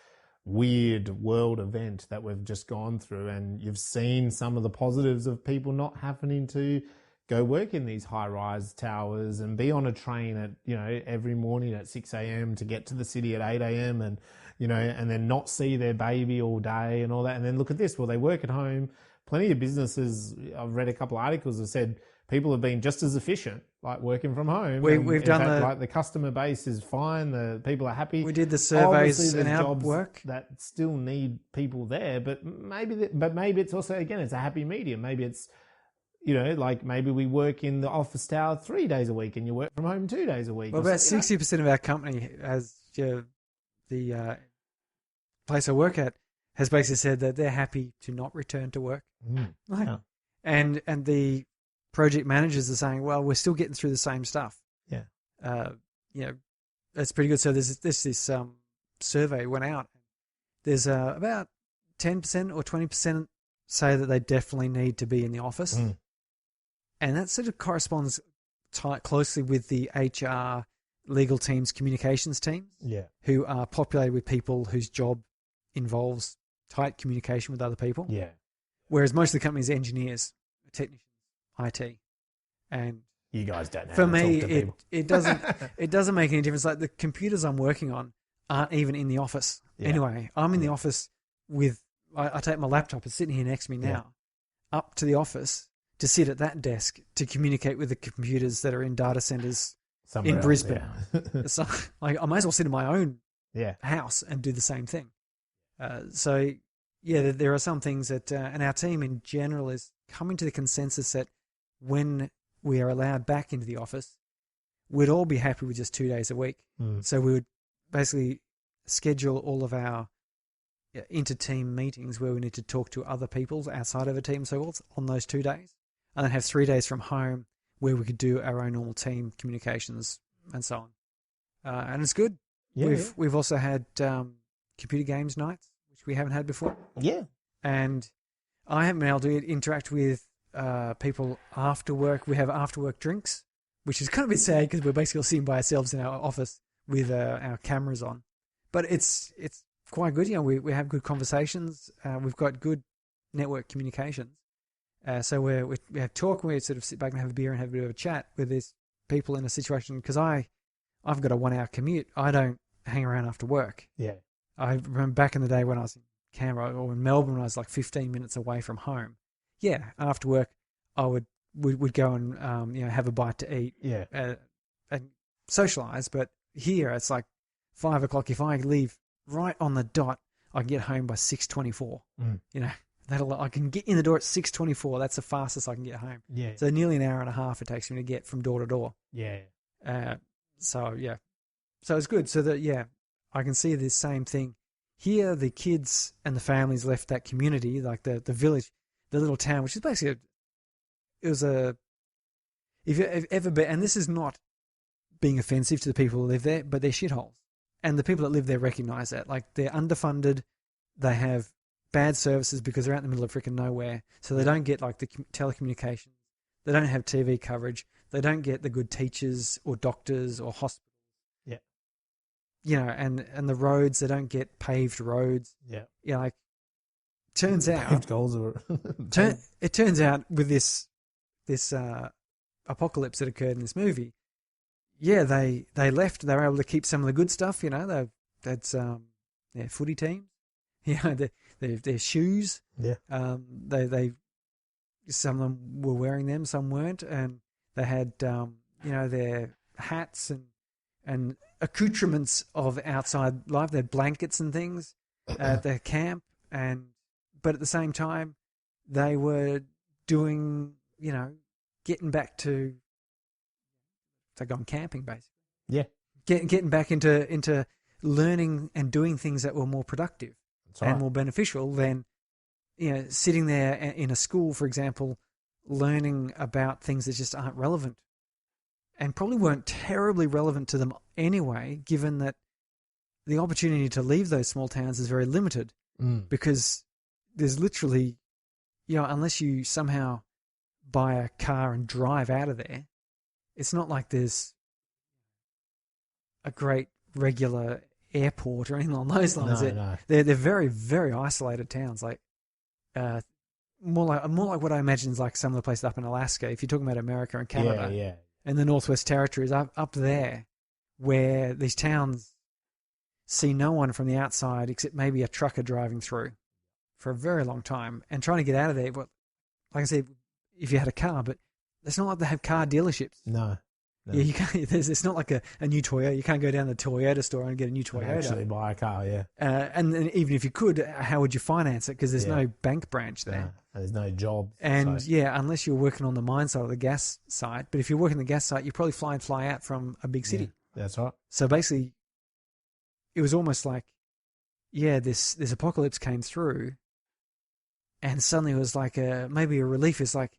weird world event that we've just gone through, and you've seen some of the positives of people not having to go work in these high-rise towers and be on a train at, every morning at 6 a.m. to get to the city at 8 a.m. and, and then not see their baby all day and all that. And then look at this. Well, they work at home. Plenty of businesses, I've read a couple of articles that said people have been just as efficient, like working from home. We've done the customer base is fine. The people are happy. We did the surveys in our jobs work that still need people there, but maybe it's also, again, it's a happy medium. Maybe it's, like maybe we work in the office tower 3 days a week and you work from home 2 days a week. Well, about 60% of our company, as the place I work at, has basically said that they're happy to not return to work. And the project managers are saying, well, we're still getting through the same stuff. Yeah. That's pretty good. So there's this survey went out. There's about 10% or 20% say that they definitely need to be in the office. And that sort of corresponds closely with the HR legal teams, communications teams, who are populated with people whose job involves tight communication with other people. Yeah. Whereas most of the companies are engineers, technicians, IT. And you guys don't know. For me, it doesn't make any difference. Like the computers I'm working on aren't even in the office. Anyway, I'm in the office with, I take my laptop, it's sitting here next to me now, up to the office to sit at that desk to communicate with the computers that are in data centers in Brisbane. So, like, I might as well sit in my own house and do the same thing. There are some things that, and our team in general is coming to the consensus that when we are allowed back into the office, we'd all be happy with just 2 days a week. So we would basically schedule all of our inter-team meetings where we need to talk to other people outside of a team, so on those 2 days, and then have 3 days from home where we could do our own normal team communications and so on. And it's good. We've also had computer games nights, which we haven't had before. Yeah. And I haven't been able to interact with people after work. We have after work drinks, which is kind of a bit sad because we're basically all sitting by ourselves in our office with our cameras on. But it's quite good. We have good conversations. We've got good network communications. So we have talk. We sort of sit back and have a beer and have a bit of a chat with these people in a situation, because I've got a 1 hour commute. I don't hang around after work. Yeah. I remember back in the day when I was in Canberra or in Melbourne, when I was like 15 minutes away from home. Yeah, after work, I would go and have a bite to eat. Yeah. And socialise. But here it's like 5 o'clock. If I leave right on the dot, I can get home by 6:24. I can get in the door at 6:24. That's the fastest I can get home. Yeah. So nearly an hour and a half it takes me to get from door to door. Yeah. So it's good. So that I can see this same thing here. The kids and the families left that community, like the village, the little town, which is basically if you've ever been, and this is not being offensive to the people who live there, but they're shitholes. And the people that live there recognise that. Like, they're underfunded, they have bad services because they're out in the middle of freaking nowhere, so they don't get like the telecommunications, they don't have TV coverage, they don't get the good teachers or doctors or hospitals. Yeah. And the roads, they don't get paved roads. Yeah. Turns out paved goals are it turns out with this apocalypse that occurred in this movie, they left. They were able to keep some of the good stuff. That's their footy team. Their shoes. Yeah. They some of them were wearing them, some weren't, and they had their hats and accoutrements of outside life. They had blankets and things at their camp, but at the same time, they were doing getting back to going camping, basically. Yeah. Getting back into learning and doing things that were more productive and more beneficial than sitting there in a school, for example, learning about things that just aren't relevant and probably weren't terribly relevant to them anyway, given that the opportunity to leave those small towns is very limited because there's literally, unless you somehow buy a car and drive out of there, it's not like there's a great regular airport or anything along those lines. No. They're very, very isolated towns. Like more like what I imagine is like some of the places up in Alaska. If you're talking about America and Canada, and the Northwest Territories up there, where these towns see no one from the outside except maybe a trucker driving through for a very long time and trying to get out of there. But like I said, if you had a car, but it's not like they have car dealerships. No. Yeah, you can't. It's not like a new Toyota. You can't go down to the Toyota store and get a new Toyota. Actually buy a car, yeah. And then even if you could, how would you finance it? Because there's no bank branch there. No, there's no job. And unless you're working on the mine side or the gas site. But if you're working the gas site, you probably fly and fly out from a big city. Yeah, that's right. So basically, it was almost like, this apocalypse came through, and suddenly it was like maybe a relief. It's like,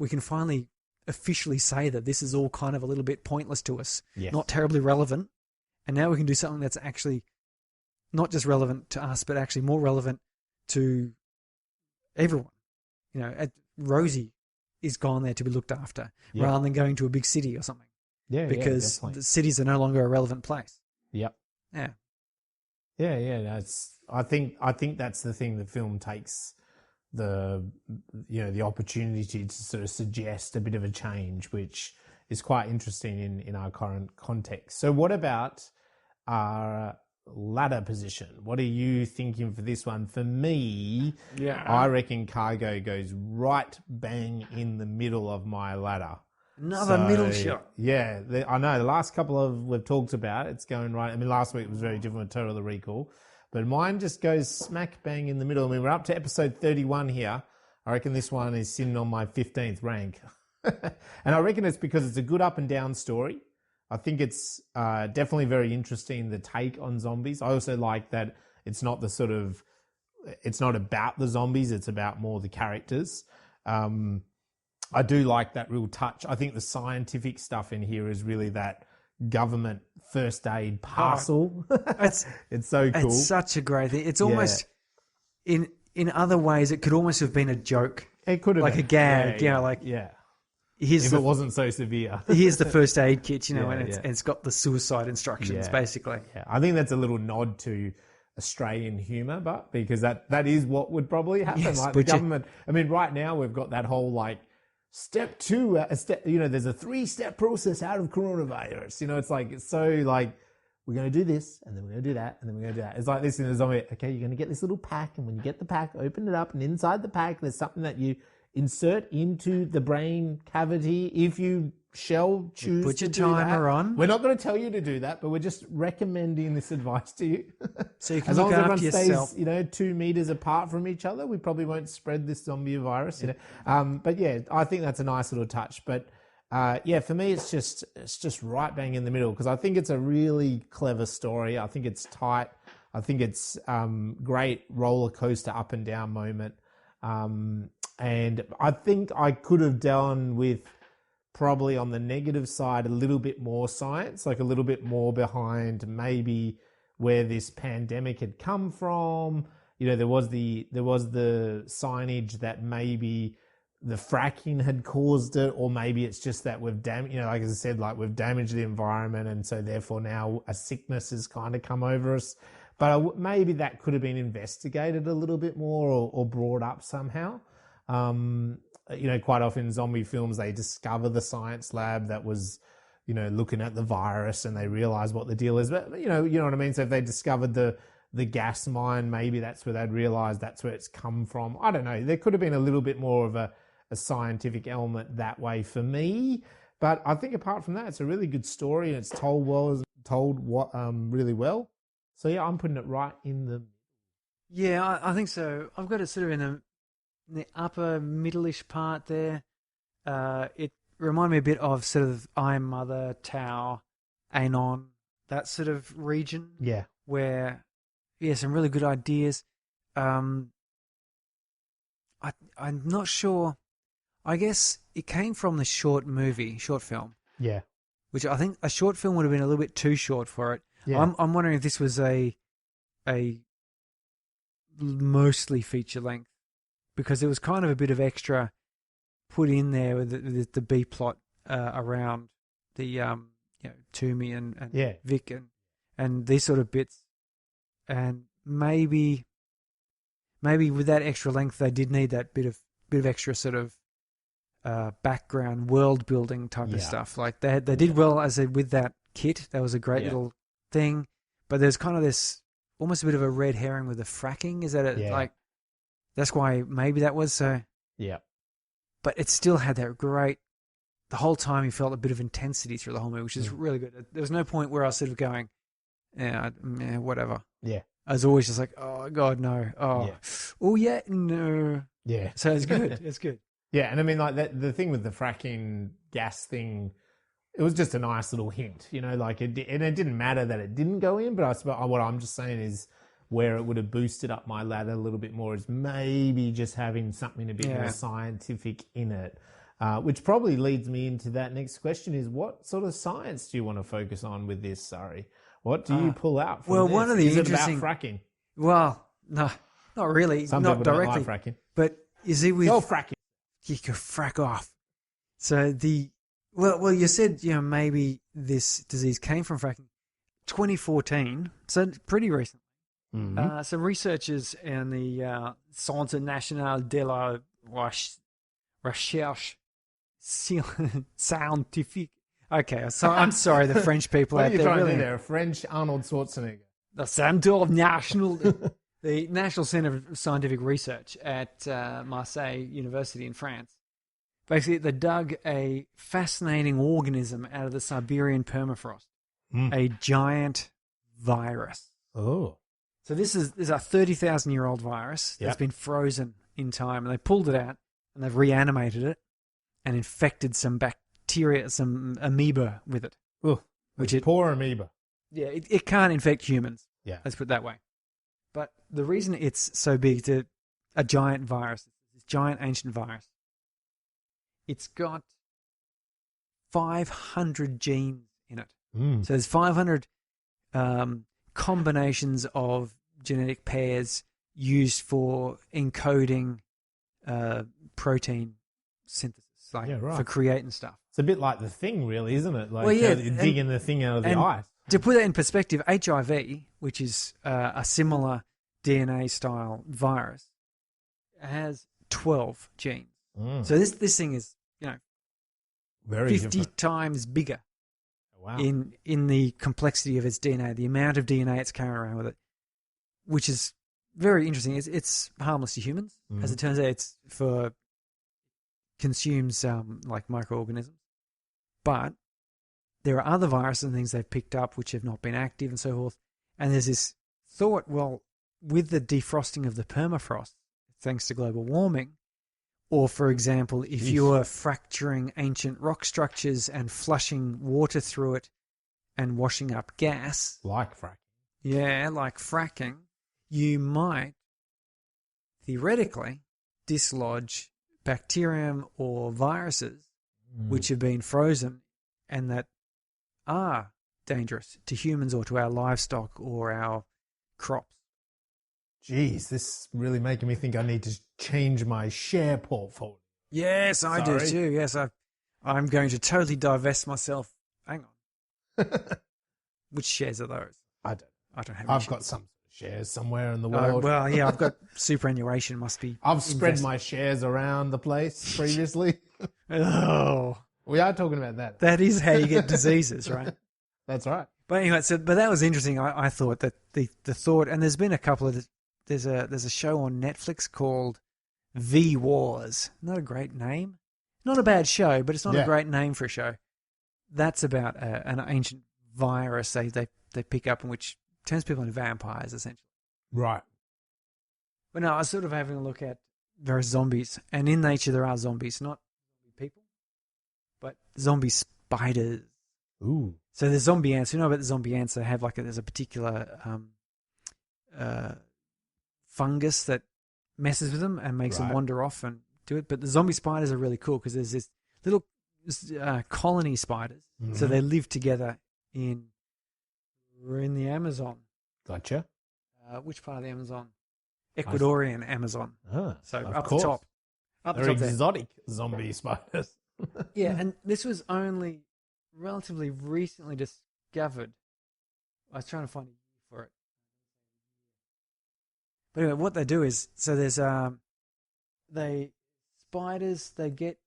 we can finally officially say that this is all kind of a little bit pointless to us, not terribly relevant, and now we can do something that's actually not just relevant to us, but actually more relevant to everyone. Rosie is gone there to be looked after, rather than going to a big city or something. Yeah, because the cities are no longer a relevant place. Yep. Yeah. Yeah. I think that's the thing. The film takes the opportunity to sort of suggest a bit of a change, which is quite interesting in our current context. So what about our ladder position? What are you thinking for this one? For me, I reckon Cargo goes right bang in the middle of my ladder. Another middle shot. Yeah, I know. The last couple we've talked about, it's going right. I mean, last week was very different with Total Recall. But mine just goes smack bang in the middle. I mean, we're up to episode 31 here. I reckon this one is sitting on my 15th rank. And I reckon it's because it's a good up and down story. I think it's definitely very interesting, the take on zombies. I also like that it's not it's not about the zombies, it's about more the characters. I do like that real touch. I think the scientific stuff in here is really that government first aid parcel. It's so cool. It's such a great thing. It's almost in other ways it could almost have been a joke. It could have like been. a gag, if it wasn't so severe. Here's the first aid kit, and it's got the suicide instructions basically. Yeah. I think that's a little nod to Australian humour, but because that is what would probably happen. Yes, like the government. I mean, right now we've got that whole step two, there's a 3-step process out of coronavirus. It's so we're going to do this, and then we're going to do that, and then we're going to do that. It's like this in a zombie. Okay, you're going to get this little pack, and when you get the pack, open it up, and inside the pack, there's something that you insert into the brain cavity. If you shall choose put your to timer do that. on. We're not going to tell you to do that, but we're just recommending this advice to you. So you can as look long as after everyone yourself. stays, 2 meters apart from each other, we probably won't spread this zombie virus. But I think that's a nice little touch. But for me, it's just right bang in the middle because I think it's a really clever story. I think it's tight. I think it's great roller coaster up and down moment. And I think I could have done with probably on the negative side a little bit more science, like a little bit more behind maybe where this pandemic had come from. There was the signage that maybe the fracking had caused it, or maybe it's just that we've like as I said, we've damaged the environment, and so therefore now a sickness has kind of come over us. But maybe that could have been investigated a little bit more or brought up somehow. Quite often in zombie films, they discover the science lab that was, looking at the virus, and they realize what the deal is. But, you know what I mean? So if they discovered the gas mine, maybe that's where they'd realize that's where it's come from. I don't know. There could have been a little bit more of a scientific element that way for me. But I think apart from that, it's a really good story, and it's told really well. So yeah, I'm putting it right in the... Yeah, I think so. I've got it sort of in the upper middle-ish part there. It reminded me a bit of sort of I Am Mother, Tau, Anon, that sort of region. Yeah. Where, some really good ideas. I'm not sure. I guess it came from the short film. Yeah. Which I think a short film would have been a little bit too short for it. Yeah. I'm wondering if this was a mostly feature length, because there was kind of a bit of extra put in there with the B plot around the Toomey and Yeah. Vic and these sort of bits. And maybe with that extra length, they did need that bit of extra sort of background world building type of stuff. Like they did well, as I said, with that kit. That was a great little thing. But there's kind of this almost a bit of a red herring with the fracking. Is that like that's why maybe that was so? Yeah. But it still had that great. The whole time you felt a bit of intensity through the whole movie, which is really good. There was no point where I was sort of going, whatever. Yeah. I was always just like, oh God, no. Oh yeah, no. Yeah. So it's good. It's good. Yeah, and I mean, like the thing with the fracking gas thing, it was just a nice little hint, like and it didn't matter that it didn't go in, but I suppose what I'm just saying is where it would have boosted up my ladder a little bit more is maybe just having something a bit more scientific in it, which probably leads me into that next question: is what sort of science do you want to focus on with this? Sorry, what do you pull out from this? One of the is interesting it about fracking? Well, no, not really, Some not people directly. don't like fracking. But is it with fracking? You could frack off. So well, you said maybe this disease came from fracking. 2014, so pretty recent. Mm-hmm. Some researchers in the Centre National de la Recherche Scientifique. Okay, so I'm sorry, the French people What out are you there. trying Really, to do there? French Arnold Schwarzenegger. The Centre National, the National Centre of Scientific Research at Marseille University in France. Basically, they dug a fascinating organism out of the Siberian permafrost, a giant virus. Oh. So this is a 30,000-year-old virus that's been frozen in time, and they pulled it out and they've reanimated it and infected some bacteria, some amoeba with it. Oh, poor amoeba. Yeah, it can't infect humans. Yeah. Let's put it that way. But the reason it's so big, it's a giant virus, this giant ancient virus, it's got 500 genes in it. So there's 500 combinations of genetic pairs used for encoding protein synthesis, for creating stuff. It's a bit like the Thing, really, isn't it? Like digging the thing out of the ice. To put that in perspective, HIV, which is a similar DNA-style virus, has 12 genes. So this thing is, very 50 different. times bigger. Wow. In the complexity of its DNA, the amount of DNA it's carrying around with it, which is very interesting. It's harmless to humans. As it turns out, it's consumes like microorganisms. But there are other viruses and things they've picked up which have not been active and so forth. And there's this thought, well, with the defrosting of the permafrost, thanks to global warming, or, for example, if you were fracturing ancient rock structures and flushing water through it and washing up gas. Like fracking. Yeah, like fracking, you might, theoretically, dislodge bacterium or viruses which have been frozen and that are dangerous to humans or to our livestock or our crops. Jeez, this is really making me think I need to change my share portfolio. Yes, I do too. Yes, I'm going to totally divest myself. Hang on. Which shares are those? I don't have. I've got some shares somewhere in the world. Well, yeah, I've got superannuation. Must be. I've spread my shares around the place previously. Oh, we are talking about that. That is how you get diseases, right? That's right. But anyway, but that was interesting. I thought that the thought, and there's been a couple of. There's a show on Netflix called V Wars. Not a great name. Not a bad show, but it's not a great name for a show. That's about an ancient virus they pick up, in which turns people into vampires, essentially. Right. But no, I was sort of having a look at various zombies, and in nature there are zombies, not people, but zombie spiders. Ooh. So there's zombie ants. You know about the zombie ants? They have there's a particular fungus that messes with them and makes them wander off and do it. But the zombie spiders are really cool because there's this little colony spiders. Mm-hmm. So they live together in the Amazon. Gotcha. Which part of the Amazon? Ecuadorian Amazon. Ah, so up the top. They're exotic zombie spiders. Yeah, and this was only relatively recently discovered. I was trying to find a year for it. But anyway, what they do is, so there's spiders, they get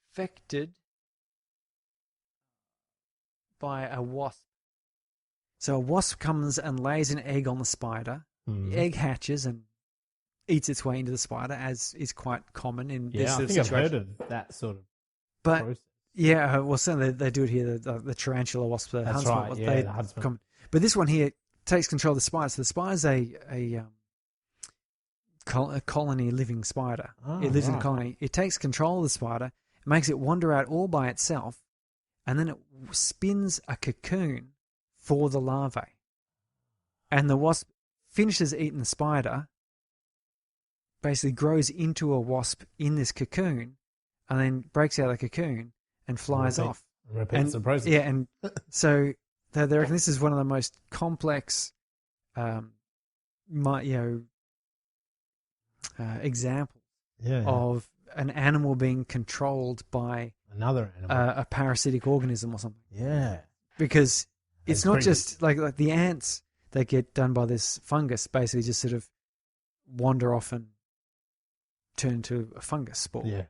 infected by a wasp. So a wasp comes and lays an egg on the spider. The egg hatches and eats its way into the spider, as is quite common in this sort of situation. I've heard of that sort of process. Yeah, well, certainly they do it here. The tarantula wasp, the That's huntsman, right. Yeah, the huntsman. But this one here takes control of the spider. So the spider's a colony living spider. It lives in a colony. It takes control of the spider, makes it wander out all by itself, and then it spins a cocoon for the larvae. And the wasp finishes eating the spider, basically grows into a wasp in this cocoon, and then breaks out of the cocoon and flies off. Repeats the process. Yeah, and so they reckon this is one of the most complex, examples of an animal being controlled by another animal, a parasitic organism or something. Yeah, because it's not just like the ants that get done by this fungus. Basically, just sort of wander off and turn into a fungus spore. Yeah.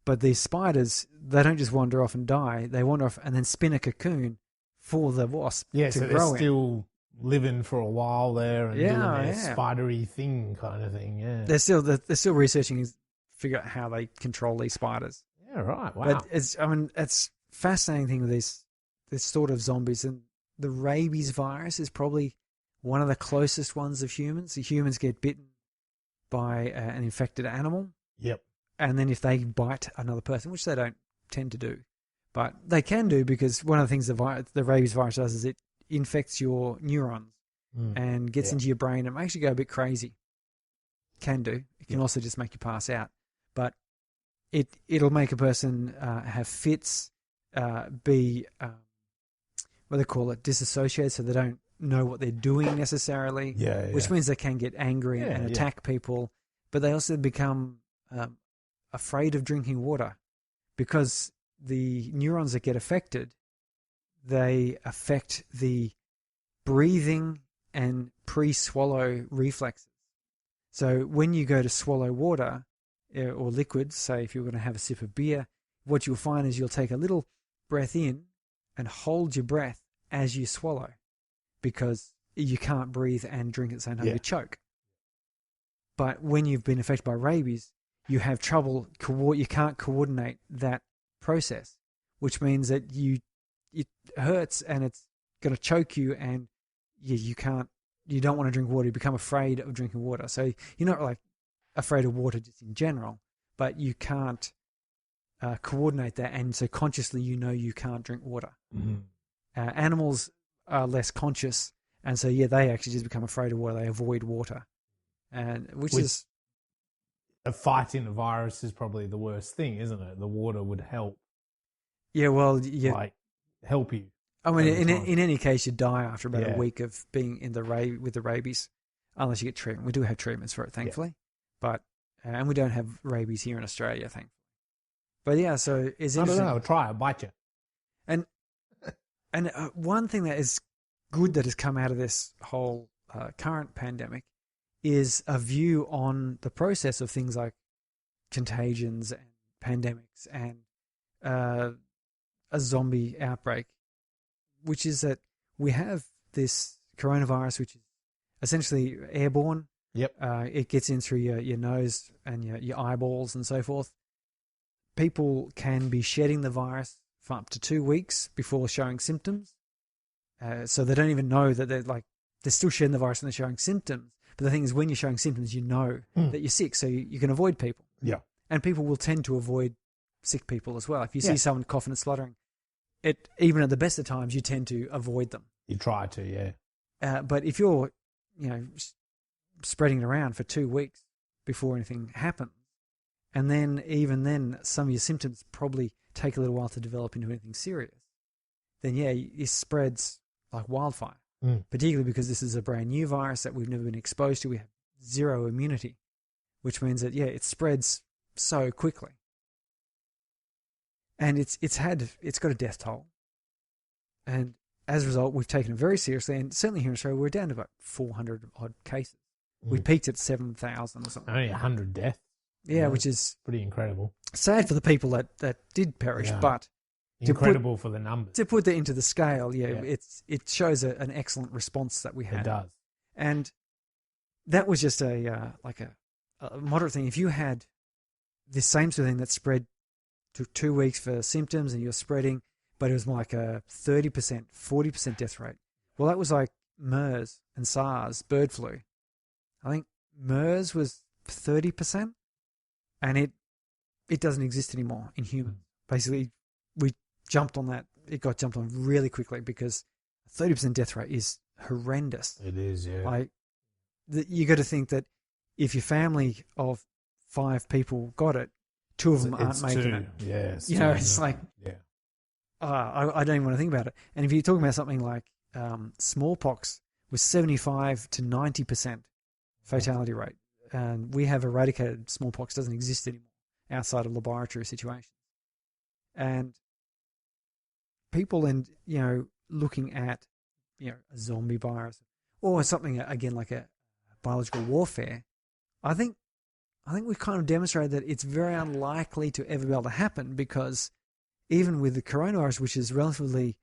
But these spiders, they don't just wander off and die. They wander off and then spin a cocoon for the wasp to so grow they're still living for a while there and doing their spidery thing kind of thing. Yeah, they're still researching to figure out how they control these spiders. Yeah, right. Wow. But it's fascinating thing with this sort of zombies, and the rabies virus is probably one of the closest ones of humans. The humans get bitten by an infected animal. Yep. And then if they bite another person, which they don't tend to do, but they can do, because one of the things the rabies virus does is it infects your neurons and gets into your brain and makes you go a bit crazy. Can do. It can also just make you pass out. But it'll make a person have fits, be what they call it, disassociated, so they don't know what they're doing necessarily. Which means they can get angry and attack people, but they also become afraid of drinking water, because the neurons that get affected, they affect the breathing and pre-swallow reflexes. So when you go to swallow water or liquids, say if you're going to have a sip of beer, what you'll find is you'll take a little breath in and hold your breath as you swallow, because you can't breathe and drink at the same time, you choke. But when you've been affected by rabies, you have trouble, you can't coordinate that process, which means that it hurts and it's going to choke you, and you don't want to drink water. You become afraid of drinking water. So you're not like afraid of water just in general, but you can't coordinate that, and so consciously you can't drink water. Mm-hmm. Animals are less conscious, and so they actually just become afraid of water. They avoid water, and which is a fight in a virus is probably the worst thing, isn't it? The water would help. Yeah, well, help you. I mean, in any case, you die after about a week of being in with the rabies, unless you get treatment. We do have treatments for it, thankfully, but and we don't have rabies here in Australia, thankfully. But so it's interesting. I don't know. Try it, bite you. And one thing that is good that has come out of this whole current pandemic is a view on the process of things like contagions and pandemics and a zombie outbreak, which is that we have this coronavirus, which is essentially airborne. Yep. It gets in through your nose and your eyeballs and so forth. People can be shedding the virus for up to 2 weeks before showing symptoms. So they don't even know that they're still shedding the virus and they're showing symptoms. But the thing is, when you're showing symptoms, you know that you're sick, so you can avoid people. Yeah. And people will tend to avoid sick people as well. If you see someone coughing and spluttering, even at the best of times, you tend to avoid them. You try to, yeah. But if you're, spreading it around for 2 weeks before anything happens, and then even then, some of your symptoms probably take a little while to develop into anything serious, then it spreads like wildfire. Particularly because this is a brand new virus that we've never been exposed to. We have zero immunity, which means that, it spreads so quickly. And it's got a death toll. And as a result, we've taken it very seriously. And certainly here in Australia, we're down to about 400 odd cases. We peaked at 7,000 or something. Only 100 deaths. Yeah, which is pretty incredible. Sad for the people that did perish, but incredible for the numbers. To put that into the scale, it shows an excellent response that we had. It does. And that was just a moderate thing. If you had this same sort of thing that spread, took 2 weeks for symptoms and you're spreading, but it was more like a 30%, 40% death rate. Well, that was like MERS and SARS, bird flu. I think MERS was 30%, and it doesn't exist anymore in humans. Basically, we jumped on that. It got jumped on really quickly because 30% death rate is horrendous. It is, yeah. Like, you got to think that if your family of 5 people got it, 2 of them aren't making it. Yeah, you know, it's like, I don't even want to think about it. And if you're talking about something like smallpox, was 75 to 90% fatality rate. And we have eradicated smallpox, doesn't exist anymore outside of laboratory situations. And people, and looking at a zombie virus or something again like a biological warfare, I think we've kind of demonstrated that it's very unlikely to ever be able to happen, because even with the coronavirus, which is relatively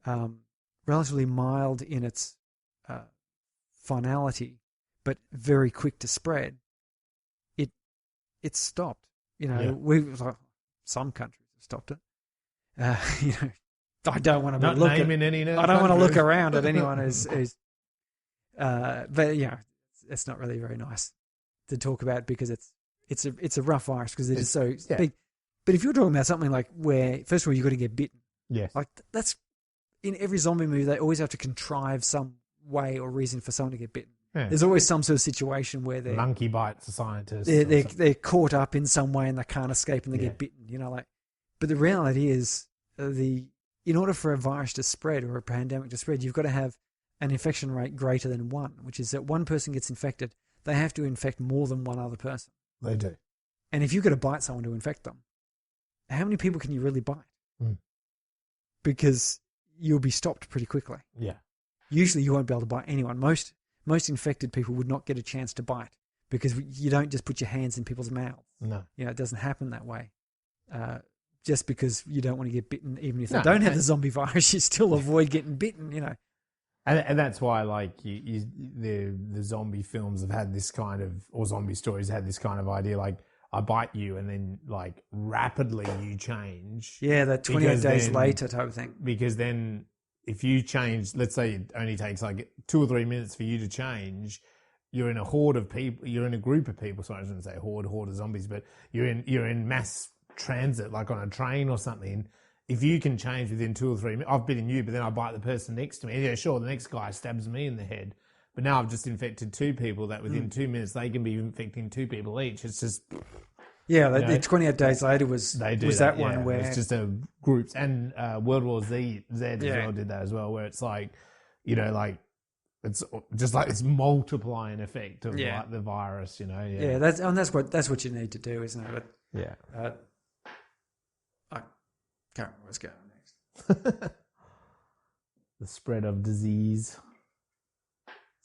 mild in its finality, but very quick to spread, it stopped. Some countries have stopped it. I don't want to look I don't want to look around at anyone who's but it's not really very nice to talk about, because it's a rough virus because it is so big. But if you're talking about something like where, first of all, you've got to get bitten. Yes. Like, that's in every zombie movie, they always have to contrive some way or reason for someone to get bitten. Yeah. There's always some sort of situation where monkey bites a scientist. They're caught up in some way and they can't escape and they get bitten. But the reality is, in order for a virus to spread or a pandemic to spread, you've got to have an infection rate greater than 1, which is that one person gets infected, they have to infect more than one other person. They do. And if you've got to bite someone to infect them, how many people can you really bite? Because you'll be stopped pretty quickly. Yeah. Usually you won't be able to bite anyone. Most infected people would not get a chance to bite, because you don't just put your hands in people's mouths. No. It doesn't happen that way. Just because you don't want to get bitten, even if they don't have the zombie virus, you still avoid getting bitten, And that's why, like, the zombie films have had this kind of, or zombie stories had this kind of idea, like, I bite you and then, like, rapidly you change. Yeah, that 28 days later type of thing. Because then if you change, let's say it only takes like 2 or 3 minutes for you to change, you're in a horde of people, you're in a group of people, sorry, I shouldn't say horde of zombies, but you're in mass transit, like on a train or something. If you can change within 2 or 3 minutes, I've bitten you, but then I bite the person next to me. Yeah, sure, the next guy stabs me in the head. But now I've just infected 2 people that within 2 minutes they can be infecting 2 people each. It's just... Yeah, the 28 days later was that one where... It's just a groups. And World War Z as well did that as well, where it's like, it's just like this multiplying effect of like the virus, Yeah, that's what you need to do, isn't it? But, I can't remember what's going on next. The spread of disease.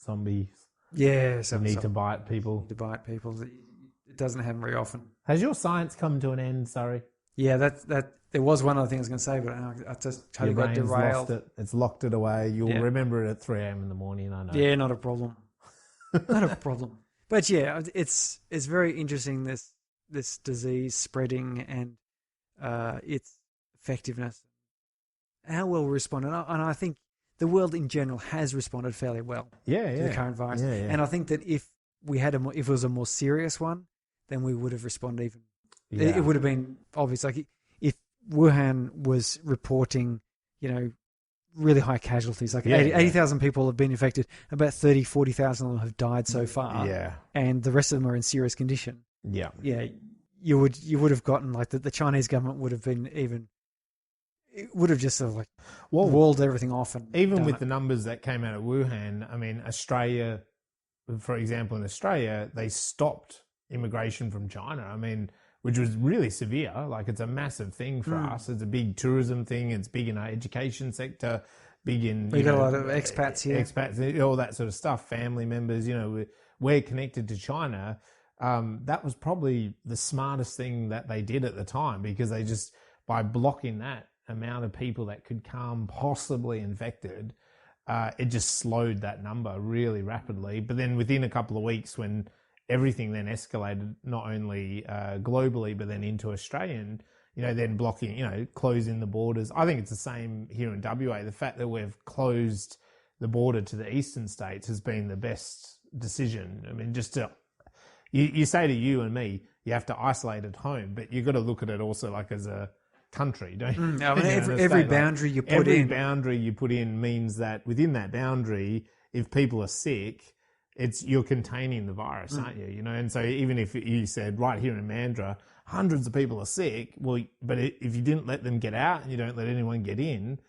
Zombies. Yeah, need to bite people. It doesn't happen very often. Has your science come to an end, Surrey? Yeah, that there was one other thing I was going to say, but I just totally got derailed. It's locked it away. You'll remember it at 3 a.m. in the morning, I know. Yeah, not a problem. Not a problem. But yeah, it's very interesting, this disease spreading and its effectiveness, how well we responded. And I think the world in general has responded fairly well to the current virus. Yeah, yeah. And I think that if it was a more serious one, then we would have responded even. Yeah. It would have been obvious. Like if Wuhan was reporting, really high casualties, like 80,000 people have been infected, about 40,000 of them have died so far. Yeah. And the rest of them are in serious condition. Yeah. Yeah. You would have gotten like the Chinese government would have been even... It would have just sort of like walled everything off. And even with the numbers that came out of Wuhan, I mean, Australia, for example, in Australia, they stopped immigration from China. I mean, which was really severe. Like, it's a massive thing for us. It's a big tourism thing. It's big in our education sector, big in... We got a lot of expats here. Expats, all that sort of stuff, family members, we're connected to China. That was probably the smartest thing that they did at the time, because they just, by blocking that amount of people that could come possibly infected, it just slowed that number really rapidly. But then within a couple of weeks, when everything then escalated, not only globally, but then into Australian, then blocking, closing the borders. I think it's the same here in WA. The fact that we've closed the border to the eastern states has been the best decision. I mean, just to, you say to you and me, you have to isolate at home, but you've got to look at it also like as a country, don't you? I mean, every boundary you put in. Every boundary you put in means that within that boundary, if people are sick, you're containing the virus, aren't you? And so even if you said right here in Mandurah, hundreds of people are sick, but if you didn't let them get out and you don't let anyone get in,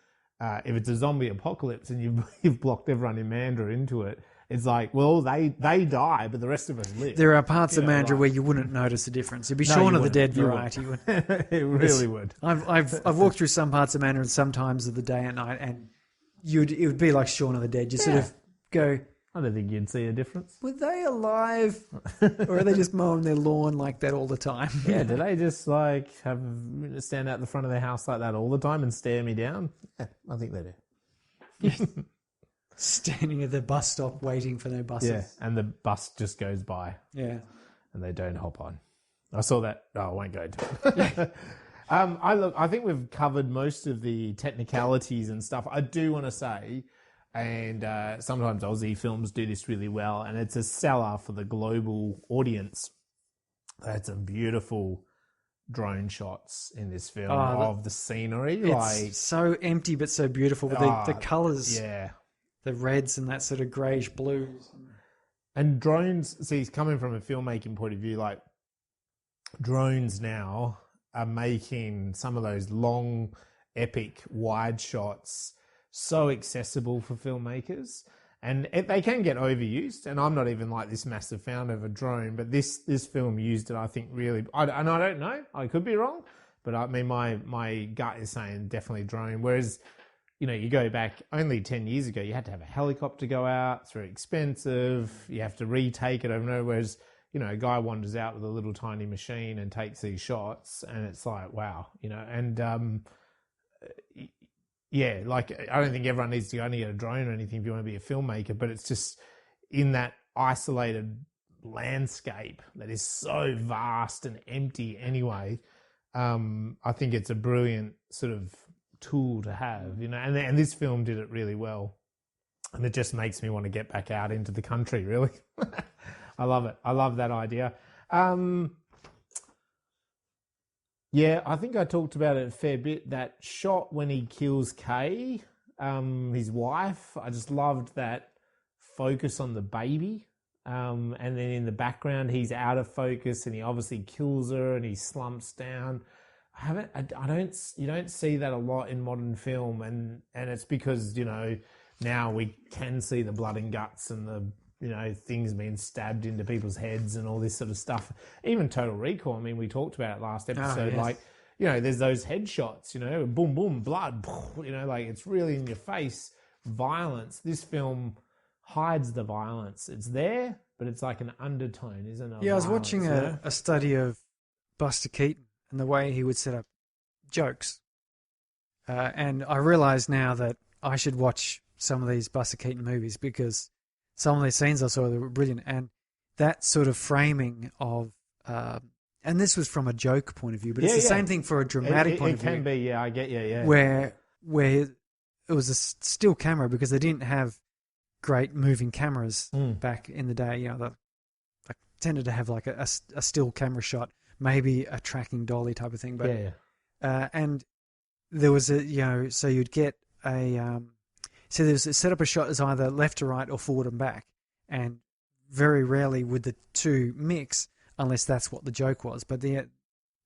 if it's a zombie apocalypse and you've blocked everyone in Mandurah into it, it's like, well, they die, but the rest of us live. There are parts of Mandurah where you wouldn't notice the difference. It'd be Shaun of the Dead variety. It really would. I've walked through some parts of Mandurah some times of the day and night, and it would be like Shaun of the Dead. You sort of go, I don't think you'd see a difference. Were they alive? Or are they just mowing their lawn like that all the time? Yeah, do they just stand out the front of their house like that all the time and stare me down? Yeah, I think they do. Standing at the bus stop waiting for their buses. Yeah, and the bus just goes by. Yeah. And they don't hop on. I saw that. Oh, I won't go into it. I think we've covered most of the technicalities and stuff. I do want to say... And sometimes Aussie films do this really well, and it's a seller for the global audience. That's some beautiful drone shots in this film of the scenery. It's so empty but so beautiful with the colours. Yeah. The reds and that sort of greyish blues. And drones, see, coming from a filmmaking point of view, like drones now are making some of those long, epic, wide shots so accessible for filmmakers, and they can get overused. And I'm not even like this massive fan of a drone, but this film used it, I think, really. And I don't know, I could be wrong, but I mean, my gut is saying definitely drone. Whereas, you go back only 10 years ago, you had to have a helicopter go out. It's very expensive. You have to retake it over and over. Whereas, a guy wanders out with a little tiny machine and takes these shots, and it's like, wow, and yeah, like, I don't think everyone needs to only get a drone or anything if you want to be a filmmaker, but it's just in that isolated landscape that is so vast and empty anyway. I think it's a brilliant sort of tool to have, and this film did it really well. And it just makes me want to get back out into the country, really. I love it. I love that idea. Yeah, I think I talked about it a fair bit. That shot when he kills Kay, his wife, I just loved that focus on the baby. And then in the background, he's out of focus and he obviously kills her and he slumps down. You don't see that a lot in modern film. And it's because, now we can see the blood and guts and the, things being stabbed into people's heads and all this sort of stuff. Even Total Recall, I mean, we talked about it last episode. Yes. Like, there's those headshots, boom, boom, blood, like it's really in your face. Violence. This film hides the violence. It's there, but it's like an undertone, isn't it? Yeah, I was watching a study of Buster Keaton and the way he would set up jokes. And I realise now that I should watch some of these Buster Keaton movies because some of these scenes I saw, they were brilliant. And that sort of framing of, and this was from a joke point of view, but it's the same thing for a dramatic point of view. It can be, yeah, I get you, yeah. Where it was a still camera because they didn't have great moving cameras back in the day. They tended to have like a still camera shot, maybe a tracking dolly type of thing. But and there was so you'd get so there's a set up a shot as either left to right or forward and back, and very rarely would the two mix unless that's what the joke was. But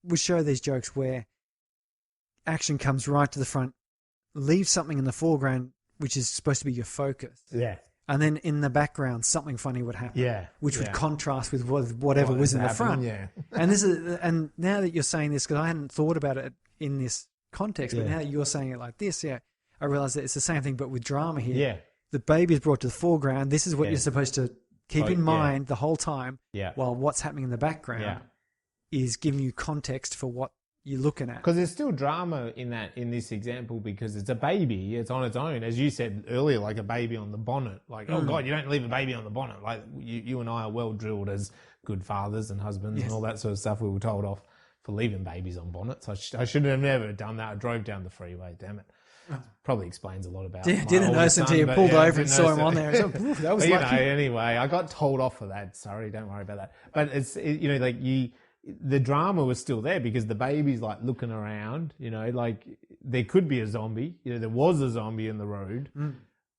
we show these jokes where action comes right to the front, leaves something in the foreground which is supposed to be your focus. Yeah. and then in the background something funny would happen, which would contrast with whatever was in the front. And now that you're saying this, because I hadn't thought about it in this context, but now that you're saying it like this, I realise that it's the same thing, but with drama here. Yeah. The baby is brought to the foreground. This is what you're supposed to keep in mind the whole time, while what's happening in the background is giving you context for what you're looking at. Because there's still drama in this example, because it's a baby. It's on its own, as you said earlier, like a baby on the bonnet. Like, oh God, you don't leave a baby on the bonnet. Like you and I are well drilled as good fathers and husbands and all that sort of stuff. We were told off for leaving babies on bonnets. I should have never done that. I drove down the freeway. Damn it. Probably explains a lot about. Didn't notice until you pulled over and saw him on there. So, that was lucky. Anyway, I got told off for that. Sorry, don't worry about that. But the drama was still there because the baby's like looking around. Like there could be a zombie. There was a zombie in the road.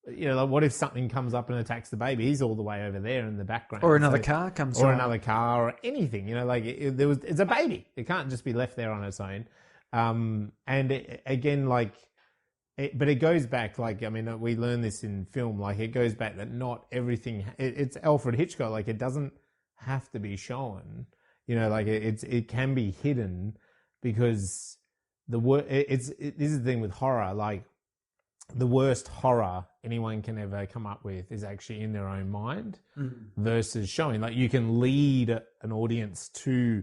Like what if something comes up and attacks the baby? He's all the way over there in the background, or another car comes, or another car, or anything. It's a baby. It can't just be left there on its own. But it goes back, we learn this in film, it goes back that not everything, it's Alfred Hitchcock, it doesn't have to be shown, it can be hidden, because this is the thing with horror, the worst horror anyone can ever come up with is actually in their own mind versus showing, you can lead an audience to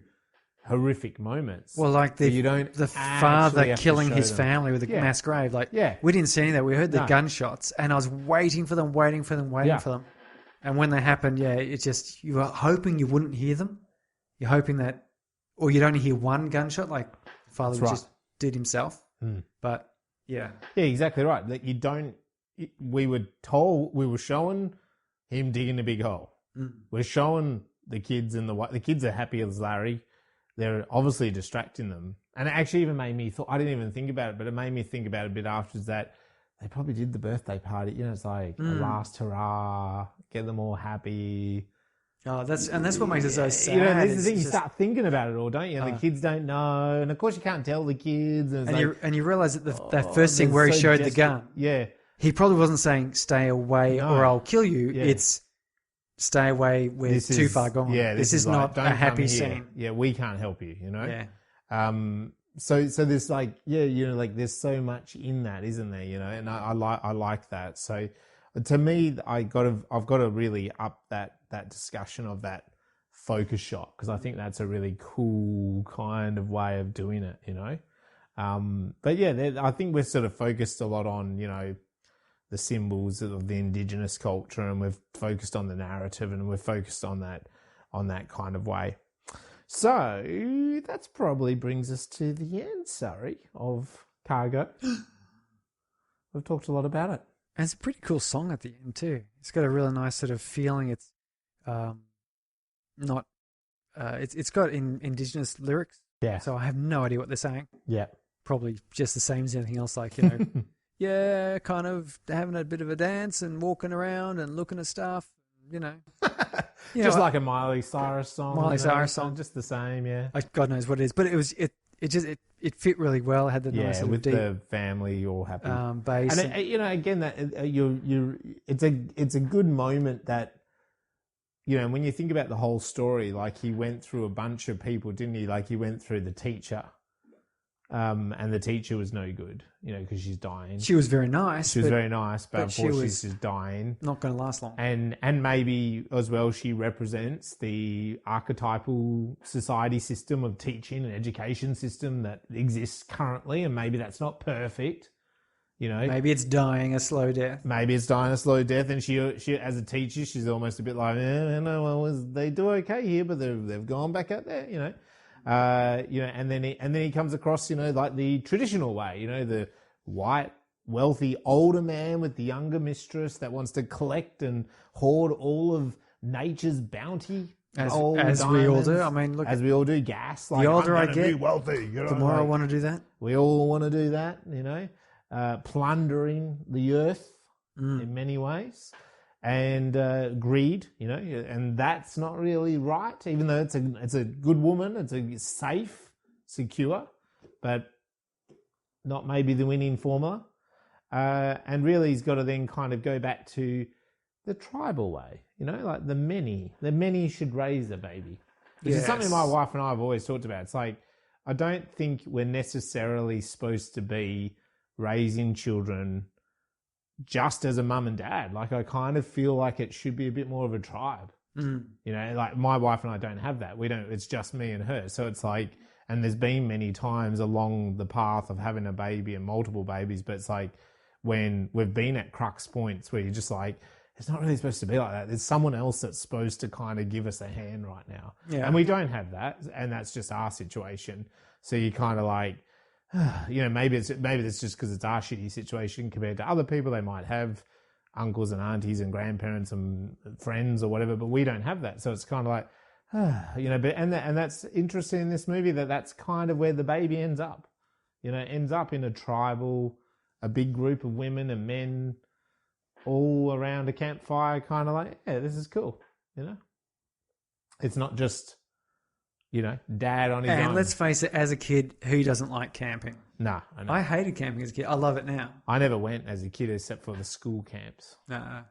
horrific moments. Well, the father killing his family with a mass grave. We didn't see any of that. We heard the gunshots, and I was waiting for them. And when they happened, it's just, you were hoping you wouldn't hear them. You're hoping that, or you'd only hear one gunshot, like the father just did himself. But yeah, exactly right. We were showing him digging a big hole. We're showing the kids the kids are happy as Larry. They're obviously distracting them. And it actually even made me I didn't even think about it, but it made me think about it a bit afterwards, that they probably did the birthday party. It's like a last hurrah, get them all happy. Oh, that's what makes it so sad. This is the thing, you start thinking about it all, don't you? And the kids don't know. And of course you can't tell the kids. And you realise that that first thing where he showed the gun. Yeah. He probably wasn't saying, stay away or I'll kill you. Yeah. It's, stay away, we're too far gone. Yeah, this is not a happy scene. Yeah, we can't help you, Yeah. So there's there's so much in that, isn't there? And I like that. So to me, I've got to really up that discussion of that focus shot, because I think that's a really cool kind of way of doing it, But yeah, I think we're sort of focused a lot on, the symbols of the indigenous culture, and we've focused on the narrative, and we're focused on that kind of way. So that probably brings us to the end, Surrey, of Cargo. We've talked a lot about it. And it's a pretty cool song at the end too. It's got a really nice sort of feeling. It's it's got indigenous lyrics. Yeah. So I have no idea what they're saying. Yeah. Probably just the same as anything else, yeah, kind of having a bit of a dance and walking around and looking at stuff, Just like a Miley Cyrus song. Cyrus song. Just the same, yeah. God knows what it is. But it fit really well. It had the nice with deep, the family all happy. Bass. And again, that it's a good moment that, when you think about the whole story, he went through a bunch of people, didn't he? He went through the teacher. And the teacher was no good, because she's dying. She was very nice. But unfortunately she's dying. Not going to last long. And maybe as well, she represents the archetypal society system of teaching and education system that exists currently, and maybe that's not perfect. Maybe it's dying a slow death. And she as a teacher, she's almost a bit like, they do okay here, but they've gone back out there, and then he comes across, the traditional way, the white, wealthy, older man with the younger mistress that wants to collect and hoard all of nature's bounty. As we all do. I mean, look. As we all do, gas. The older I get, wealthy, the more I want to do that. We all want to do that, plundering the earth in many ways. And greed, and that's not really right. Even though it's a good woman, it's safe, secure, but not maybe the winning formula. And really, he's got to then kind of go back to the tribal way, like the many should raise a baby. Which is something my wife and I have always talked about. It's like, I don't think we're necessarily supposed to be raising children just as a mum and dad. Like, I kind of feel like it should be a bit more of a tribe. Like my wife and I don't have that. It's just me and her. So it's like, and there's been many times along the path of having a baby and multiple babies, but it's like when we've been at crux points where you're just like, it's not really supposed to be like that. There's someone else that's supposed to kind of give us a hand right now. Yeah. And we don't have that. And that's just our situation. So you kind of like, maybe it's just because it's our shitty situation compared to other people. They might have uncles and aunties and grandparents and friends or whatever, but we don't have that. So it's kind of like, and that's interesting in this movie that's kind of where the baby ends up. Ends up in a big group of women and men all around a campfire, kind of like, yeah, this is cool. It's not just, dad on his own. And let's face it, as a kid, who doesn't like camping? No, I hated camping as a kid. I love it now. I never went as a kid except for the school camps. No,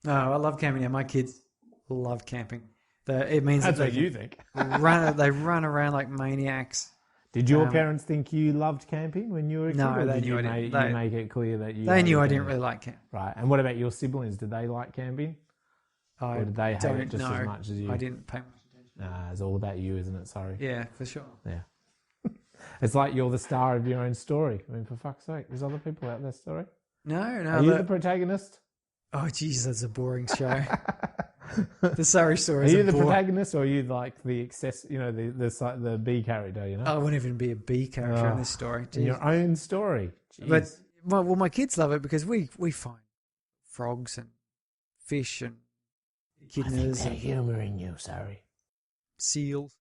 I love camping now. My kids love camping. It means that's that what you think. They run around like maniacs. Did your parents think you loved camping when you were a kid? No, they knew I didn't. They make it clear that you... They knew I didn't really like camping. Right. And what about your siblings? Did they like camping? Or did they hate it just as much as you? I didn't pay much attention. It's all about you, isn't it? Sorry. Yeah, for sure. Yeah. It's like you're the star of your own story. I mean, for fuck's sake, there's other people out there, story. No. Are you the protagonist? Oh, Jesus, that's a boring show. The Surrey story. Are you the protagonist, or are you like the excess? The B character. I wouldn't even be a B character in this story. In your own story. Jeez. But my kids love it because we find frogs and fish and echidnas. And humour in you, sorry. Seals.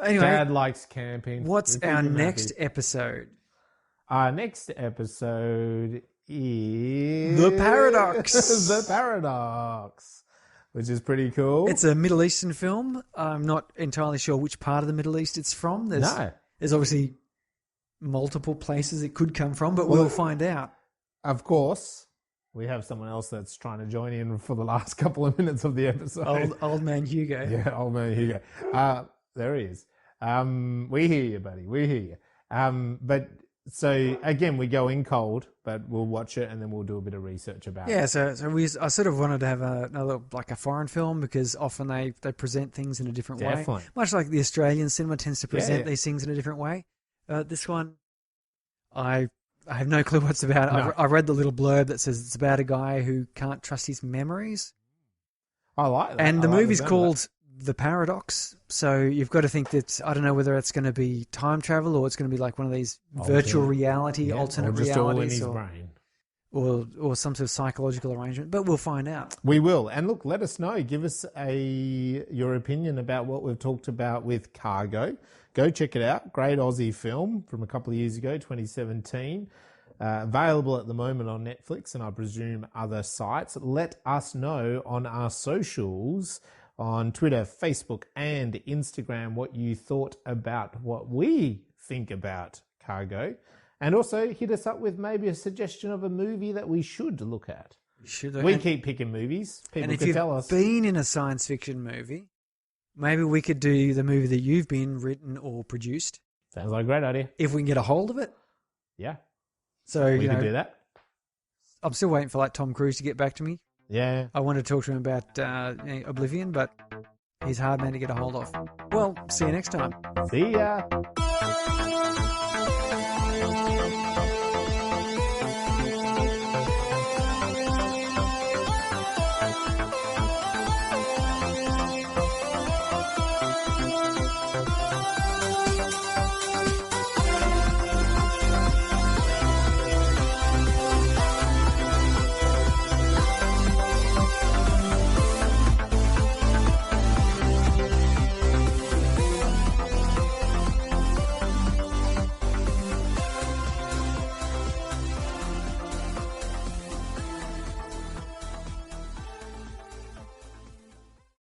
Anyway, Dad likes camping. What's our next episode? Our next episode is The Paradox. The Paradox, which is pretty cool. It's a Middle Eastern film. I'm not entirely sure which part of the Middle East it's from. There's obviously multiple places it could come from, but we'll find out. Of course, we have someone else that's trying to join in for the last couple of minutes of the episode. Old man Hugo. Yeah, old man Hugo. There he is. We hear you, buddy. We hear you. But so again, we go in cold, but we'll watch it and then we'll do a bit of research about it. Yeah. So I sort of wanted to have another like a foreign film because often they present things in a different way. Much like the Australian cinema tends to present these things in a different way. This one, I have no clue what it's about. No. I read the little blurb that says it's about a guy who can't trust his memories. I like that. And the movie's called The Paradox. So you've got to think that, I don't know whether it's going to be time travel or it's going to be like one of these virtual reality, alternate or just realities. All in his brain. Or some sort of psychological arrangement. But we'll find out. We will. And look, let us know. Give us your opinion about what we've talked about with Cargo. Go check it out. Great Aussie film from a couple of years ago, 2017. Available at the moment on Netflix and I presume other sites. Let us know on our socials on Twitter, Facebook and Instagram what you thought about what we think about Cargo. And also hit us up with maybe a suggestion of a movie that we should look at. We keep picking movies. People could tell us. And if you've been in a science fiction movie, maybe we could do the movie that you've been written or produced. Sounds like a great idea. If we can get a hold of it. Yeah. So we could do that. I'm still waiting for like Tom Cruise to get back to me. Yeah. I want to talk to him about Oblivion, but he's a hard man to get a hold of. Well, see you next time. See ya.